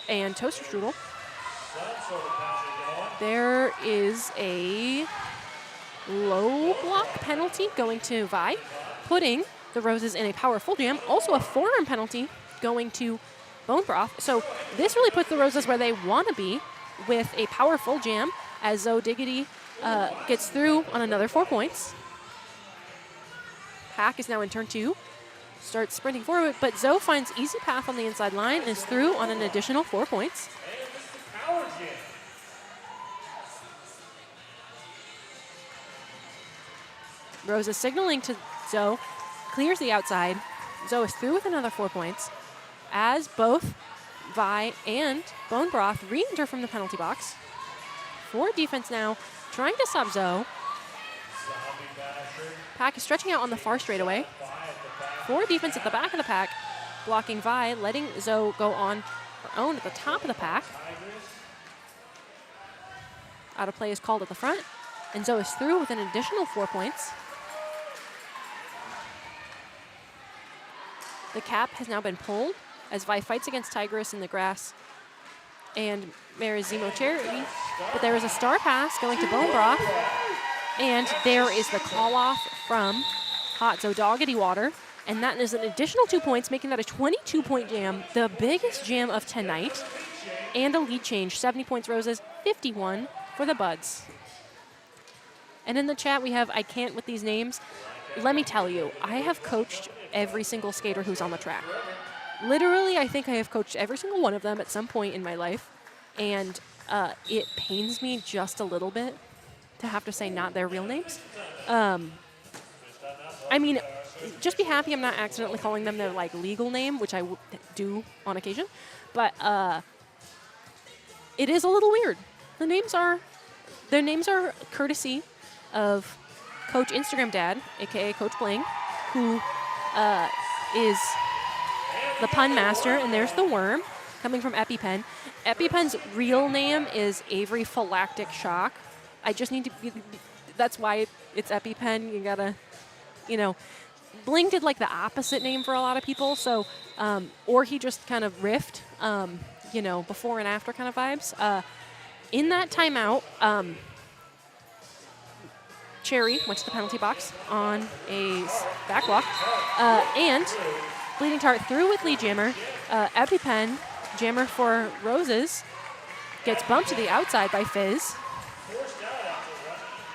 and Toaster Strudel. There is a low block penalty going to Vi, putting the Roses in a power full jam. Also a forearm penalty going to Bone Broth. So this really puts the Roses where they want to be with a power full jam as Zoe Diggity gets through on another 4 points. Pack is now in turn 2. Starts sprinting forward, but Zoe finds easy path on the inside line and is through on an additional 4 points. Rose is signaling to Zoe, clears the outside. Zoe is through with another 4 points as both Vi and Bone Broth re-enter from the penalty box. 4 defense now, trying to stop Zoe. Pack is stretching out on the far straightaway. 4 defense at the back of the pack, blocking Vi, letting Zoe go on her own at the top of the pack. Out of play is called at the front, and Zoe is through with an additional 4 points. The cap has now been pulled as Vi fights against Tigress in the grass and Marizimo Cherry, but there is a star pass going to Bone Broth, and there is the call off from Hot So Doggity Water, and that is an additional 2 points, making that a 22-point jam, the biggest jam of tonight, and a lead change, 70 points Roses, 51 for the Buds. And in the chat we have I can't with these names. Let me tell you, I have coached every single skater who's on the track. Literally, I think I have coached every single one of them at some point in my life, and it pains me just a little bit to have to say not their real names. I mean, just be happy I'm not accidentally calling them their like legal name, which I do on occasion, but it is a little weird. Their names are courtesy of Coach Instagram Dad, aka Coach Bling, who is the pun master, and there's the worm coming from EpiPen. EpiPen's real name is Avery Phylactic Shock. I just need to be, that's why it's EpiPen. You gotta, Bling did like the opposite name for a lot of people, so, or he just kind of riffed, before and after kind of vibes. In that timeout, Cherry went to the penalty box on a back walk, and Bleeding Tart through with lead jammer. EpiPen, jammer for Roses, gets bumped to the outside by Fizz.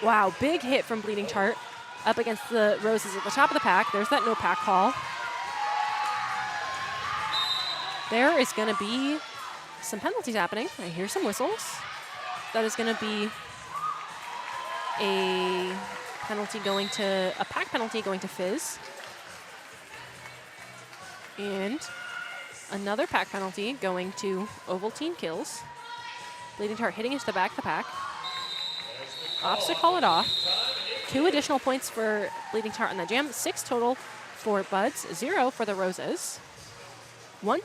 Wow, big hit from Bleeding Tart up against the Roses at the top of the pack. There's that no pack call. There is going to be some penalties happening. I hear some whistles. That is going to be a pack penalty going to Fizz. And another pack penalty going to Ovaltine Kills. Bleeding Tart hitting into the back of the pack. Opts to call it off. 2 additional points for Bleeding Tart on the jam. 6 total for Buds. 0 for the Roses. One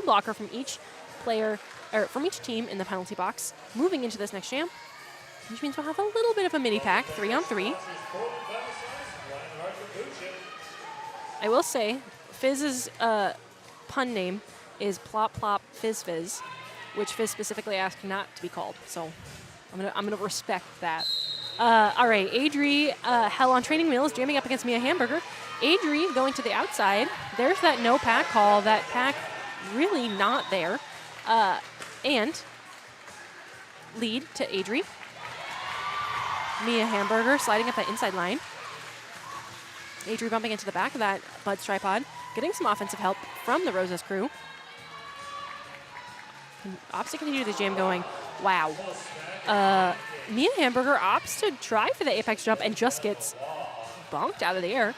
blocker from each player, or from each team in the penalty box. Moving into this next jam, which means we'll have a little bit of a mini pack, 3-on-3. I will say, Fizz's pun name is Plop Plop Fizz Fizz, which Fizz specifically asked not to be called. So I'm gonna respect that. All right, Adri, Hell on Training Wheels, jamming up against Mia Hamburger. Adri going to the outside. There's that no pack call. That pack really not there. And lead to Adri. Mia Hamburger sliding up that inside line. Adri bumping into the back of that Bud's tripod, getting some offensive help from the Roses crew. And opts to continue the jam going. Wow. Mia Hamburger opts to try for the apex jump and just gets bonked out of the air.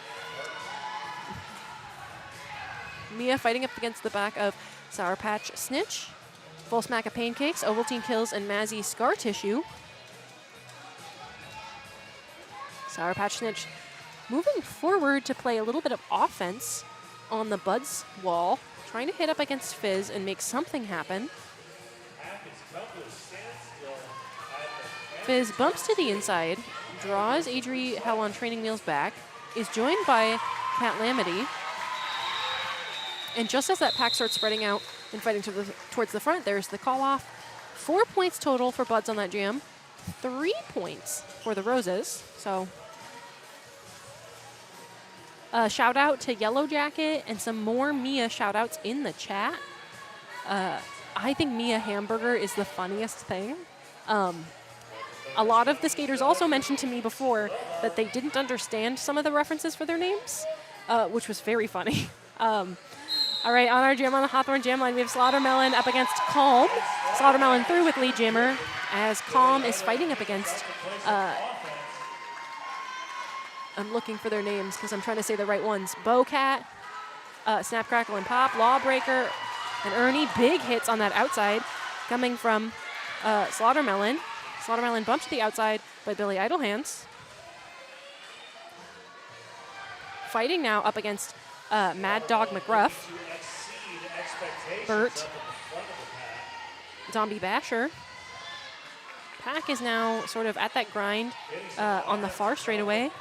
Mia fighting up against the back of Sour Patch Snitch. Full smack of Pancakes, Ovaltine Kills, and Mazzy Scar Tissue. Sour Patch Snitch moving forward to play a little bit of offense on the Buds wall, trying to hit up against Fizz and make something happen. Fizz bumps to the inside, draws Adri Hell on training wheels back, is joined by Cat Lamity. And just as that pack starts spreading out and fighting towards the front, there's the call off. 4 points total for Buds on that jam, 3 points for the Roses. So shout out to Yellow Jacket and some more Mia shout outs in the chat. I think Mia Hamburger is the funniest thing. A lot of the skaters also mentioned to me before that they didn't understand some of the references for their names, which was very funny. All right, on our jam on the Hawthorne jam line, we have Slaughtermelon up against Calm. Slaughtermelon through with lead jammer as Calm is fighting up against, I'm looking for their names because I'm trying to say the right ones. Bowcat, Snap, Crackle, and Pop, Lawbreaker, and Ernie. Big hits on that outside coming from Slaughtermelon. Slaughtermelon bumped to the outside by Billy Idlehands. Fighting now up against Mad Dog McGruff, Bert, Zombie Basher. Pack is now sort of at that grind on the far straightaway.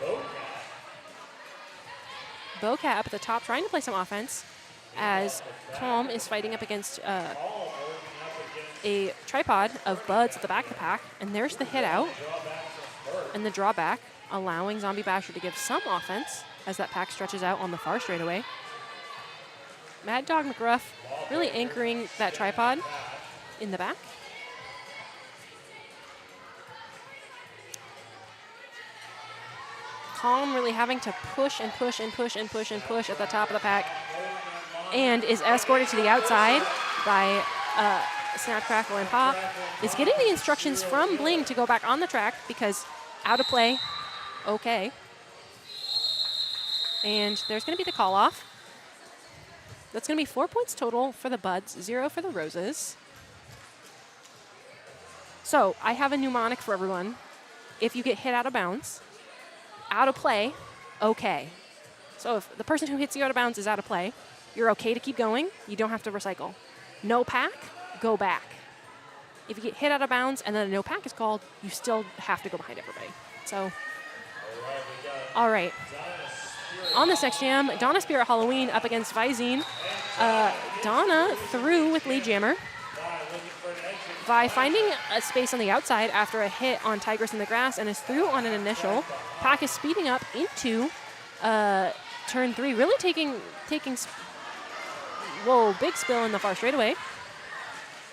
Bowcat up at the top trying to play some offense as Calm is fighting up against a tripod of Buds at the back of the pack. And there's the hit out and the drawback, allowing Zombie Basher to give some offense as that pack stretches out on the far straightaway. Mad Dog McGruff really anchoring that tripod in the back. Calm really having to push and push and push and push and push at the top of the pack, and is escorted to the outside by Snap, Crackle, and Pop. Is getting the instructions from Bling to go back on the track because out of play, okay. And there's going to be the call off. That's going to be 4 points total for the Buds, 0 for the Roses. So I have a mnemonic for everyone. If you get hit out of bounds, out of play, okay. So if the person who hits you out of bounds is out of play, you're okay to keep going. You don't have to recycle. No pack, go back. If you get hit out of bounds and then a no pack is called, you still have to go behind everybody. So, all right. On this next jam, Donna Spirit Halloween up against Visine. Donna through with lead jammer. Vi finding a space on the outside after a hit on Tigress in the grass and is through on an initial. Pack is speeding up into turn 3, really taking whoa, big spill in the far straightaway.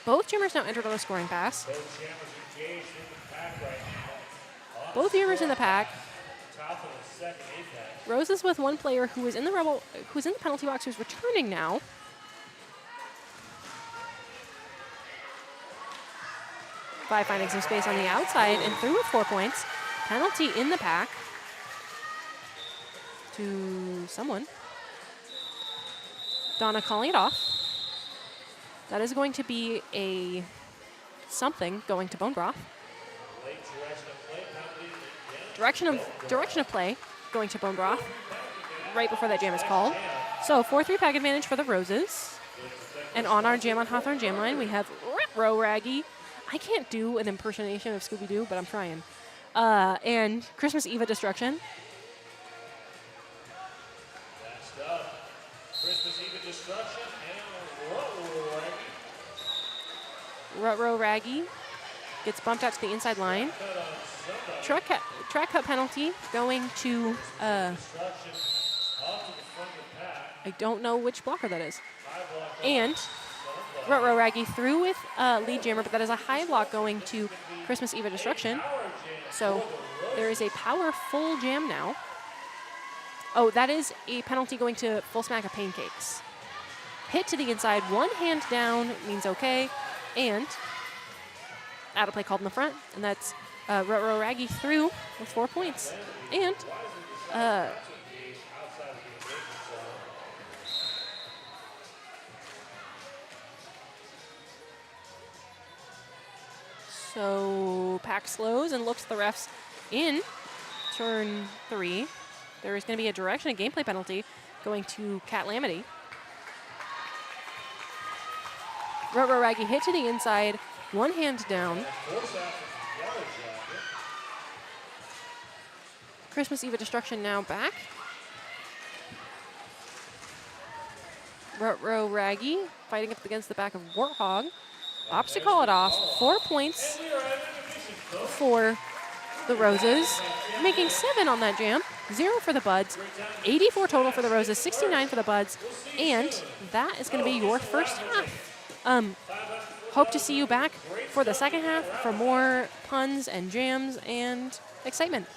Both jammers now entered on a scoring pass. Both jammers in the pack. Roses with one player who is in the penalty box who's returning now. By finding some space on the outside and through with 4 points. Penalty in the pack to someone. Donna calling it off. That is going to be a something going to Bone Broth. Direction of play going to Bone Broth right before that jam is called. So 4-3 pack advantage for the Roses. And on our Jam on Hawthorne jam line, we have Retro Raggy. I can't do an impersonation of Scooby-Doo, but I'm trying. And Christmas Eve Destruction. Next up, Christmas Eve Destruction and Rutro Raggy gets bumped out to the inside line. Track cut penalty going to, I don't know which blocker that is. And Rutro Raggy through with lead jammer, but that is a high block going to Christmas Eve Destruction. So There is a powerful jam now. Oh, that is a penalty going to full smack of pancakes. Hit to the inside, one hand down means okay, and out of play called in the front, and that's Ruh-Roh Raggy through with 4 points. And so Pack slows and looks at the refs in turn 3. There is going to be a direction and gameplay penalty going to Cat Lamity. Ruh-Roh Raggy hit to the inside, one hand down. Christmas Eve Destruction now back. Ruh-Roh Raggy fighting up against the back of Warthog. Opts to call it off. 4 points for the Roses, making 7 on that jam. 0 for the Buds. 84 total for the Roses, 69 for the Buds. And that is going to be your first half. Hope to see you back for the second half for more puns and jams and excitement.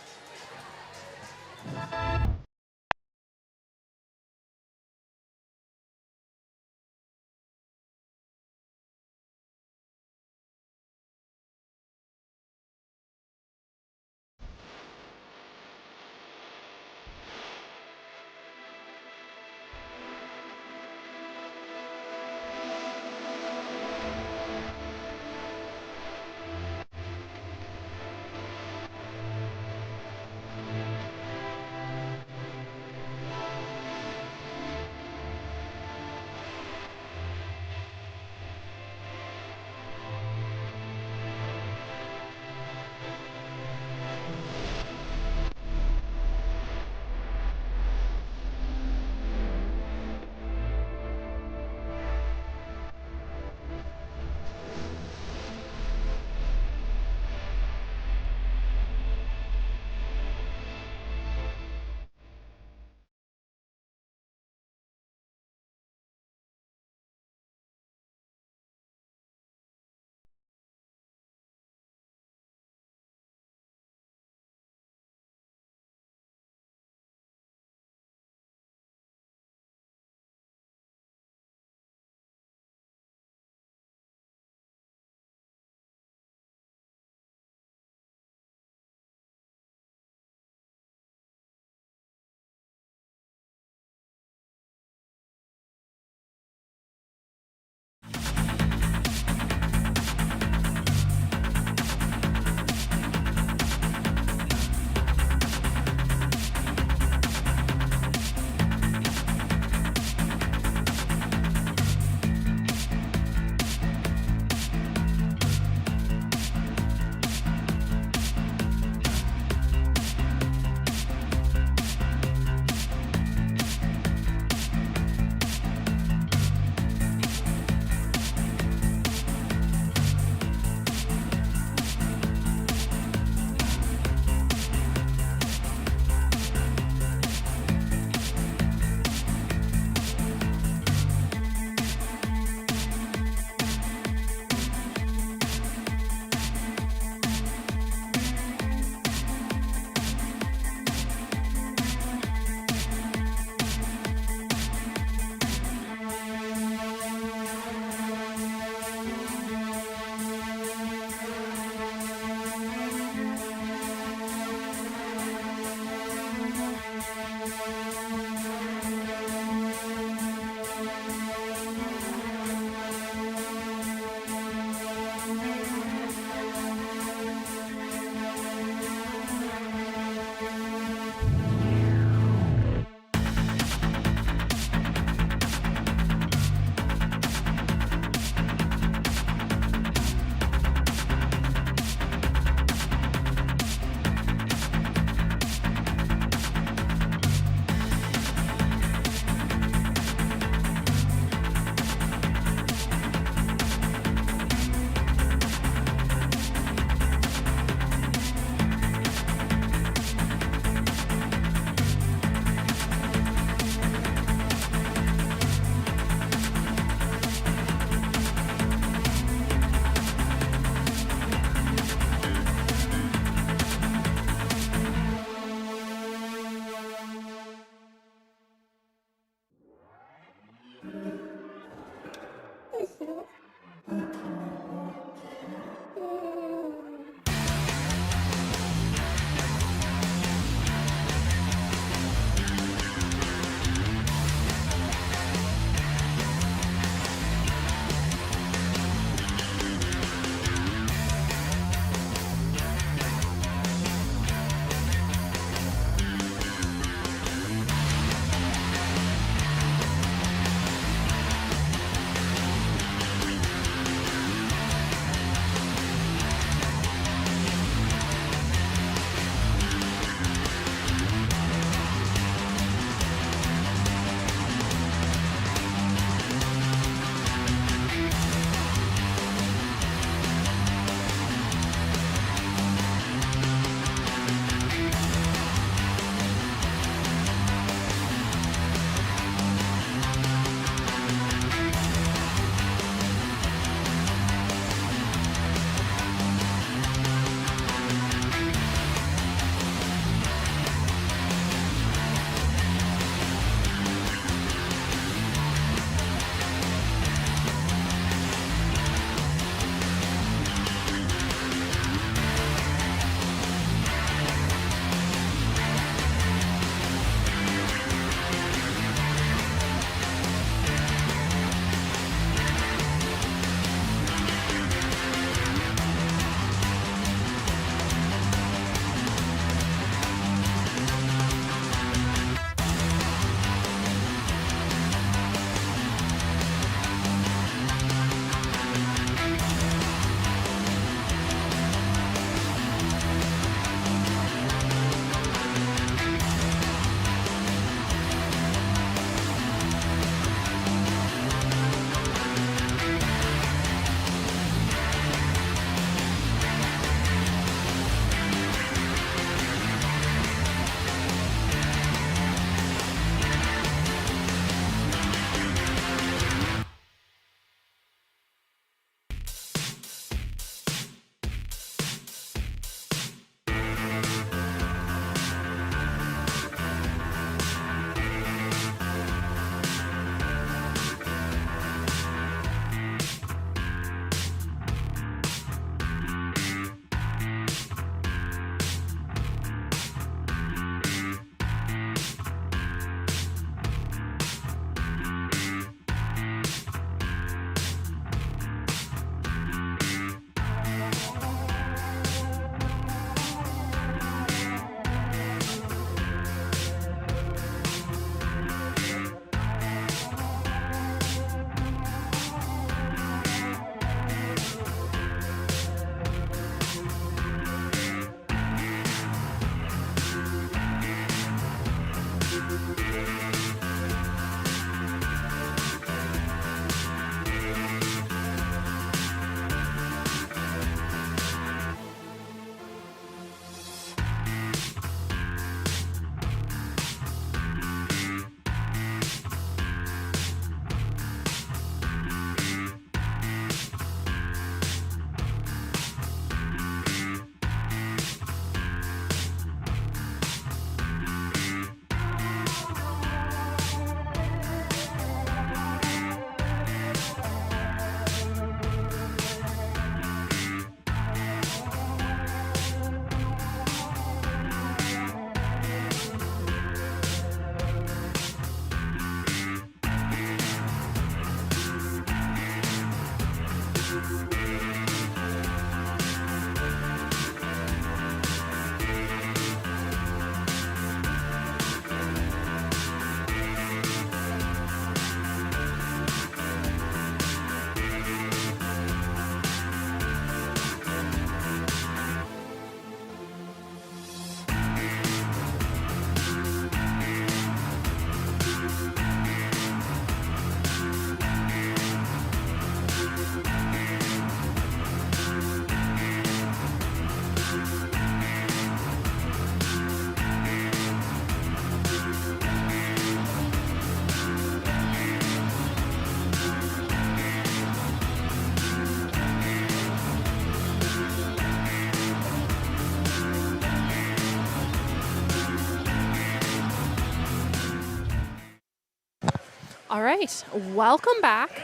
All right, welcome back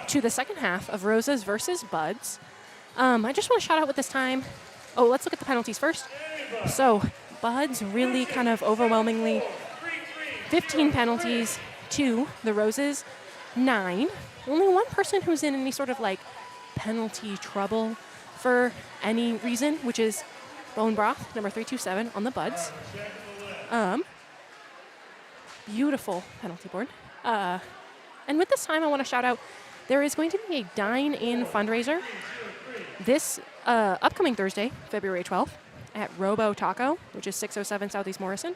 to the second half of Roses versus Buds. I just want to shout out with this time. Oh, let's look at the penalties first. So Buds really kind of overwhelmingly 15 penalties to the Roses, 9. Only one person who's in any sort of like penalty trouble for any reason, which is Bone Broth, number 327 on the Buds. Beautiful penalty board. And with this time, I want to shout out, there is going to be a dine-in fundraiser this upcoming Thursday, February 12th, at Robo Taco, which is 607 Southeast Morrison.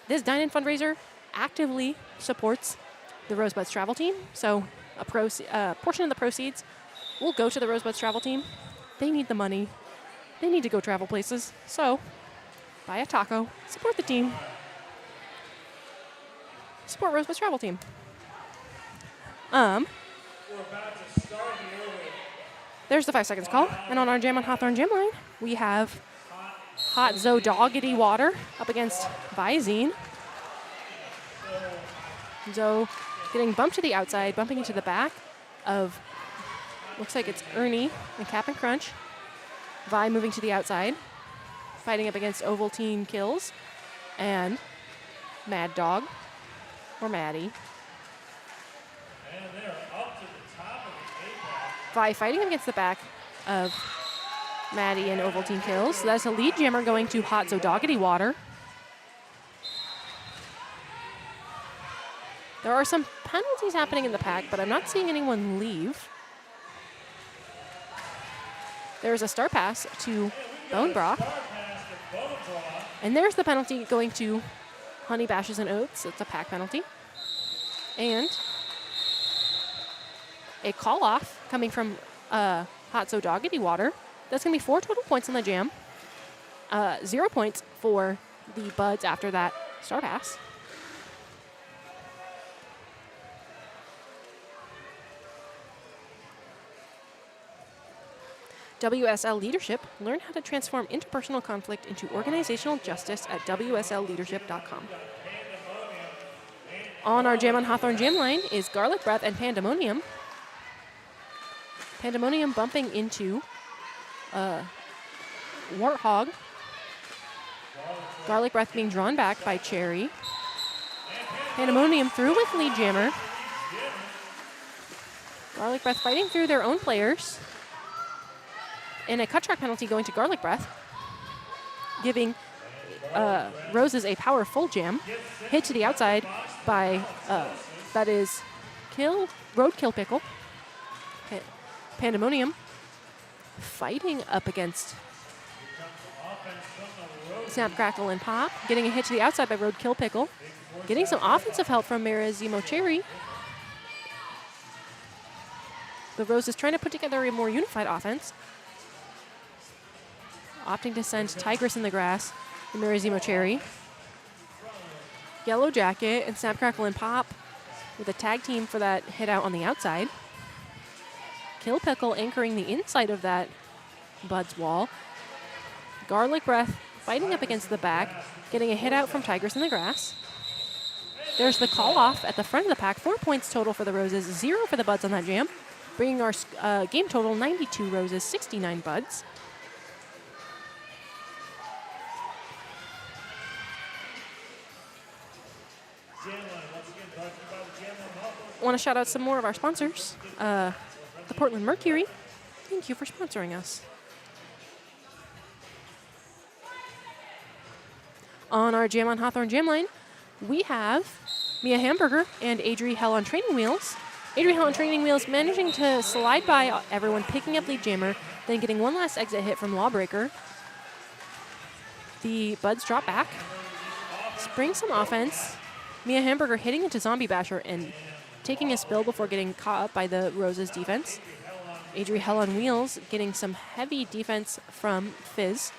This dine-in fundraiser actively supports the Rosebuds travel team, so a portion of the proceeds will go to the Rosebuds travel team. They need the money. They need to go travel places, so buy a taco, support the team, support Rosebuds travel team. There's the 5 seconds call. And on our Jam on Hawthorne Gym line, we have Hot Zo Doggity Water up against Visine. Zo getting bumped to the outside, bumping into the back of, looks like it's Ernie and Cap and Crunch. Vi moving to the outside, fighting up against Ovaltine Kills and Mad Dog, or Maddie. Vi fighting against the back of Maddie and Ovaltine Kills. So that's a lead jammer going to Hot Zo Doggity Water. There are some penalties happening in the pack, but I'm not seeing anyone leave. There's a star pass to Bone Broth. And there's the penalty going to Honey Bashes and Oats. It's a pack penalty. And a call-off coming from Hot Zo Doggity Water. That's going to be 4 total points on the jam. 0 points for the Buds after that star pass. WSL Leadership. Learn how to transform interpersonal conflict into organizational justice at WSLleadership.com. On our Jam on Hawthorne Jam line is Garlic Breath and Pandemonium. Pandemonium bumping into Warthog. Garlic Breath being drawn back by Cherry. Pandemonium through with lead jammer. Garlic Breath fighting through their own players. And a cut track penalty going to Garlic Breath, giving Roses a powerful jam. Hit to the outside by, that is Roadkill Pickle. Pandemonium fighting up against Snap, Crackle, and Pop. Getting a hit to the outside by Roadkill Pickle. Getting some offensive help from Mirazimo Cherry. The Roses trying to put together a more unified offense. Opting to send Tigress in the grass and Mirazimo Cherry. Yellow Jacket and Snap, Crackle, and Pop with a tag team for that hit out on the outside. Kill Pickle anchoring the inside of that Bud's wall. Garlic Breath fighting up against the back, getting a hit out from Tigress in the grass. There's the call off at the front of the pack. 4 points total for the Roses, 0 for the Buds on that jam, bringing our game total 92 Roses, 69 Buds. I want to shout out some more of our sponsors. The Portland Mercury, thank you for sponsoring us. On our Jam on Hawthorne Jam line, we have Mia Hamburger and Adri Hell on Training Wheels. Adri Hell on Training Wheels managing to slide by everyone, picking up lead jammer, then getting one last exit hit from Lawbreaker. The Buds drop back, spring some offense. Mia Hamburger hitting into Zombie Basher and taking a spill before getting caught up by the Roses defense. Adri Hell on Wheels getting some heavy defense from Fizz.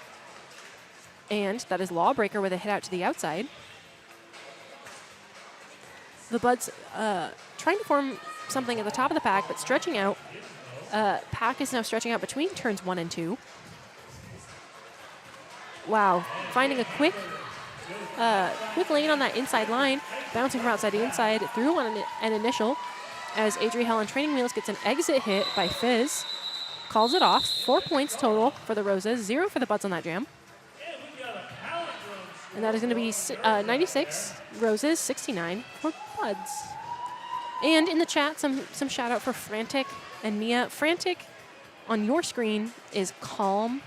And that is Lawbreaker with a hit out to the outside. The Buds trying to form something at the top of the pack, but stretching out. Pack is now stretching out between turns 1 and 2. Wow, finding a quick quick lane on that inside line, bouncing from outside to inside through on an initial as Adriel on training wheels gets an exit hit by Fizz. Calls it off. 4 points total for the Roses, 0 for the Buds on that jam. And that is going to be 96 Roses, 69 for Buds. And in the chat, some shout out for Frantic and Mia. Frantic on your screen is Calm.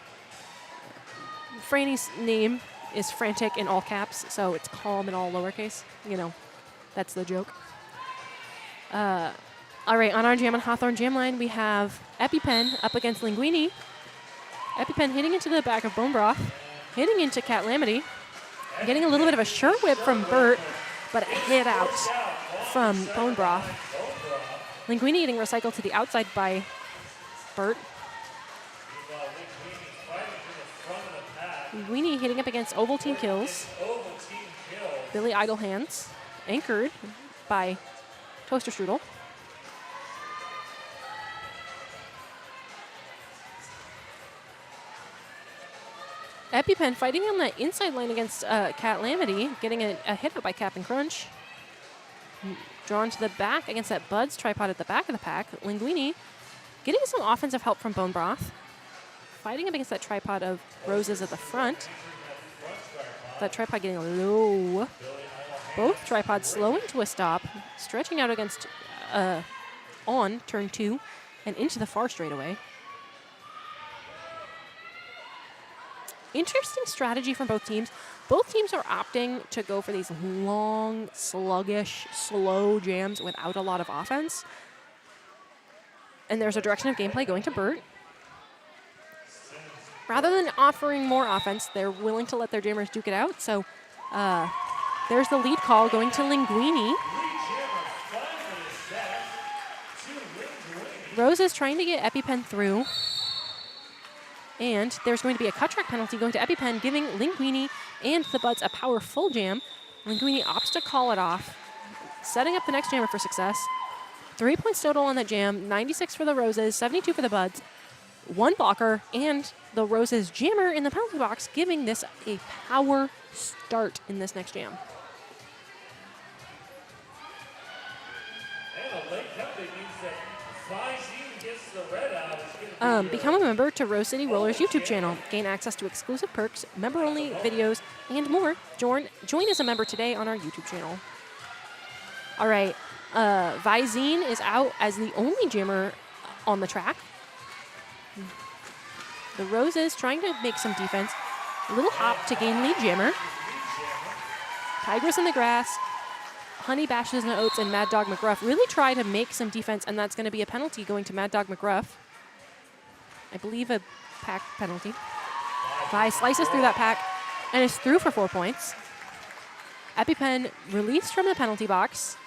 Franny's name is Frantic in all caps, so it's Calm in all lowercase. You know, that's the joke. All right, on our jam on Hawthorne jam line, we have EpiPen up against Linguini. EpiPen hitting into the back of Bone Broth, hitting into Catlamity, getting a little bit of a shirt whip from Burt, but a hit out from Bone Broth. Linguini getting recycled to the outside by Burt. Linguini hitting up against Ovaltine Kills. Billy Idle Hands, anchored by Toaster Strudel. EpiPen fighting on the inside lane against Catlamity, getting a hit out by Cap'n Crunch. Drawn to the back against that Buds tripod at the back of the pack. Linguini getting some offensive help from Bone Broth. Fighting up against that tripod of Roses at the front. That tripod getting low. Both tripods slowing to a stop, stretching out against on turn 2 and into the far straightaway. Interesting strategy from both teams. Both teams are opting to go for these long, sluggish, slow jams without a lot of offense. And there's a direction of gameplay going to Burt. Rather than offering more offense, they're willing to let their jammers duke it out. So there's the lead call going to Linguini. Rose is trying to get EpiPen through. And there's going to be a cut track penalty going to EpiPen, giving Linguini and the Buds a powerful jam. Linguini opts to call it off, setting up the next jammer for success. 3 points total on that jam, 96 for the Roses, 72 for the Buds. 1 blocker, and the Roses jammer in the penalty box, giving this a power start in this next jam. Become a member to Rose City Rollers YouTube channel. Gain access to exclusive perks, member-only videos, and more. Join as a member today on our YouTube channel. All right, Visine is out as the only jammer on the track. The Roses trying to make some defense. A little hop to gain lead jammer. Tigress in the grass. Honey Bashes and Oats and Mad Dog McGruff really try to make some defense, and that's going to be a penalty going to Mad Dog McGruff. I believe a pack penalty. Vi slices through that pack and is through for 4 points. EpiPen released from the penalty box.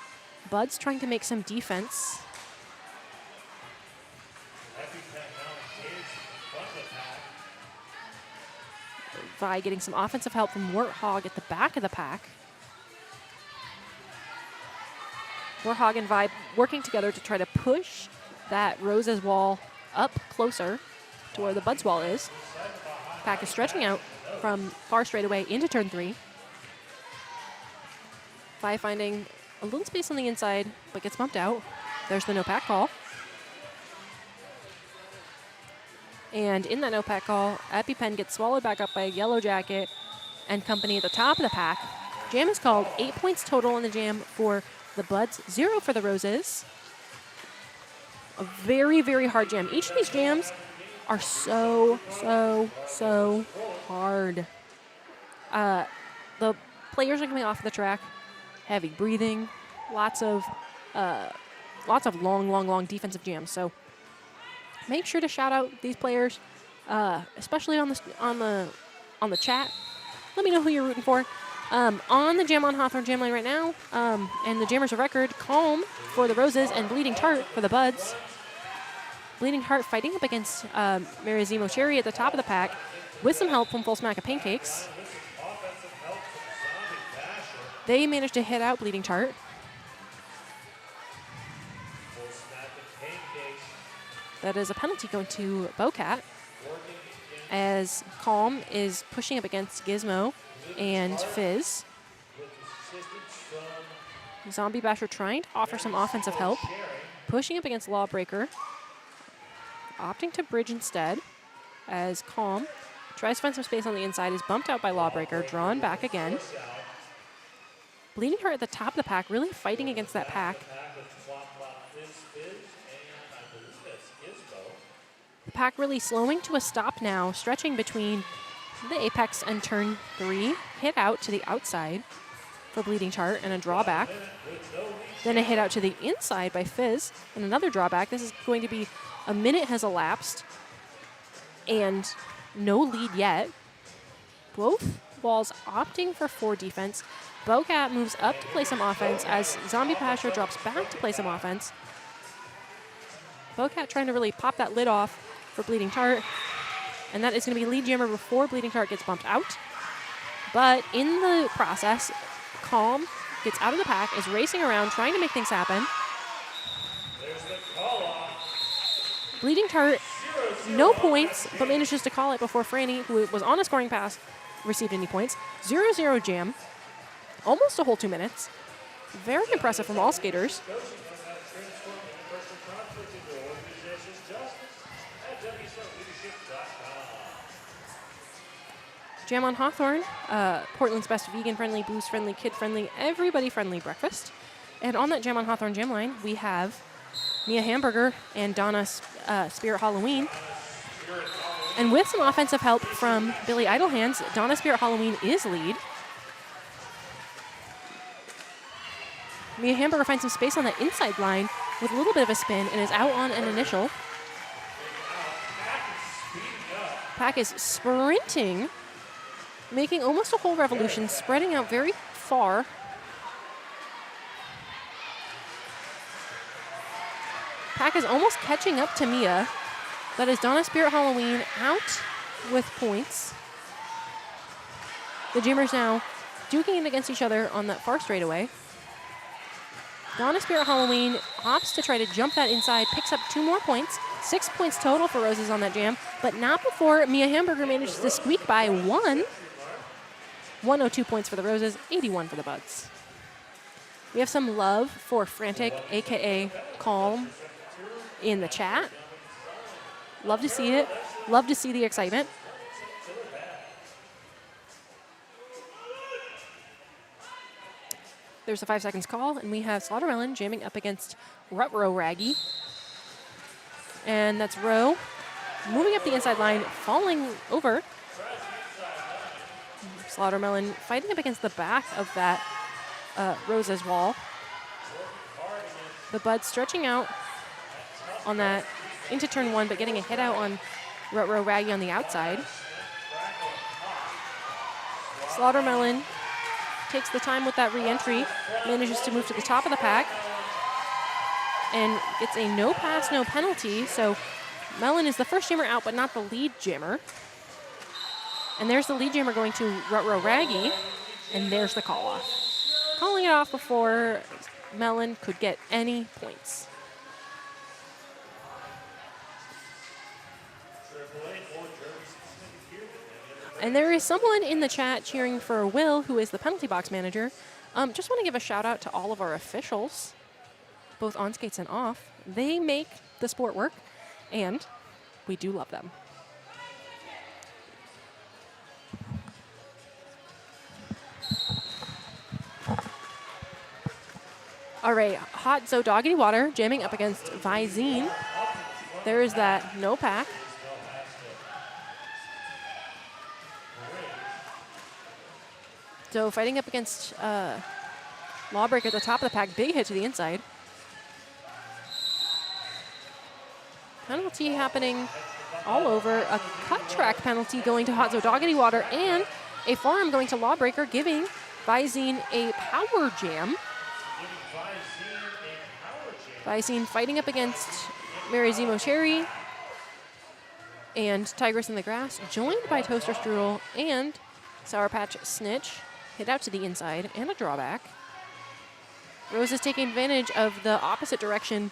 Buds trying to make some defense. Vi getting some offensive help from Warthog at the back of the pack. Warthog and Vi working together to try to push that Rose's wall up closer to where the Buds wall is. Pack is stretching out from far straightaway into turn 3. Vi finding a little space on the inside, but gets bumped out. There's the no pack call. And in that no pack call, EpiPen gets swallowed back up by a Yellow Jacket and company at the top of the pack. Jam is called. 8 points total in the jam for the Buds, 0 for the Roses. A very, very hard jam. Each of these jams are so hard. The players are coming off the track, heavy breathing, lots of long defensive jams. So make sure to shout out these players, especially on the chat. Let me know who you're rooting for. On the Jam on Hawthorne Jam line right now, and the jammers of record, Calm for the Roses and Bleeding Tart for the Buds. Bleeding Heart fighting up against Marizimo Cherry at the top of the pack with some help from Full Smack of Pancakes. They managed to hit out Bleeding Tart. That is a penalty going to Bowcat as Calm is pushing up against Gizmo and Fizz. Zombie Basher trying to offer some offensive help, pushing up against Lawbreaker, opting to bridge instead as Calm tries to find some space on the inside, is bumped out by Lawbreaker, drawn back again. Bleeding Heart at the top of the pack, really fighting against that pack. The pack really slowing to a stop now, stretching between the apex and turn 3. Hit out to the outside for Bleeding Tart and a drawback. Then a hit out to the inside by Fizz and another drawback. This is going to be a minute has elapsed and no lead yet. Both walls opting for 4 defense. Bowcat moves up to play some offense as Zombie Basher drops back to play some offense. Bowcat trying to really pop that lid off for Bleeding Tart. And that is going to be lead jammer before Bleeding Tart gets bumped out. But in the process, Calm gets out of the pack, is racing around, trying to make things happen. Bleeding Tart, no points, but manages to call it before Franny, who was on a scoring pass, received any points. 0-0 jam, almost a whole 2 minutes. Very impressive from all skaters. Jam on Hawthorne, Portland's best vegan-friendly, booze-friendly, kid-friendly, everybody-friendly breakfast. And on that Jam on Hawthorne jam line, we have Mia Hamburger and Donna Spirit Halloween. And with some offensive help from Billy Idlehands, Donna Spirit Halloween is lead. Mia Hamburger finds some space on the inside line with a little bit of a spin and is out on an initial. Pack is sprinting, making almost a whole revolution, spreading out very far. Pack is almost catching up to Mia. That is Donna Spirit Halloween out with points. The Jammers now duking it against each other on that far straightaway. Donna Spirit Halloween opts to try to jump that inside, picks up 2 more points. 6 points total for Roses on that jam, but not before Mia Hamburger manages to squeak by 1. 102 points for the Roses, 81 for the Buds. We have some love for Frantic, AKA Calm, in the chat. Love to see it. Love to see the excitement. There's a 5 seconds call, and we have Slaughtermelon jamming up against Rutro Raggy. And that's Rowe moving up the inside line, falling over. Slaughtermelon fighting up against the back of that Rose's wall. The Buds stretching out on that into turn 1, but getting a hit out on Rutro Raggy on the outside. Slaughtermelon takes the time with that re-entry, manages to move to the top of the pack, and gets a no pass, no penalty. So Melon is the first jammer out, but not the lead jammer. And there's the lead jammer going to Rutro Raggy, and there's the call off. Calling it off before Melon could get any points. And there is someone in the chat cheering for Will, who is the penalty box manager. Just want to give a shout out to all of our officials, both on skates and off. They make the sport work, and we do love them. All right, Hot Zo Doggity Water jamming up against Visine. There is that no pack. So fighting up against Lawbreaker at the top of the pack, big hit to the inside. Penalty happening all over. A cut track penalty going to Hot Zo Doggity Water, and a forearm going to Lawbreaker, giving Visine a power jam. Visine fighting up against Mary Zemo Cherry and Tigress in the Grass, joined by Toaster Strudel and Sour Patch Snitch. Hit out to the inside and a drawback. Rose is taking advantage of the opposite direction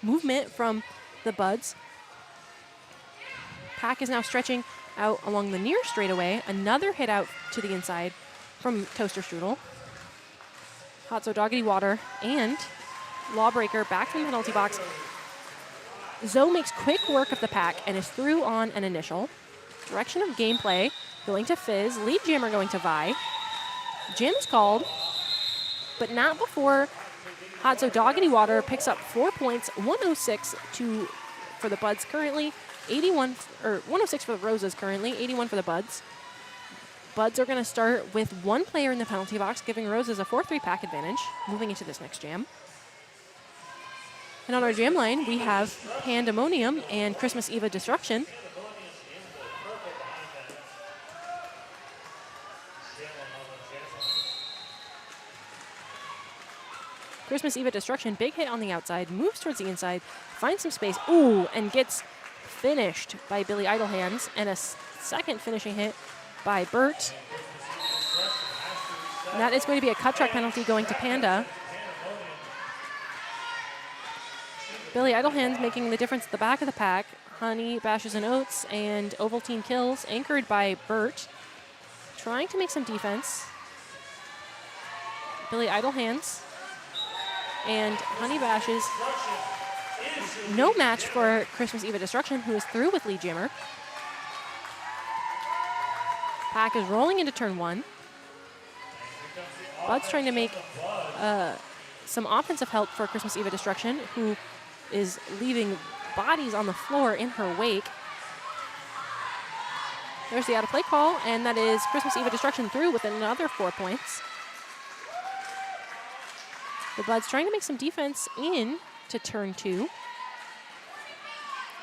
movement from the Buds. Pack is now stretching out along the near straightaway. Another hit out to the inside from Toaster Strudel. Hot So Doggity Water and Lawbreaker back from the penalty box. Zoe makes quick work of the pack and is through on an initial. Direction of gameplay going to Fizz. Lead jammer going to Vi. Jim's called, but not before Hot So Doggity Water picks up 4 points, 106 for the Buds currently, 106 for the Roses currently, 81 for the Buds. Buds are going to start with one player in the penalty box, giving Roses a 4-3 pack advantage, moving into this next jam. And on our jam line, we have Pandemonium and Christmas Eve of Destruction. Christmas Eve of Destruction, big hit on the outside, moves towards the inside, finds some space, and gets finished by Billy Idlehands, and a second finishing hit by Bert. And that is going to be a cut track penalty going to Panda. Billy Idlehands making the difference at the back of the pack. Honey, Bashes and Oats, and Ovaltine Kills, anchored by Bert. Trying to make some defense. Billy Idlehands and Honey Bashes. No match for Christmas Eve of Destruction, who is through with lead jammer. Pack is rolling into turn 1. Bud's trying to make some offensive help for Christmas Eve of Destruction, who is leaving bodies on the floor in her wake. There's the out-of-play call, and that is Christmas Eve of Destruction through with another 4 points. The Buds trying to make some defense in to turn 2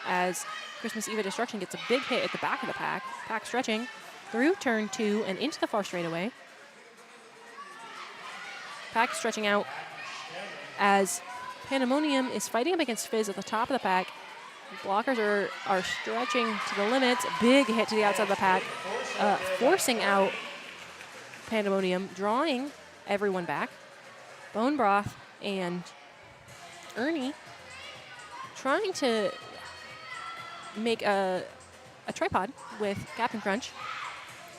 as Christmas Eve of Destruction gets a big hit at the back of the pack. Pack stretching through turn 2 and into the far straightaway. Pack stretching out as Pandemonium is fighting up against Fizz at the top of the pack. Blockers are stretching to the limits. Big hit to the outside of the pack, forcing out Pandemonium, drawing everyone back. Bone Broth and Ernie trying to make a tripod with Captain Crunch.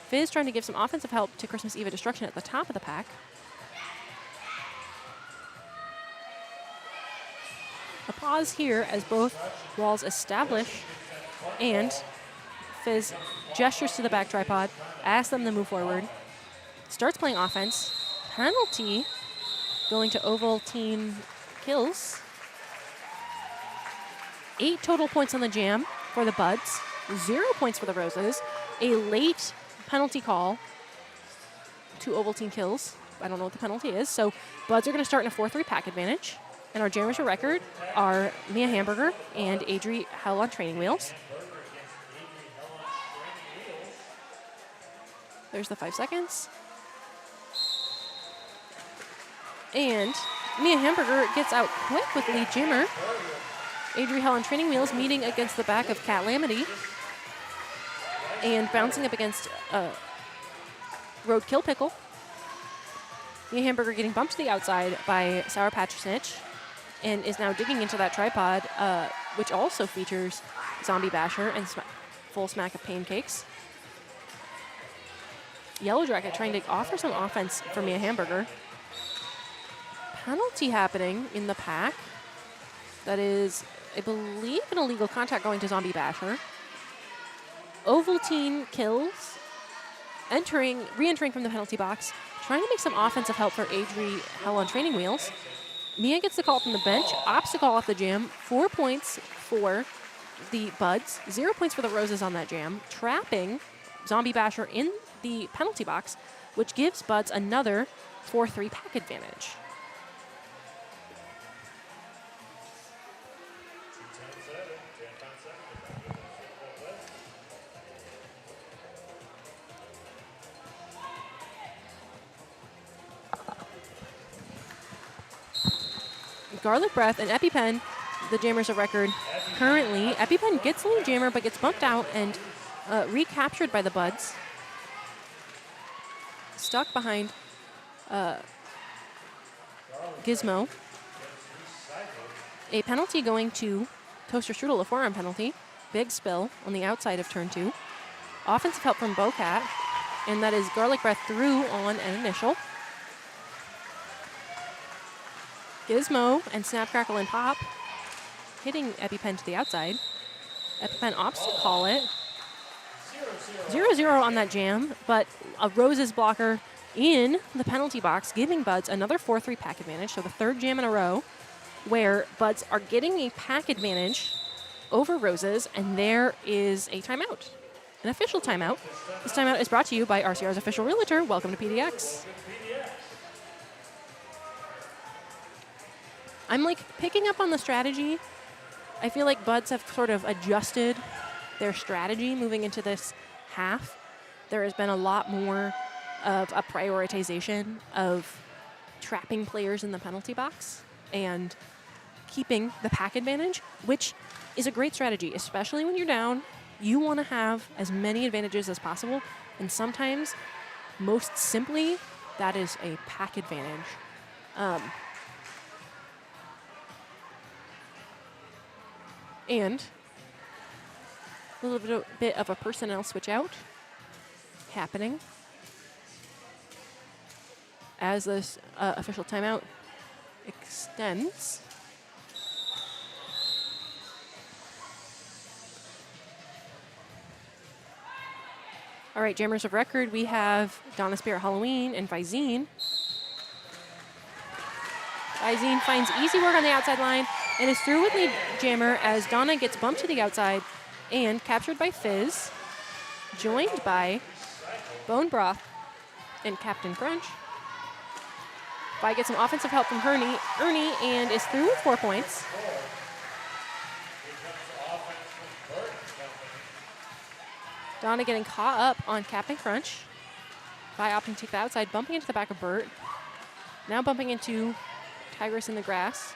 Fizz trying to give some offensive help to Christmas Eve of Destruction at the top of the pack. A pause here as both walls establish, and Fizz gestures to the back tripod, asks them to move forward, starts playing offense. Penalty going to Ovaltine Kills. 8 total points on the jam for the Buds, 0 points for the Roses. A late penalty call to Ovaltine Kills. I don't know what the penalty is. So Buds are going to start in a 4-3 pack advantage. And our jammers for record are Mia Hamburger and Adri Hell on Training Wheels. There's the 5 seconds. And Mia Hamburger gets out quick with lead jammer. Adri Hell on Training Wheels meeting against the back of Cat Lamity and bouncing up against Roadkill Pickle. Mia Hamburger getting bumped to the outside by Sour Patch Snitch and is now digging into that tripod, which also features Zombie Basher and Full Smack of Pancakes. Yellow Jacket trying to offer some offense for Mia Hamburger. Penalty happening in the pack. That is, I believe, an illegal contact going to Zombie Basher. Ovaltine Kills, re-entering from the penalty box, trying to make some offensive help for Adri Hell on Training Wheels. Mia gets the call from the bench, opts the call off the jam. 4 points for the Buds, 0 points for the Roses on that jam, trapping Zombie Basher in the penalty box, which gives Buds another 4-3 pack advantage. Garlic Breath and EpiPen, the jammers of record. Currently, EpiPen gets lead jammer but gets bumped out and recaptured by the Buds. Stuck behind Gizmo. A penalty going to Toaster Strudel, a forearm penalty. Big spill on the outside of turn 2. Offensive help from Bocat, and that is Garlic Breath through on an initial. Gizmo and Snap, Crackle, and Pop hitting EpiPen to the outside. EpiPen opts to call it. 0-0 on that jam, but a Rose's blocker in the penalty box, giving Buds another 4-3 pack advantage. So the third jam in a row where Buds are getting a pack advantage over Roses, and there is a timeout, an official timeout. This timeout is brought to you by RCR's official realtor. Welcome to PDX. I'm like picking up on the strategy. I feel like Buds have sort of adjusted their strategy moving into this half. There has been a lot more of a prioritization of trapping players in the penalty box and keeping the pack advantage, which is a great strategy, especially when you're down. You want to have as many advantages as possible, and sometimes, most simply, that is a pack advantage. And a little bit of a personnel switch out happening as this official timeout extends. All right, Jammers of Record, we have Donna Spirit Halloween and Visine. Visine finds easy work on the outside line and is through with lead jammer as Donna gets bumped to the outside and captured by Fizz, joined by Bone Broth and Captain Crunch. Vi gets some offensive help from Ernie and is through with 4 points. Donna getting caught up on Captain Crunch. Vi opting to the outside, bumping into the back of Bert. Now bumping into Tigress in the grass,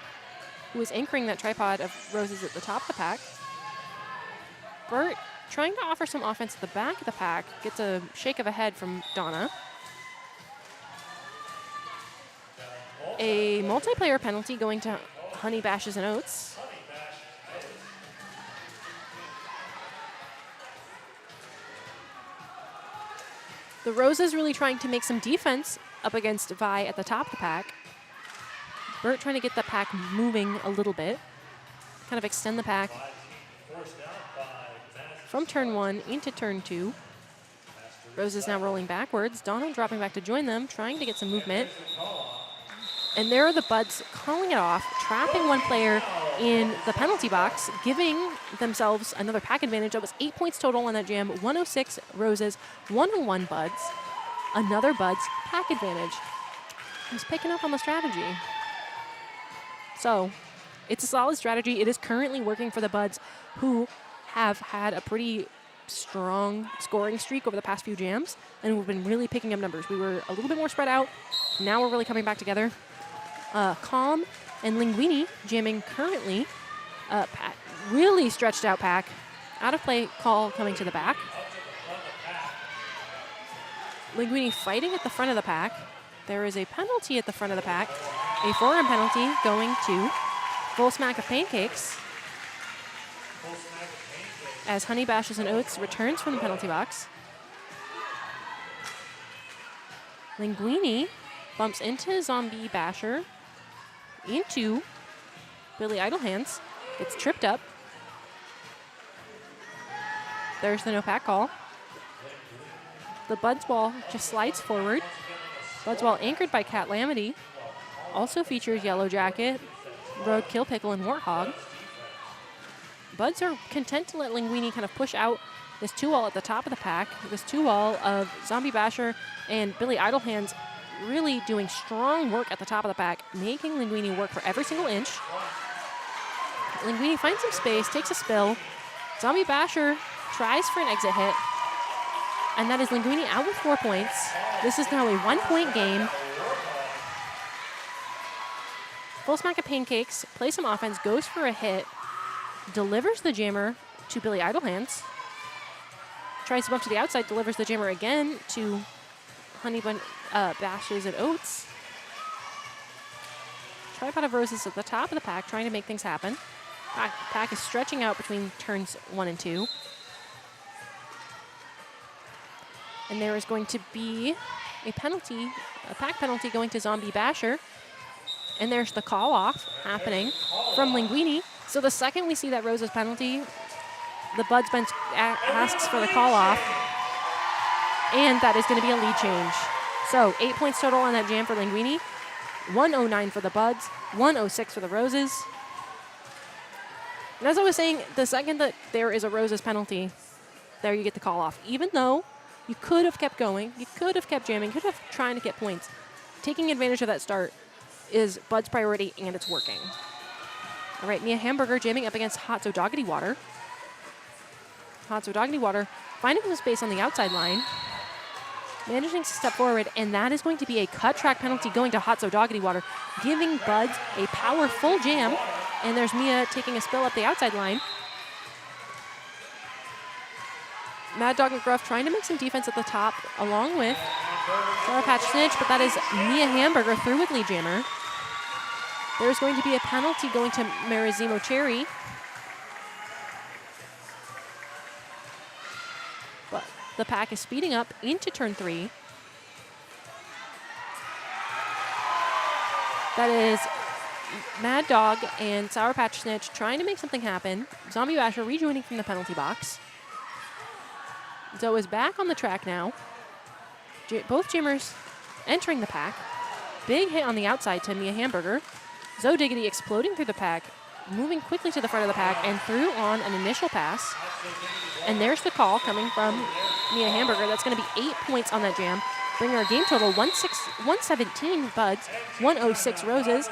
who is anchoring that tripod of Roses at the top of the pack. Bert trying to offer some offense at the back of the pack, gets a shake of a head from Donna. A multiplayer penalty going to Honey Bashes and Oats. The Roses really trying to make some defense up against Vi at the top of the pack. Bert trying to get the pack moving a little bit, kind of extend the pack from turn 1 into turn 2. Roses now rolling backwards. Donna dropping back to join them, trying to get some movement. And there are the Buds calling it off, trapping one player in the penalty box, giving themselves another pack advantage. That was 8 points total on that jam. 106 Roses, 101 Buds. Another Buds pack advantage. He's picking up on the strategy. So it's a solid strategy. It is currently working for the Buds, who have had a pretty strong scoring streak over the past few jams, and we've been really picking up numbers. We were a little bit more spread out. Now we're really coming back together. Calm and Linguini jamming currently. Really stretched out pack. Out of play call coming to the back. Linguini fighting at the front of the pack. There is a penalty at the front of the pack. A forearm penalty going to Full Smack of Pancakes as Honey Bashes and Oats returns from the penalty box. Linguini bumps into Zombie Basher, into Billy Idlehands, gets tripped up. There's the no pack call. The Buds ball just slides forward. Buds ball anchored by Cat Lamity. Also features Yellow Jacket, Roadkill, Pickle, and Warthog. Buds are content to let Linguini kind of push out this 2-wall at the top of the pack. This 2-wall of Zombie Basher and Billy Idlehands really doing strong work at the top of the pack, making Linguini work for every single inch. Linguini finds some space, takes a spill. Zombie Basher tries for an exit hit. And that is Linguini out with 4 points. This is now a 1-point game. Full Smack of Pancakes, plays some offense, goes for a hit, delivers the jammer to Billy Idlehands. Tries to bump to the outside, delivers the jammer again to Honey Bashes and Oats. Tripod of Roses at the top of the pack, trying to make things happen. Pack is stretching out between turns 1 and 2. And there is going to be a penalty, a pack penalty going to Zombie Basher. And there's the call off happening from Linguini. So the second we see that Rose's penalty, the Buds bench asks for the call off. And that is going to be a lead change. So 8 points total on that jam for Linguini. 109 for the Buds, 106 for the Roses. And as I was saying, the second that there is a Roses penalty, there you get the call off. Even though you could have kept going, you could have kept jamming, could have trying to get points. Taking advantage of that start is Bud's priority, and it's working. All right, Mia Hamburger jamming up against Hot So Doggity Water. Hot So Doggity Water finding some space on the outside line. Managing to step forward, and that is going to be a cut track penalty going to Hot So Doggity Water, giving Buds a powerful jam. And there's Mia taking a spill up the outside line. Mad Dog McGruff trying to make some defense at the top, along with Sour Patch Snitch, but that is Mia Hamburger through with lead jammer. There's going to be a penalty going to Marizimo Cherry. But the pack is speeding up into turn 3. That is Mad Dog and Sour Patch Snitch trying to make something happen. Zombie Basher rejoining from the penalty box. Zoe is back on the track now. Both jammers entering the pack. Big hit on the outside to Mia Hamburger. Zoe Diggity exploding through the pack, moving quickly to the front of the pack and through on an initial pass. And there's the call coming from Mia Hamburger. That's going to be 8 points on that jam, bringing our game total 117 Buds, 106 Roses.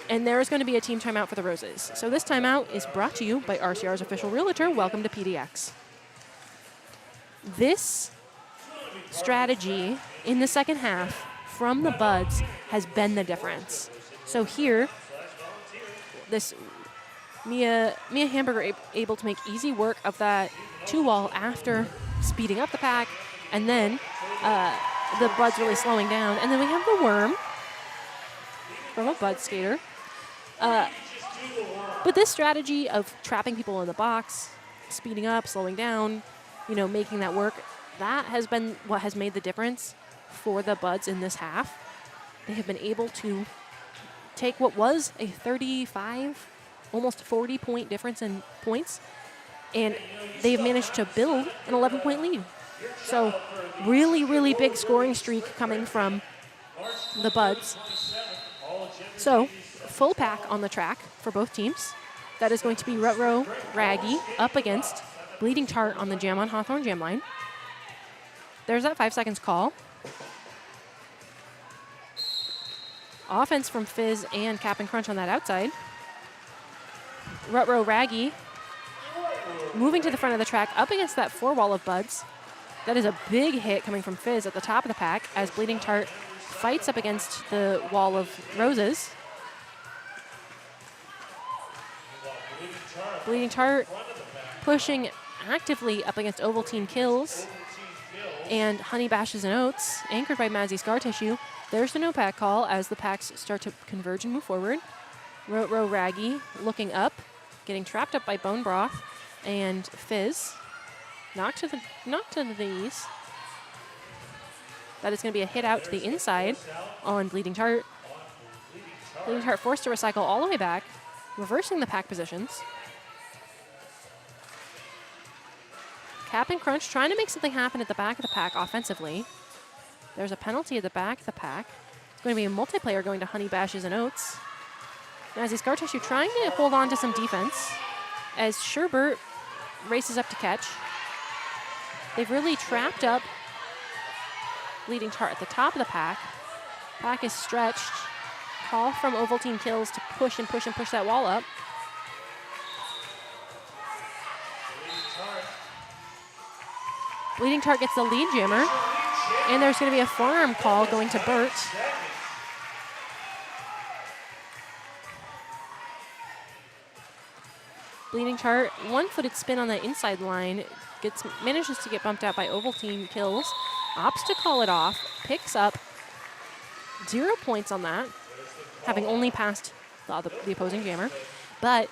And there is going to be a team timeout for the Roses. So this timeout is brought to you by RCR's official realtor. Welcome to PDX. This strategy in the second half from the Buds has been the difference. So here, this Mia Hamburger able to make easy work of that 2-wall after speeding up the pack, and then the Buds really slowing down. And then we have the worm from a Bud skater. But this strategy of trapping people in the box, speeding up, slowing down, making that work, that has been what has made the difference for the Buds in this half. They have been able to take what was a 35, almost 40-point difference in points, and they've managed to build an 11-point lead. So really, really big scoring streak coming from the Buds. So full pack on the track for both teams. That is going to be Rutro Raggy up against Bleeding Tart on the Jam on Hawthorne jam line. There's that 5 seconds call. Offense from Fizz and Cap and Crunch on that outside. Rutro Raggy moving to the front of the track up against that 4-wall of Buds. That is a big hit coming from Fizz at the top of the pack as Bleeding Tart fights up against the wall of Roses. Bleeding Tart pushing actively up against Ovaltine Kills and Honey Bashes and Oats, anchored by Mazzy Scar Tissue. There's the no pack call as the packs start to converge and move forward. Rotro Raggy looking up, getting trapped up by Bone Broth and Fizz. Knocked to the knees. That is going to be a hit out to the inside on Bleeding Tart. Bleeding Tart forced to recycle all the way back, reversing the pack positions. Cap and Crunch trying to make something happen at the back of the pack offensively. There's a penalty at the back of the pack. It's going to be a multiplayer going to Honey Bashes and Oats. Mazzy Scar Tissue trying to hold on to some defense as Sherbert races up to catch. They've really trapped up Bleeding Tart at the top of the pack. Pack is stretched. Call from Ovaltine Kills to push and push and push that wall up. Bleeding Tart gets the lead jammer. And there's going to be a forearm call going to Burt. Bleeding Tart, one-footed spin on the inside line, manages to get bumped out by Ovaltine Kills, opts to call it off, picks up 0 points on that, having only passed the opposing jammer. But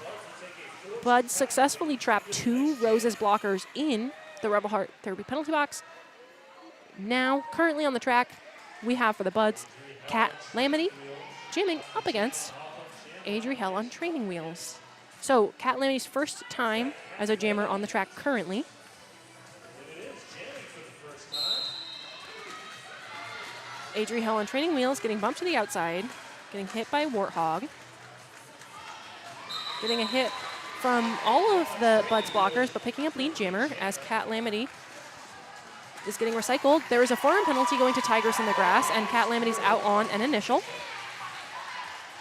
Bud successfully trapped 2 Roses blockers in the Rebel Heart Therapy penalty box. Now, currently on the track, we have for the Buds, Cat Lamity jamming up against Adriel on training wheels. So Kat Lamity's first time as a jammer on the track currently. Adriel on training wheels getting bumped to the outside, getting hit by Warthog. Getting a hit from all of the Buds blockers, but picking up lead jammer as Kat Lamity is getting recycled. There is a forearm penalty going to Tigers in the grass, and Kat Lamity's out on an initial.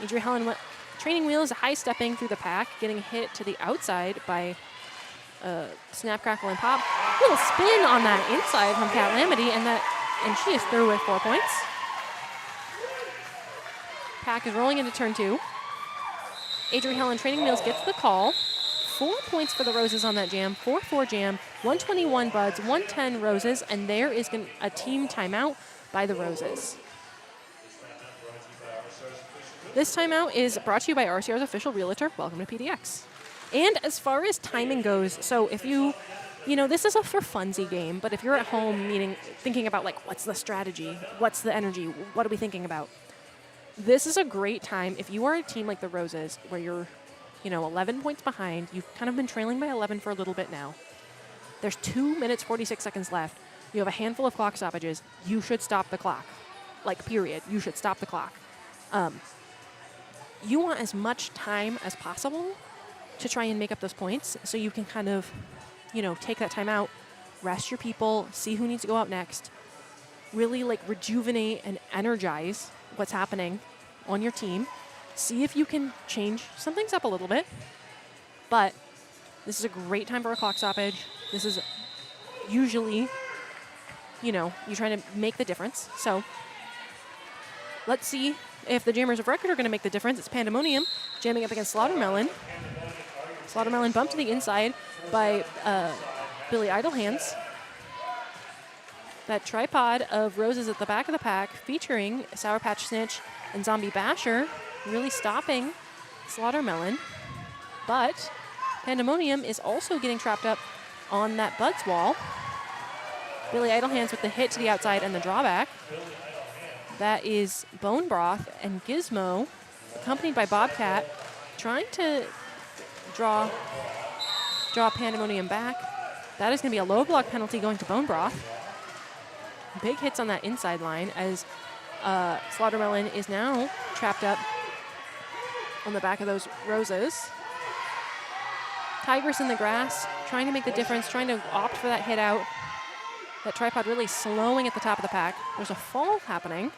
Adriel on training wheels, high stepping through the pack, getting hit to the outside by snap, crackle, and pop. Little spin on that inside from Kat Lamity, and she is through with 4 points. Pack is rolling into turn 2. Adriel on training wheels gets the call. 4 points for the Roses on that jam, 4-4 jam, 121 Buds, 110 Roses, and there is a team timeout by the Roses. This timeout is brought to you by RCR's official realtor. Welcome to PDX. And as far as timing goes, so if you know, this is a for funsy game, but if you're at home thinking about like, what's the strategy? What's the energy? What are we thinking about? This is a great time if you are a team like the Roses where you're, 11 points behind. You've kind of been trailing by 11 for a little bit now. There's 2 minutes, 46 seconds left. You have a handful of clock stoppages. You should stop the clock. Like, period. You should stop the clock. You want as much time as possible to try and make up those points so you can kind of, take that time out, rest your people, see who needs to go out next, really rejuvenate and energize what's happening on your team. See if you can change some things up a little bit. But this is a great time for a clock stoppage. This is usually, you're trying to make the difference. So let's see if the jammers of record are going to make the difference. It's Pandemonium jamming up against Slaughtermelon. Slaughtermelon bumped to the inside by Billy Idlehands. That tripod of Roses at the back of the pack featuring Sour Patch Snitch and Zombie Basher really stopping Slaughtermelon. But Pandemonium is also getting trapped up on that Buds wall. Billy Idlehands with the hit to the outside and the drawback. That is Bone Broth and Gizmo, accompanied by Bobcat, trying to draw Pandemonium back. That is going to be a low block penalty going to Bone Broth. Big hits on that inside line as Slaughtermelon is now trapped up on the back of those Roses. Tigers in the grass, trying to make the difference, trying to opt for that hit out. That tripod really slowing at the top of the pack. There's a fall happening.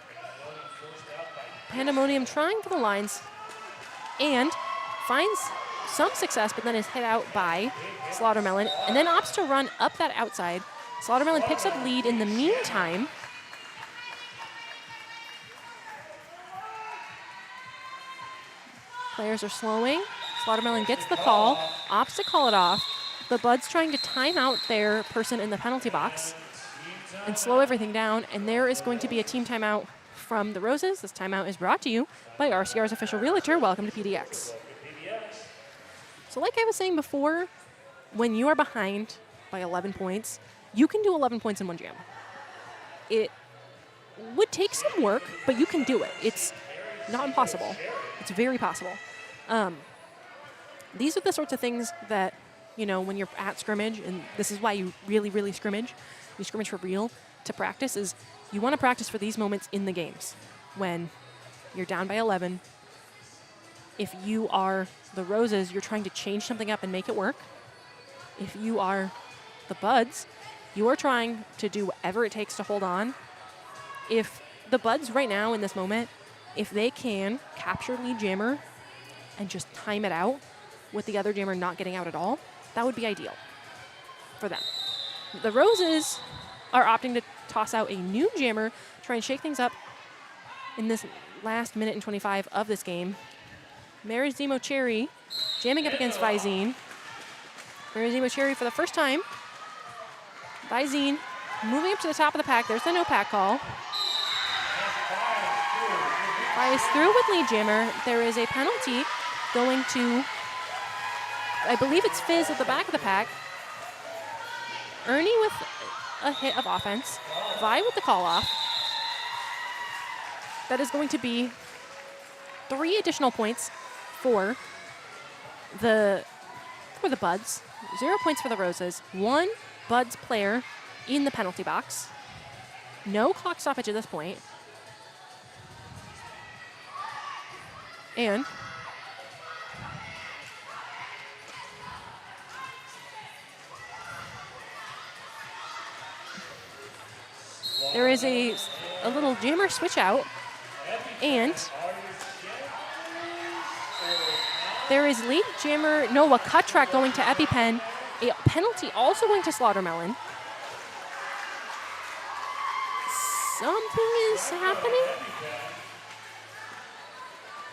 Pandemonium trying for the lines and finds some success, but then is hit out by Slaughtermelon and then opts to run up that outside. Slaughtermelon picks up lead in the meantime. Players are slowing. Slaughtermelon gets the call, opts to call it off. The Buds trying to time out their person in the penalty box and slow everything down, and there is going to be a team timeout from the Roses. This timeout is brought to you by RCR's official realtor. Welcome to PDX. So like I was saying before, when you are behind by 11 points, you can do 11 points in one jam. It would take some work, but you can do it. It's not impossible. It's very possible. These are the sorts of things that, when you're at scrimmage, and this is why you really, really scrimmage, you scrimmage for real to practice, is you want to practice for these moments in the games when you're down by 11. If you are the Roses, you're trying to change something up and make it work. If you are the Buds, you are trying to do whatever it takes to hold on. If the Buds right now in this moment, if they can capture lead jammer and just time it out with the other jammer not getting out at all, that would be ideal for them. The Roses are opting to toss out a new jammer, try and shake things up in this last minute and 25 of this game. Marizimo Cherry jamming up against Visine. Marizimo Cherry for the first time. Visine moving up to the top of the pack. There's the no pack call. Vi is through with lead jammer. There is a penalty going to, I believe it's Fizz at the back of the pack. Ernie with a hit of offense. Vi with the call off. That is going to be 3 additional points for the Buds, 0 points for the Roses, 1 Buds player in the penalty box. No clock stoppage at this point. And there is a little jammer switch out, and there is lead jammer, no, a cut track going to EpiPen, a penalty also going to Slaughtermelon. Something is happening.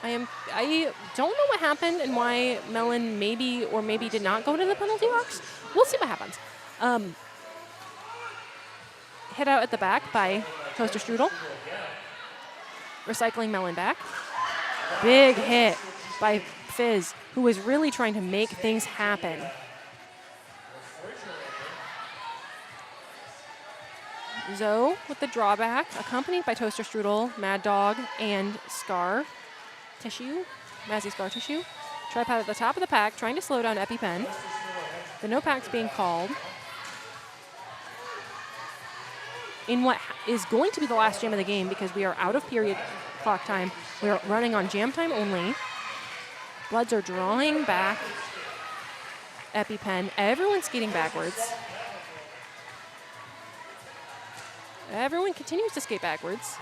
I don't know what happened and why Melon maybe or maybe did not go to the penalty box. We'll see what happens. Hit out at the back by Toaster Strudel. Recycling Melon back. Big hit by Fizz, who was really trying to make things happen. Zoe with the drawback, accompanied by Toaster Strudel, Mad Dog, and Scar Tissue, Mazzy Scar Tissue. Tripod at the top of the pack, trying to slow down EpiPen. The no pack's being called. In what is going to be the last jam of the game, because we are out of period clock time. We are running on jam time only. Bloods are drawing back EpiPen. Everyone's skating backwards. Everyone continues to skate backwards.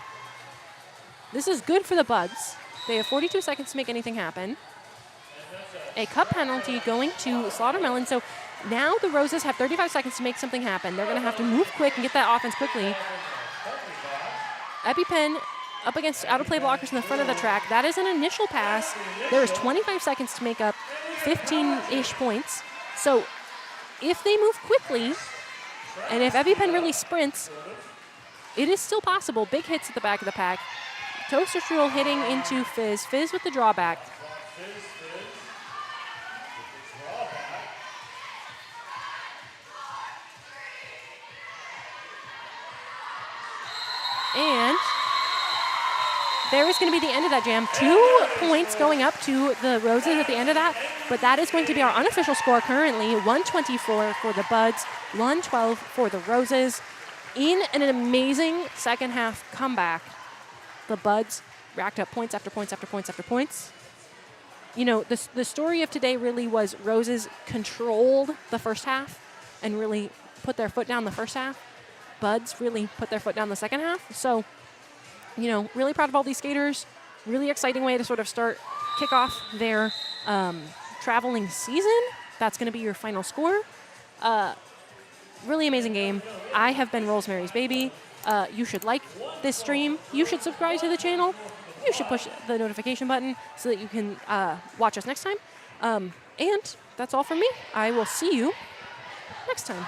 This is good for the Buds. They have 42 seconds to make anything happen. A cup penalty going to Slaughtermelon. So now the Roses have 35 seconds to make something happen. They're going to have to move quick and get that offense quickly. EpiPen up against out-of-play blockers in the front of the track. That is an initial pass. There is 25 seconds to make up 15-ish points. So if they move quickly, and if EpiPen really sprints, it is still possible. Big hits at the back of the pack. Toaster Strudel hitting into Fizz. Fizz with the drawback. And there is going to be the end of that jam. 2 points going up to the Roses at the end of that, but that is going to be our unofficial score currently. 124 for the Buds, 112 for the Roses. In an amazing second half comeback, the Buds racked up points after points after points after points. You know, the story of today really was Roses controlled the first half and really put their foot down the first half. Buds really put their foot down the second half. So, you know, really proud of all these skaters. Really exciting way to sort of kick off their traveling season. That's going to be your final score. Really amazing game. I have been Rosemary's Baby. You should like this stream. You should subscribe to the channel. You should push the notification button so that you can watch us next time. And that's all from me. I will see you next time.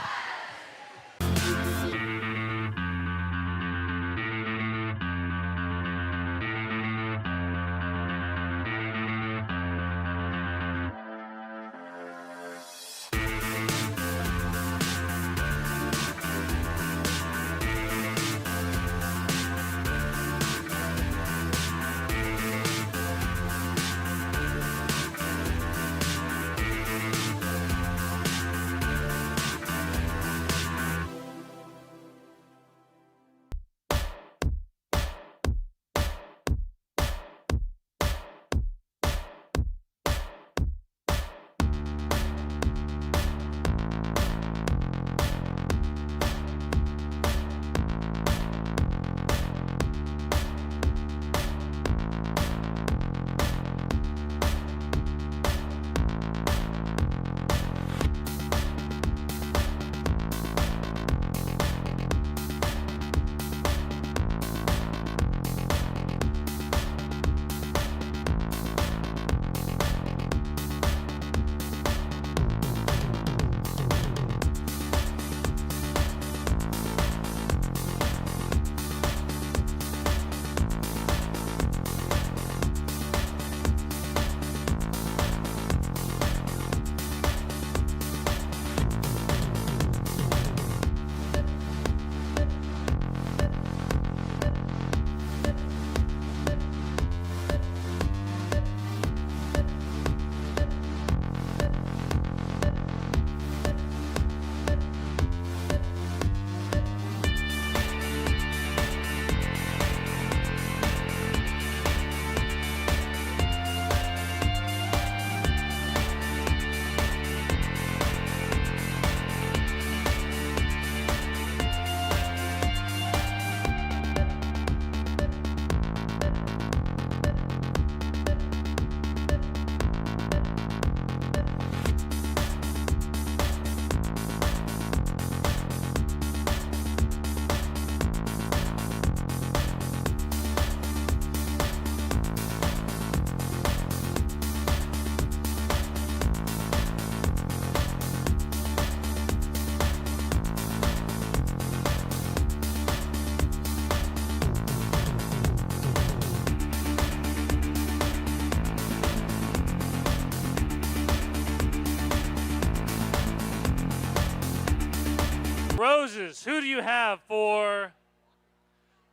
who do you have for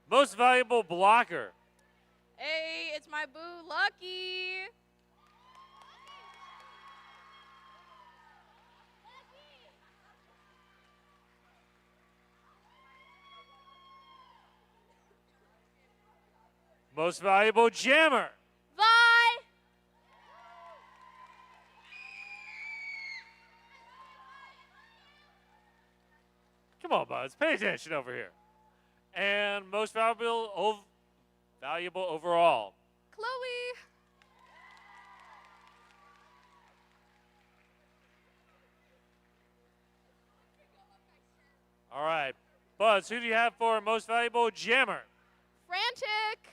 most valuable blocker? Hey, it's my boo, Lucky. Most valuable jammer? Vi. Come on, Buds, pay attention over here. And most valuable overall? Chloe. All right, Buds, who do you have for most valuable jammer? Frantic.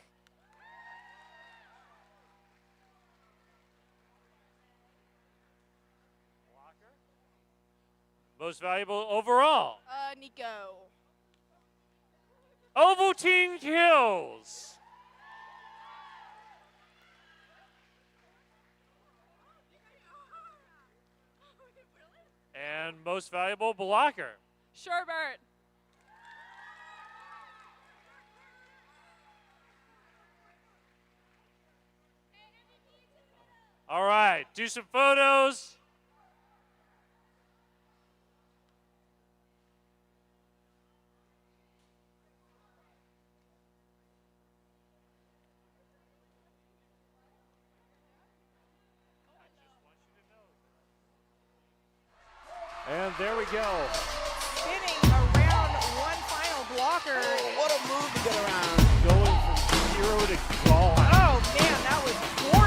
Most valuable overall? Nico. Ovaltine kills. And most valuable blocker? Sherbert. All right, do some photos. And there we go. Spinning around one final blocker. Oh, what a move to get around. Going from 0 to gone. Oh, man, that was